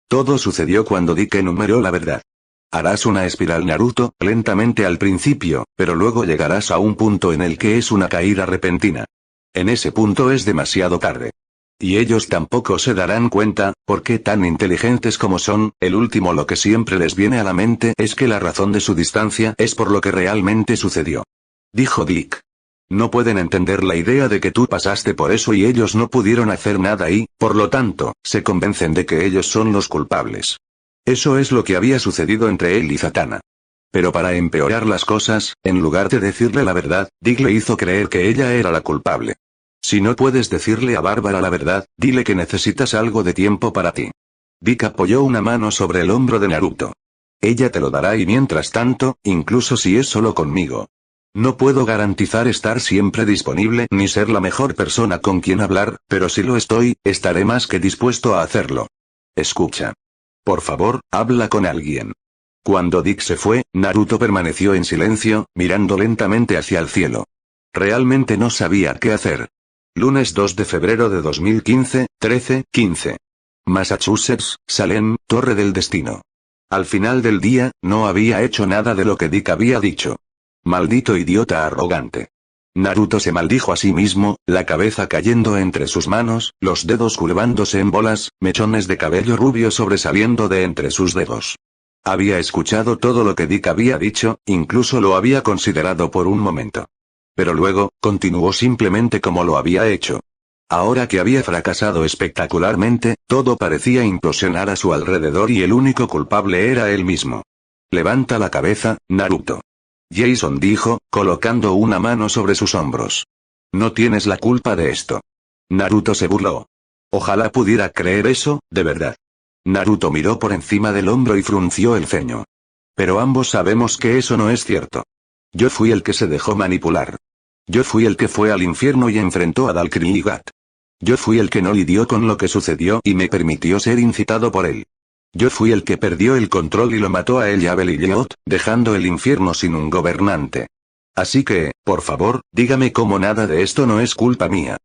Todo sucedió cuando Dick enumeró la verdad. Harás una espiral Naruto, lentamente al principio, pero luego llegarás a un punto en el que es una caída repentina. En ese punto es demasiado tarde. Y ellos tampoco se darán cuenta, porque tan inteligentes como son, el último lo que siempre les viene a la mente es que la razón de su distancia es por lo que realmente sucedió. Dijo Dick. No pueden entender la idea de que tú pasaste por eso y ellos no pudieron hacer nada y, por lo tanto, se convencen de que ellos son los culpables. Eso es lo que había sucedido entre él y Zatanna. Pero para empeorar las cosas, en lugar de decirle la verdad, Dick le hizo creer que ella era la culpable. Si no puedes decirle a Bárbara la verdad, dile que necesitas algo de tiempo para ti. Dick apoyó una mano sobre el hombro de Naruto. Ella te lo dará y mientras tanto, incluso si es solo conmigo. No puedo garantizar estar siempre disponible ni ser la mejor persona con quien hablar, pero si lo estoy, estaré más que dispuesto a hacerlo. Escucha. Por favor, habla con alguien. Cuando Dick se fue, Naruto permaneció en silencio, mirando lentamente hacia el cielo. Realmente no sabía qué hacer. Lunes 2 de febrero de 2015, 13:15. Massachusetts, Salem, Torre del Destino. Al final del día, no había hecho nada de lo que Dick había dicho. Maldito idiota arrogante. Naruto se maldijo a sí mismo, la cabeza cayendo entre sus manos, los dedos curvándose en bolas, mechones de cabello rubio sobresaliendo de entre sus dedos. Había escuchado todo lo que Dick había dicho, incluso lo había considerado por un momento. Pero luego, continuó simplemente como lo había hecho. Ahora que había fracasado espectacularmente, todo parecía implosionar a su alrededor y el único culpable era él mismo. Levanta la cabeza, Naruto. Jason dijo, colocando una mano sobre sus hombros. No tienes la culpa de esto. Naruto se burló. Ojalá pudiera creer eso, de verdad. Naruto miró por encima del hombro y frunció el ceño. Pero ambos sabemos que eso no es cierto. Yo fui el que se dejó manipular. Yo fui el que fue al infierno y enfrentó a Dalkrigat. Yo fui el que no lidió con lo que sucedió y me permitió ser incitado por él. Yo fui el que perdió el control y lo mató a él y a Beliliot, dejando el infierno sin un gobernante. Así que, por favor, dígame cómo nada de esto no es culpa mía.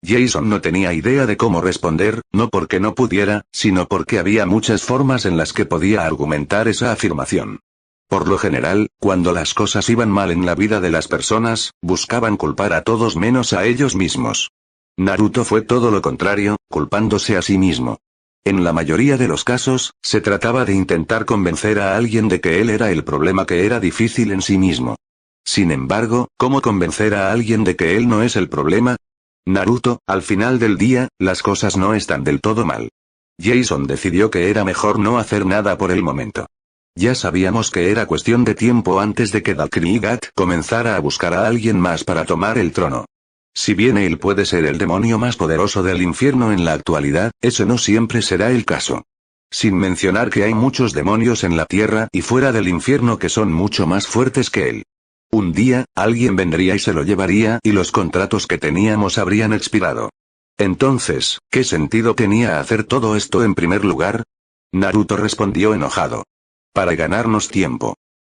Jason no tenía idea de cómo responder, no porque no pudiera, sino porque había muchas formas en las que podía argumentar esa afirmación. Por lo general, cuando las cosas iban mal en la vida de las personas, buscaban culpar a todos menos a ellos mismos. Naruto fue todo lo contrario, culpándose a sí mismo. En la mayoría de los casos, se trataba de intentar convencer a alguien de que él era el problema que era difícil en sí mismo. Sin embargo, ¿cómo convencer a alguien de que él no es el problema? Naruto, al final del día, las cosas no están del todo mal. Jason decidió que era mejor no hacer nada por el momento. Ya sabíamos que era cuestión de tiempo antes de que Dalkrigat comenzara a buscar a alguien más para tomar el trono. Si bien él puede ser el demonio más poderoso del infierno en la actualidad, eso no siempre será el caso. Sin mencionar que hay muchos demonios en la tierra y fuera del infierno que son mucho más fuertes que él. Un día, alguien vendría y se lo llevaría y los contratos que teníamos habrían expirado. Entonces, ¿qué sentido tenía hacer todo esto en primer lugar? Naruto respondió enojado. Para ganarnos tiempo.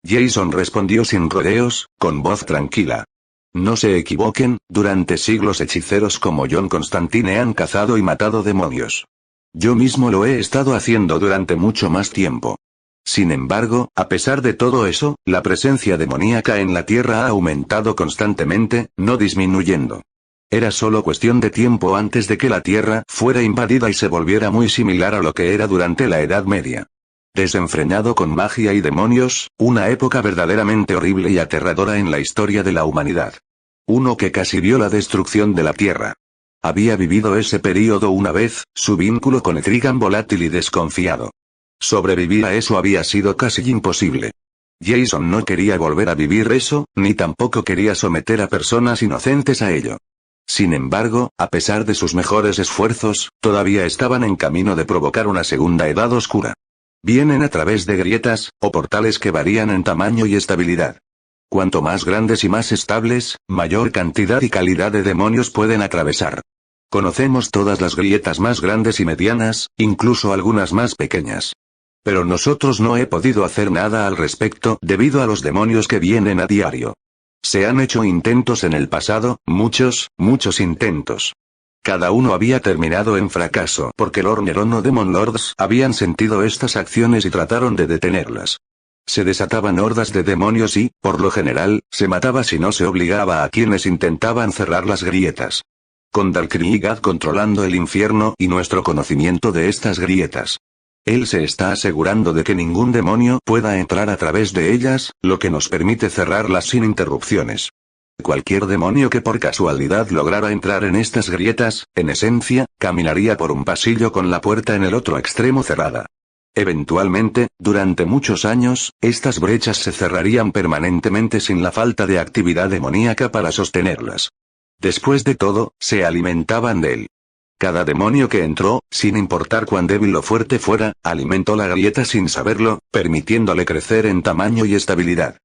Jason respondió sin rodeos, con voz tranquila. No se equivoquen, durante siglos hechiceros como John Constantine han cazado y matado demonios. Yo mismo lo he estado haciendo durante mucho más tiempo. Sin embargo, a pesar de todo eso, la presencia demoníaca en la Tierra ha aumentado constantemente, no disminuyendo. Era solo cuestión de tiempo antes de que la Tierra fuera invadida y se volviera muy similar a lo que era durante la Edad Media. Desenfrenado con magia y demonios, una época verdaderamente horrible y aterradora en la historia de la humanidad. Uno que casi vio la destrucción de la Tierra. Había vivido ese período una vez, su vínculo con Etrigan volátil y desconfiado. Sobrevivir a eso había sido casi imposible. Jason no quería volver a vivir eso, ni tampoco quería someter a personas inocentes a ello. Sin embargo, a pesar de sus mejores esfuerzos, todavía estaban en camino de provocar una segunda edad oscura. Vienen a través de grietas, o portales que varían en tamaño y estabilidad. Cuanto más grandes y más estables, mayor cantidad y calidad de demonios pueden atravesar. Conocemos todas las grietas más grandes y medianas, incluso algunas más pequeñas. Pero nosotros no he podido hacer nada al respecto debido a los demonios que vienen a diario. Se han hecho intentos en el pasado, muchos intentos. Cada uno había terminado en fracaso porque Lord Neron o Demon Lords habían sentido estas acciones y trataron de detenerlas. Se desataban hordas de demonios y, por lo general, se mataba si no se obligaba a quienes intentaban cerrar las grietas. Con Dalkrigat controlando el infierno y nuestro conocimiento de estas grietas. Él se está asegurando de que ningún demonio pueda entrar a través de ellas, lo que nos permite cerrarlas sin interrupciones. Cualquier demonio que por casualidad lograra entrar en estas grietas, en esencia, caminaría por un pasillo con la puerta en el otro extremo cerrada. Eventualmente, durante muchos años, estas brechas se cerrarían permanentemente sin la falta de actividad demoníaca para sostenerlas. Después de todo, se alimentaban de él. Cada demonio que entró, sin importar cuán débil o fuerte fuera, alimentó la grieta sin saberlo, permitiéndole crecer en tamaño y estabilidad.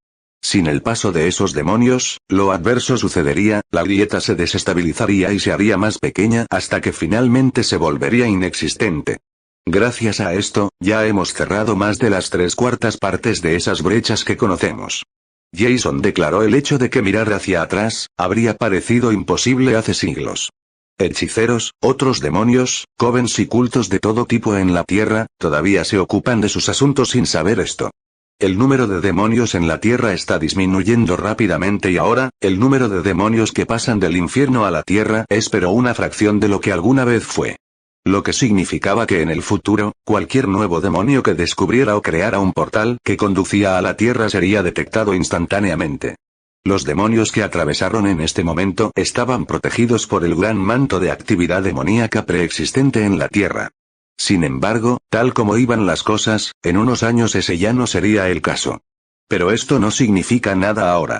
Sin el paso de esos demonios, lo adverso sucedería, la grieta se desestabilizaría y se haría más pequeña hasta que finalmente se volvería inexistente. Gracias a esto, ya hemos cerrado más de las 3/4 partes de esas brechas que conocemos. Jason declaró el hecho de que mirar hacia atrás, habría parecido imposible hace siglos. Hechiceros, otros demonios, covens y cultos de todo tipo en la Tierra, todavía se ocupan de sus asuntos sin saber esto. El número de demonios en la Tierra está disminuyendo rápidamente y ahora, el número de demonios que pasan del infierno a la Tierra es pero una fracción de lo que alguna vez fue. Lo que significaba que en el futuro, cualquier nuevo demonio que descubriera o creara un portal que conducía a la Tierra sería detectado instantáneamente. Los demonios que atravesaron en este momento estaban protegidos por el gran manto de actividad demoníaca preexistente en la Tierra. Sin embargo, tal como iban las cosas, en unos años ese ya no sería el caso. Pero esto no significa nada ahora.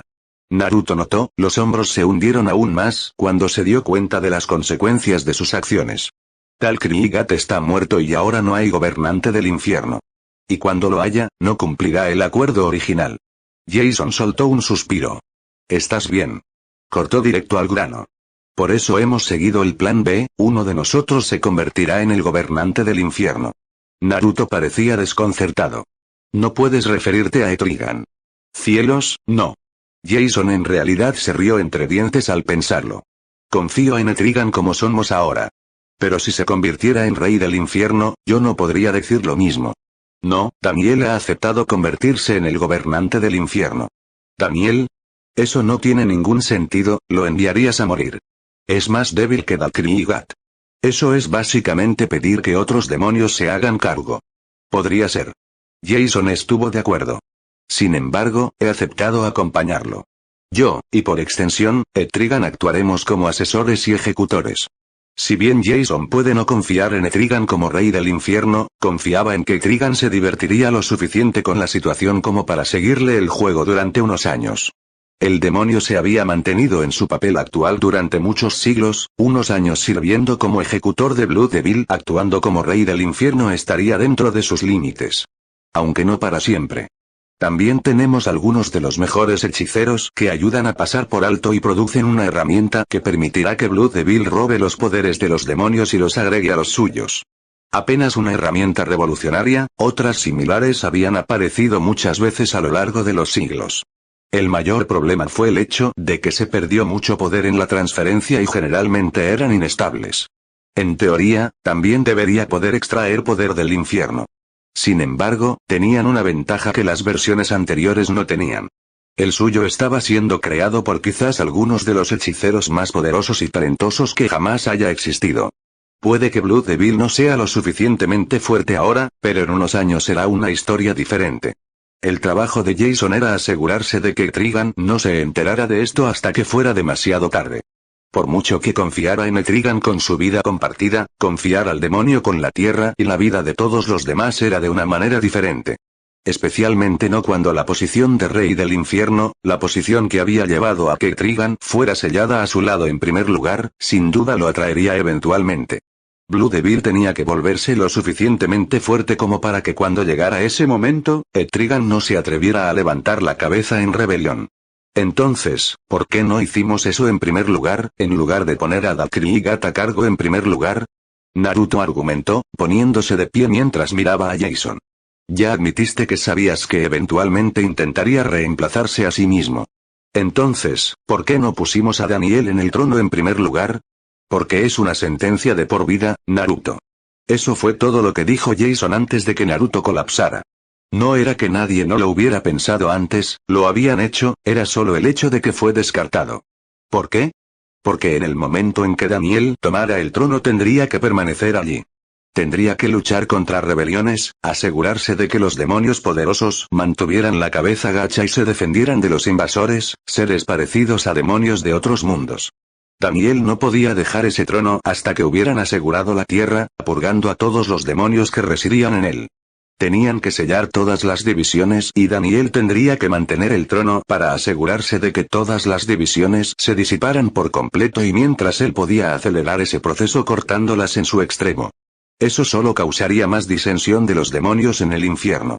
Naruto notó, los hombros se hundieron aún más cuando se dio cuenta de las consecuencias de sus acciones. Tal Krigat está muerto y ahora no hay gobernante del infierno. Y cuando lo haya, no cumplirá el acuerdo original. Jason soltó un suspiro. ¿Estás bien? Cortó directo al grano. Por eso hemos seguido el plan B, uno de nosotros se convertirá en el gobernante del infierno. Naruto parecía desconcertado. No puedes referirte a Etrigan. Cielos, no. Jason en realidad se rió entre dientes al pensarlo. Confío en Etrigan como somos ahora. Pero si se convirtiera en rey del infierno, yo no podría decir lo mismo. No, Daniel ha aceptado convertirse en el gobernante del infierno. ¿Daniel? Eso no tiene ningún sentido, lo enviarías a morir. Es más débil que Dalkrigat. Eso es básicamente pedir que otros demonios se hagan cargo. Podría ser. Jason estuvo de acuerdo. Sin embargo, he aceptado acompañarlo. Yo, y por extensión, Etrigan actuaremos como asesores y ejecutores. Si bien Jason puede no confiar en Etrigan como rey del infierno, confiaba en que Etrigan se divertiría lo suficiente con la situación como para seguirle el juego durante unos años. El demonio se había mantenido en su papel actual durante muchos siglos, unos años sirviendo como ejecutor de Blue Devil, actuando como rey del infierno estaría dentro de sus límites. Aunque no para siempre. También tenemos algunos de los mejores hechiceros que ayudan a pasar por alto y producen una herramienta que permitirá que Blue Devil robe los poderes de los demonios y los agregue a los suyos. Apenas una herramienta revolucionaria, otras similares habían aparecido muchas veces a lo largo de los siglos. El mayor problema fue el hecho de que se perdió mucho poder en la transferencia y generalmente eran inestables. En teoría, también debería poder extraer poder del infierno. Sin embargo, tenían una ventaja que las versiones anteriores no tenían. El suyo estaba siendo creado por quizás algunos de los hechiceros más poderosos y talentosos que jamás haya existido. Puede que Blue Devil no sea lo suficientemente fuerte ahora, pero en unos años será una historia diferente. El trabajo de Jason era asegurarse de que Etrigan no se enterara de esto hasta que fuera demasiado tarde. Por mucho que confiara en Etrigan con su vida compartida, confiar al demonio con la tierra y la vida de todos los demás era de una manera diferente. Especialmente no cuando la posición de rey del infierno, la posición que había llevado a que Etrigan fuera sellada a su lado en primer lugar, sin duda lo atraería eventualmente. Blue Devil tenía que volverse lo suficientemente fuerte como para que cuando llegara ese momento, Etrigan no se atreviera a levantar la cabeza en rebelión. Entonces, ¿por qué no hicimos eso en primer lugar, en lugar de poner a Dalkrigat a cargo en primer lugar? Naruto argumentó, poniéndose de pie mientras miraba a Jason. Ya admitiste que sabías que eventualmente intentaría reemplazarse a sí mismo. Entonces, ¿por qué no pusimos a Daniel en el trono en primer lugar? Porque es una sentencia de por vida, Naruto. Eso fue todo lo que dijo Jason antes de que Naruto colapsara. No era que nadie no lo hubiera pensado antes, lo habían hecho, era solo el hecho de que fue descartado. ¿Por qué? Porque en el momento en que Daniel tomara el trono tendría que permanecer allí. Tendría que luchar contra rebeliones, asegurarse de que los demonios poderosos mantuvieran la cabeza gacha y se defendieran de los invasores, seres parecidos a demonios de otros mundos. Daniel no podía dejar ese trono hasta que hubieran asegurado la tierra, purgando a todos los demonios que residían en él. Tenían que sellar todas las divisiones y Daniel tendría que mantener el trono para asegurarse de que todas las divisiones se disiparan por completo y mientras él podía acelerar ese proceso cortándolas en su extremo. Eso solo causaría más disensión de los demonios en el infierno.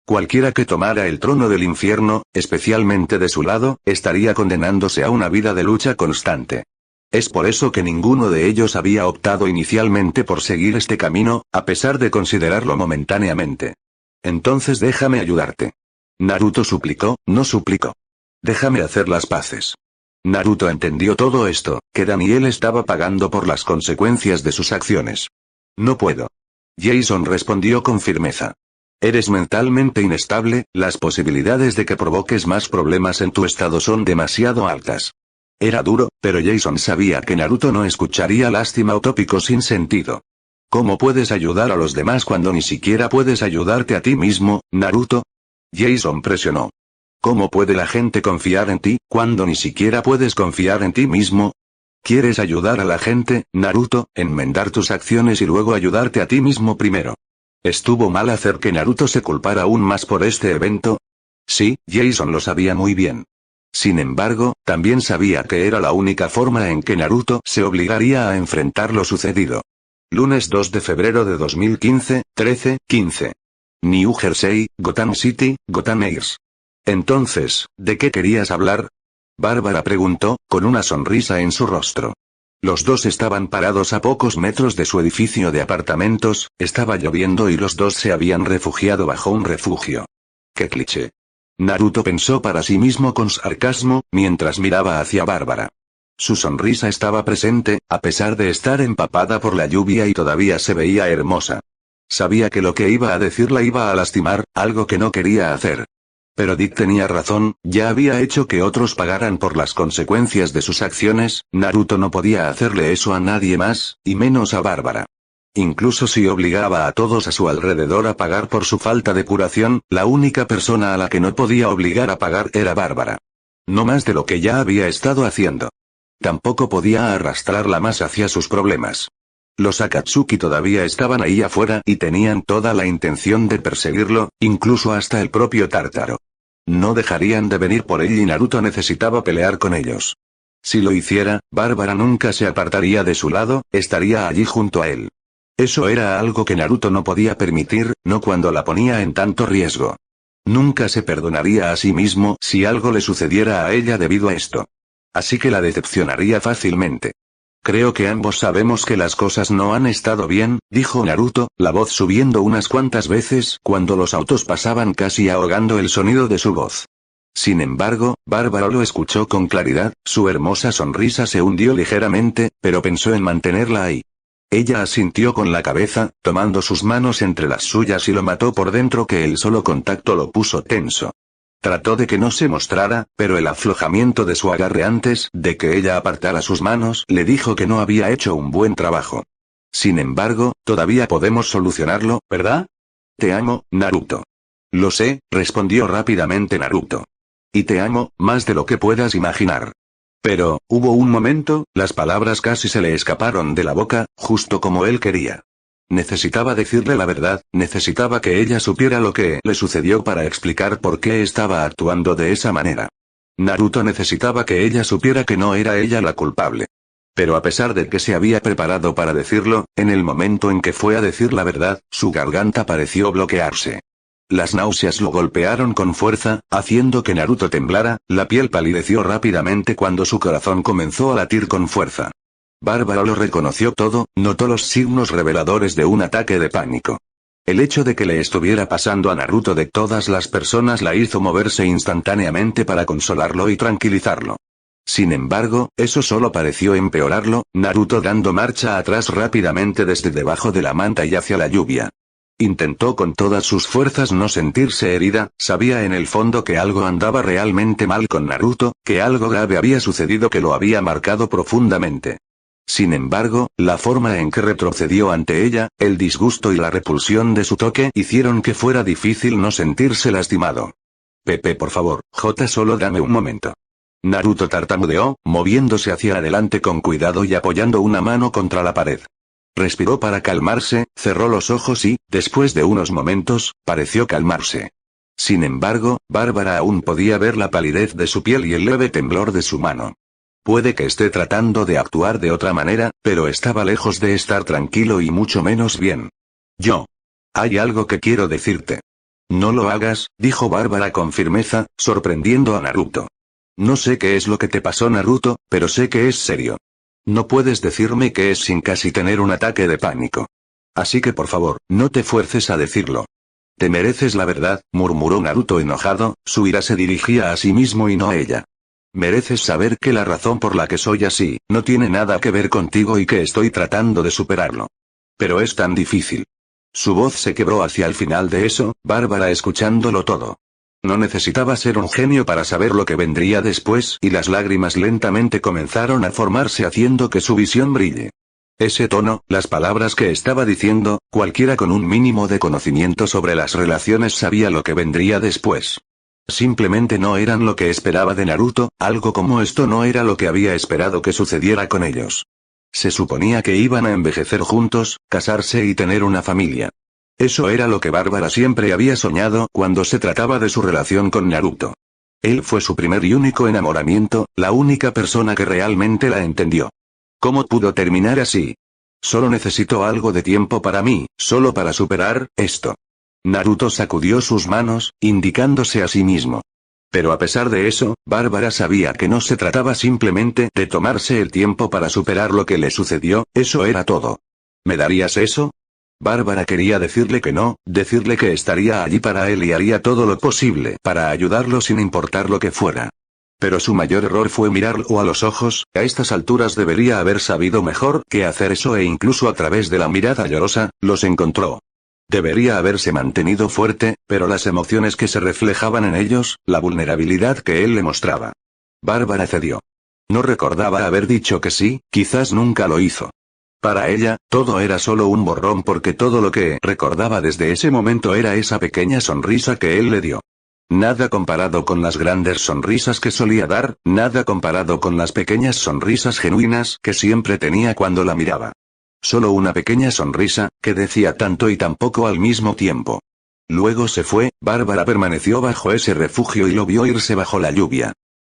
Cualquiera que tomara el trono del infierno, especialmente de su lado, estaría condenándose a una vida de lucha constante. Es por eso que ninguno de ellos había optado inicialmente por seguir este camino, a pesar de considerarlo momentáneamente. Entonces déjame ayudarte. Naruto suplicó, no suplicó. Déjame hacer las paces. Naruto entendió todo esto, que Daniel estaba pagando por las consecuencias de sus acciones. No puedo. Jason respondió con firmeza. Eres mentalmente inestable, las posibilidades de que provoques más problemas en tu estado son demasiado altas. Era duro, pero Jason sabía que Naruto no escucharía lástima o tópico sin sentido. ¿Cómo puedes ayudar a los demás cuando ni siquiera puedes ayudarte a ti mismo, Naruto? Jason presionó. ¿Cómo puede la gente confiar en ti, cuando ni siquiera puedes confiar en ti mismo? ¿Quieres ayudar a la gente, Naruto, enmendar tus acciones y luego ayudarte a ti mismo primero? ¿Estuvo mal hacer que Naruto se culpara aún más por este evento? Sí, Jason lo sabía muy bien. Sin embargo, también sabía que era la única forma en que Naruto se obligaría a enfrentar lo sucedido. Lunes 2 de febrero de 2015, 13:15. New Jersey, Gotham City, Gotham Heights. Entonces, ¿de qué querías hablar? Bárbara preguntó, con una sonrisa en su rostro. Los dos estaban parados a pocos metros de su edificio de apartamentos, estaba lloviendo y los dos se habían refugiado bajo un refugio. ¡Qué cliché! Naruto pensó para sí mismo con sarcasmo, mientras miraba hacia Bárbara. Su sonrisa estaba presente, a pesar de estar empapada por la lluvia y todavía se veía hermosa. Sabía que lo que iba a decir la iba a lastimar, algo que no quería hacer. Pero Dick tenía razón, ya había hecho que otros pagaran por las consecuencias de sus acciones, Naruto no podía hacerle eso a nadie más, y menos a Bárbara. Incluso si obligaba a todos a su alrededor a pagar por su falta de curación, la única persona a la que no podía obligar a pagar era Bárbara. No más de lo que ya había estado haciendo. Tampoco podía arrastrarla más hacia sus problemas. Los Akatsuki todavía estaban ahí afuera y tenían toda la intención de perseguirlo, incluso hasta el propio Tártaro. No dejarían de venir por él y Naruto necesitaba pelear con ellos. Si lo hiciera, Bárbara nunca se apartaría de su lado, estaría allí junto a él. Eso era algo que Naruto no podía permitir, no cuando la ponía en tanto riesgo. Nunca se perdonaría a sí mismo si algo le sucediera a ella debido a esto. Así que la decepcionaría fácilmente. Creo que ambos sabemos que las cosas no han estado bien, dijo Naruto, la voz subiendo unas cuantas veces cuando los autos pasaban casi ahogando el sonido de su voz. Sin embargo, Bárbara lo escuchó con claridad, su hermosa sonrisa se hundió ligeramente, pero pensó en mantenerla ahí. Ella asintió con la cabeza, tomando sus manos entre las suyas y lo mató por dentro que el solo contacto lo puso tenso. Trató de que no se mostrara, pero el aflojamiento de su agarre antes de que ella apartara sus manos le dijo que no había hecho un buen trabajo. Sin embargo, todavía podemos solucionarlo, ¿verdad? Te amo, Naruto. Lo sé, respondió rápidamente Naruto. Y te amo, más de lo que puedas imaginar. Pero, hubo un momento, las palabras casi se le escaparon de la boca, justo como él quería. Necesitaba decirle la verdad, necesitaba que ella supiera lo que le sucedió para explicar por qué estaba actuando de esa manera. Naruto necesitaba que ella supiera que no era ella la culpable. Pero a pesar de que se había preparado para decirlo, en el momento en que fue a decir la verdad, su garganta pareció bloquearse. Las náuseas lo golpearon con fuerza, haciendo que Naruto temblara, la piel palideció rápidamente cuando su corazón comenzó a latir con fuerza. Bárbara lo reconoció todo, notó los signos reveladores de un ataque de pánico. El hecho de que le estuviera pasando a Naruto de todas las personas la hizo moverse instantáneamente para consolarlo y tranquilizarlo. Sin embargo, eso solo pareció empeorarlo, Naruto dando marcha atrás rápidamente desde debajo de la manta y hacia la lluvia. Intentó con todas sus fuerzas no sentirse herida, sabía en el fondo que algo andaba realmente mal con Naruto, que algo grave había sucedido que lo había marcado profundamente. Sin embargo, la forma en que retrocedió ante ella, el disgusto y la repulsión de su toque hicieron que fuera difícil no sentirse lastimado. Pepe, por favor, solo dame un momento. Naruto tartamudeó, moviéndose hacia adelante con cuidado y apoyando una mano contra la pared. Respiró para calmarse, cerró los ojos y, después de unos momentos, pareció calmarse. Sin embargo, Bárbara aún podía ver la palidez de su piel y el leve temblor de su mano. Puede que esté tratando de actuar de otra manera, pero estaba lejos de estar tranquilo y mucho menos bien. Hay algo que quiero decirte. No lo hagas, dijo Bárbara con firmeza, sorprendiendo a Naruto. No sé qué es lo que te pasó, Naruto, pero sé que es serio. No puedes decirme que es sin casi tener un ataque de pánico. Así que por favor, no te fuerces a decirlo. Te mereces la verdad, murmuró Naruto enojado, su ira se dirigía a sí mismo y no a ella. Mereces saber que la razón por la que soy así, no tiene nada que ver contigo y que estoy tratando de superarlo. Pero es tan difícil. Su voz se quebró hacia el final de eso, Bárbara escuchándolo todo. No necesitaba ser un genio para saber lo que vendría después y las lágrimas lentamente comenzaron a formarse haciendo que su visión brille. Ese tono, las palabras que estaba diciendo, cualquiera con un mínimo de conocimiento sobre las relaciones sabía lo que vendría después. Simplemente no eran lo que esperaba de Naruto, algo como esto no era lo que había esperado que sucediera con ellos. Se suponía que iban a envejecer juntos, casarse y tener una familia. Eso era lo que Bárbara siempre había soñado cuando se trataba de su relación con Naruto. Él fue su primer y único enamoramiento, la única persona que realmente la entendió. ¿Cómo pudo terminar así? Solo necesito algo de tiempo para mí, solo para superar esto. Naruto sacudió sus manos, indicándose a sí mismo. Pero a pesar de eso, Bárbara sabía que no se trataba simplemente de tomarse el tiempo para superar lo que le sucedió, eso era todo. ¿Me darías eso? Bárbara quería decirle que no, decirle que estaría allí para él y haría todo lo posible para ayudarlo sin importar lo que fuera. Pero su mayor error fue mirarlo a los ojos, a estas alturas debería haber sabido mejor que hacer eso e incluso a través de la mirada llorosa, los encontró. Debería haberse mantenido fuerte, pero las emociones que se reflejaban en ellos, la vulnerabilidad que él le mostraba. Bárbara cedió. No recordaba haber dicho que sí, quizás nunca lo hizo. Para ella, todo era solo un borrón porque todo lo que recordaba desde ese momento era esa pequeña sonrisa que él le dio. Nada comparado con las grandes sonrisas que solía dar, nada comparado con las pequeñas sonrisas genuinas que siempre tenía cuando la miraba. Solo una pequeña sonrisa, que decía tanto y tan poco al mismo tiempo. Luego se fue, Bárbara permaneció bajo ese refugio y lo vio irse bajo la lluvia.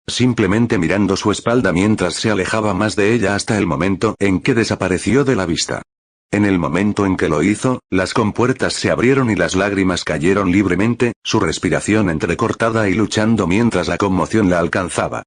Simplemente mirando su espalda mientras se alejaba más de ella hasta el momento en que desapareció de la vista. En el momento en que lo hizo, las compuertas se abrieron y las lágrimas cayeron libremente, su respiración entrecortada y luchando mientras la conmoción la alcanzaba.